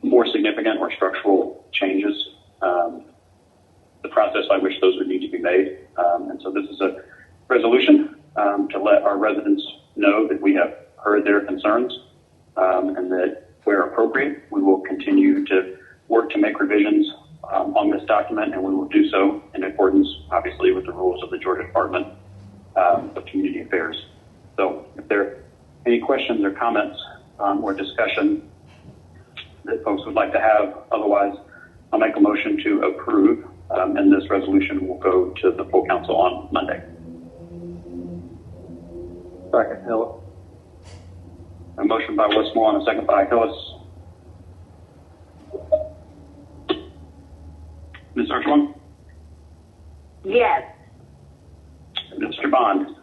more significant or structural changes, the process by which those would need to be made. And so this is a resolution to let our residents know that we have heard their concerns, and that where appropriate, we will continue to work to make revisions on this document, and we will do so in accordance, obviously, with the rules of the Georgia Department of Community Affairs. So if there are any questions or comments or discussion that folks would like to have, otherwise, I'll make a motion to approve, and this resolution will go to the full council on Monday. Second, Hillis. A motion by Westmore and a second by Hillis. Ms. Archibald? Yes. Mr. Bond?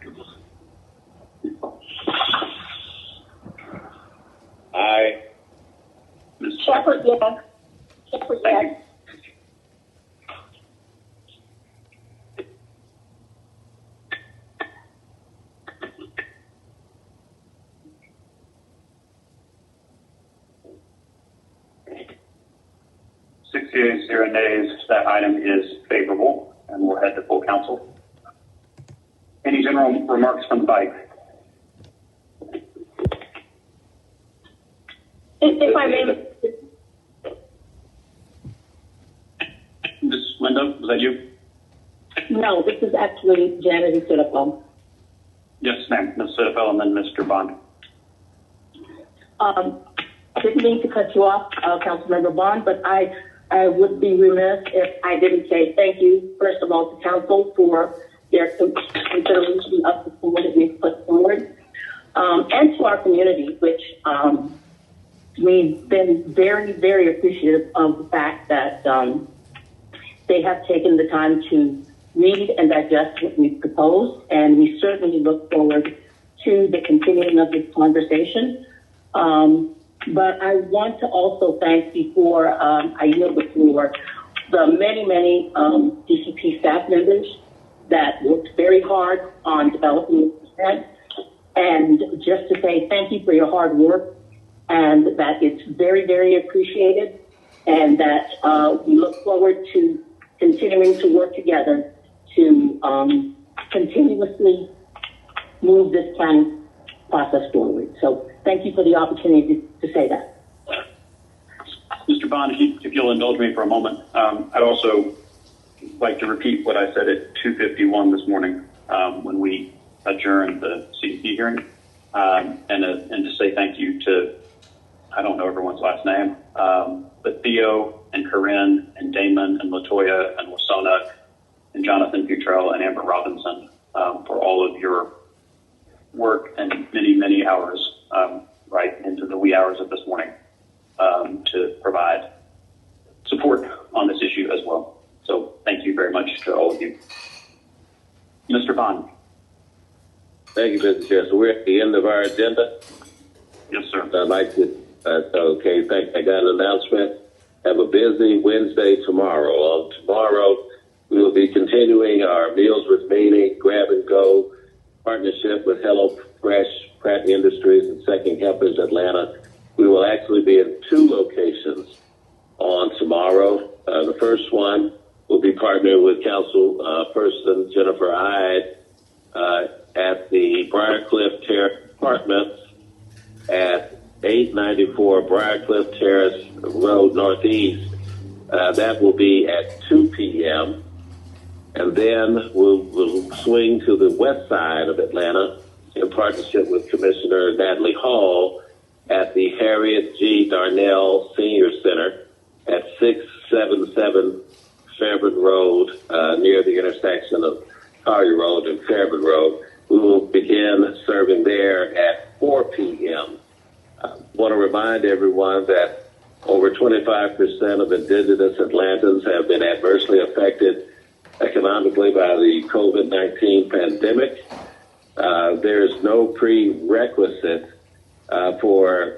Aye. Ms. Shepherd, yes. Shepherd, yes. 0 nays. That item is favorable, and we'll head to full council. Any general remarks from the bike? If I may. Ms. Linda, was that you? No, this is actually Janet who stood up on. Yes, ma'am. Ms. Sitterfeld and then Mr. Bond. I didn't mean to cut you off, Councilmember Bond, but I would be remiss if I didn't say thank you, first of all, to council for their consideration of the full and to our community, which we've been very, very appreciative of the fact that they have taken the time to read and digest what we've proposed, and we certainly look forward to the continuing of this conversation. But I want to also thank, before I yield the floor, the many, many DCP staff members that worked very hard on developing this plan. And just to say thank you for your hard work, and that it's very, very appreciated, and that we look forward to continuing to work together to continuously move this planning process forward. So thank you for the opportunity to say that. Mr. Bond, if you'll indulge me for a moment, I'd also like to repeat what I said at 2:51 this morning when we adjourned the CDP hearing, and to say thank you to, I don't know everyone's last name, but Theo and Corinne and Damon and Latoya and Wasona and Jonathan Futrell and Amber Robinson for all of your work and many, many hours right into the wee hours of this morning to provide support on this issue as well. So thank you very much to all of you. Mr. Bond. Thank you, Mr. Chair. So we're at the end of our agenda. Yes, sir. I'd like to, okay, I got an announcement. Have a busy Wednesday tomorrow. On tomorrow, we will be continuing our Meals with Meaning, Grab and Go partnership with HelloFresh, Pratt Industries, and Second Helpers Atlanta. We will actually be in 2 locations on tomorrow. The first one will be partnered with Councilperson Jennifer Hyde at the Briarcliff Terrace Apartments at 894 Briarcliff Terrace Road Northeast. That will be at 2 p.m. And then we'll swing to the west side of Atlanta in partnership with Commissioner Natalie Hall at the Harriet G. Darnell Senior Center at 677 Fairburn Road, near the intersection of Collier Road and Fairburn Road. We will begin serving there at 4 p.m. I want to remind everyone that over 25% of indigenous Atlantans have been adversely affected economically by the COVID-19 pandemic. There is no prerequisite for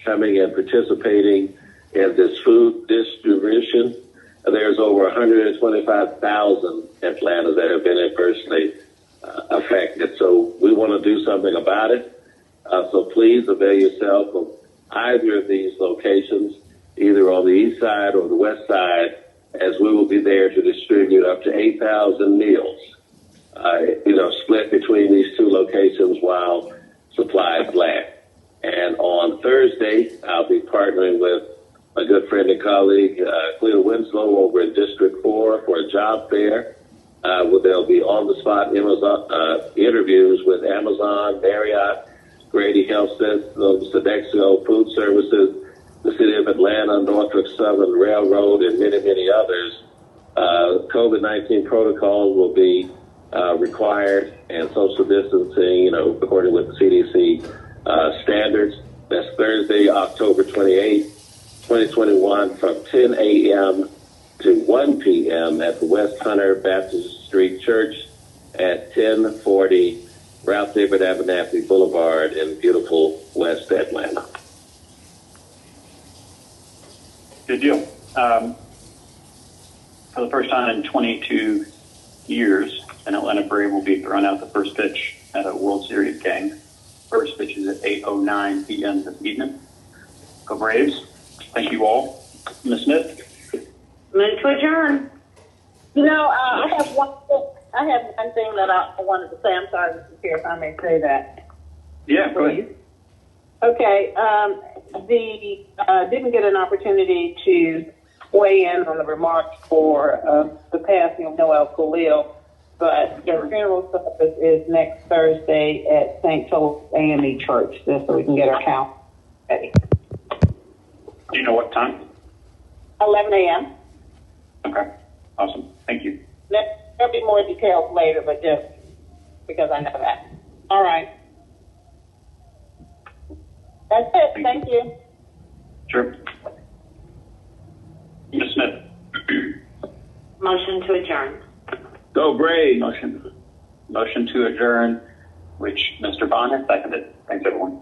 coming and participating in this food distribution. There's over 125,000 Atlantans that have been adversely affected. So we want to do something about it. So please avail yourself of either of these locations, either on the east side or the west side, as we will be there to distribute up to 8,000 meals, split between these 2 locations while supplies last. And on Thursday, I'll be partnering with my good friend and colleague, Cleta Winslow, over in District 4 for a job fair, where there'll be on-the-spot interviews with Amazon, Marriott, Grady Health Systems, Sodexo Food Services, the City of Atlanta, Norfolk Southern Railroad, and many, many others. COVID-19 protocols will be required, and social distancing, according with the CDC standards. That's Thursday, October 28th, 2021, from 10 a.m. to 1 p.m. at the West Hunter Baptist Street Church at 1040 Ralph David Abernathy Boulevard in beautiful West Atlanta. Good deal. For the first time in 22 years, an Atlanta Brave will be throwing out the first pitch at a World Series game. First pitch is at 8:09 p.m. this evening. Go Braves. Thank you all. Ms. Smith? Move to adjourn. I have one thing that I wanted to say. I'm sorry, Mr. Chair, if I may say that. Yeah, go ahead. Okay. Didn't get an opportunity to weigh in on the remarks for the passing of Noel Khalil, but the funeral service is next Thursday at St. Philip's AME Church, just so we can get our count ready. Do you know what time? 11 a.m. Okay. Awesome. Thank you. There'll be more details later, but just because I know that. All right. That's it. Thank you. Sure. Ms. Smith. Motion to adjourn. Go Brave. Motion to adjourn, which Mr. Bond has seconded. Thanks, everyone.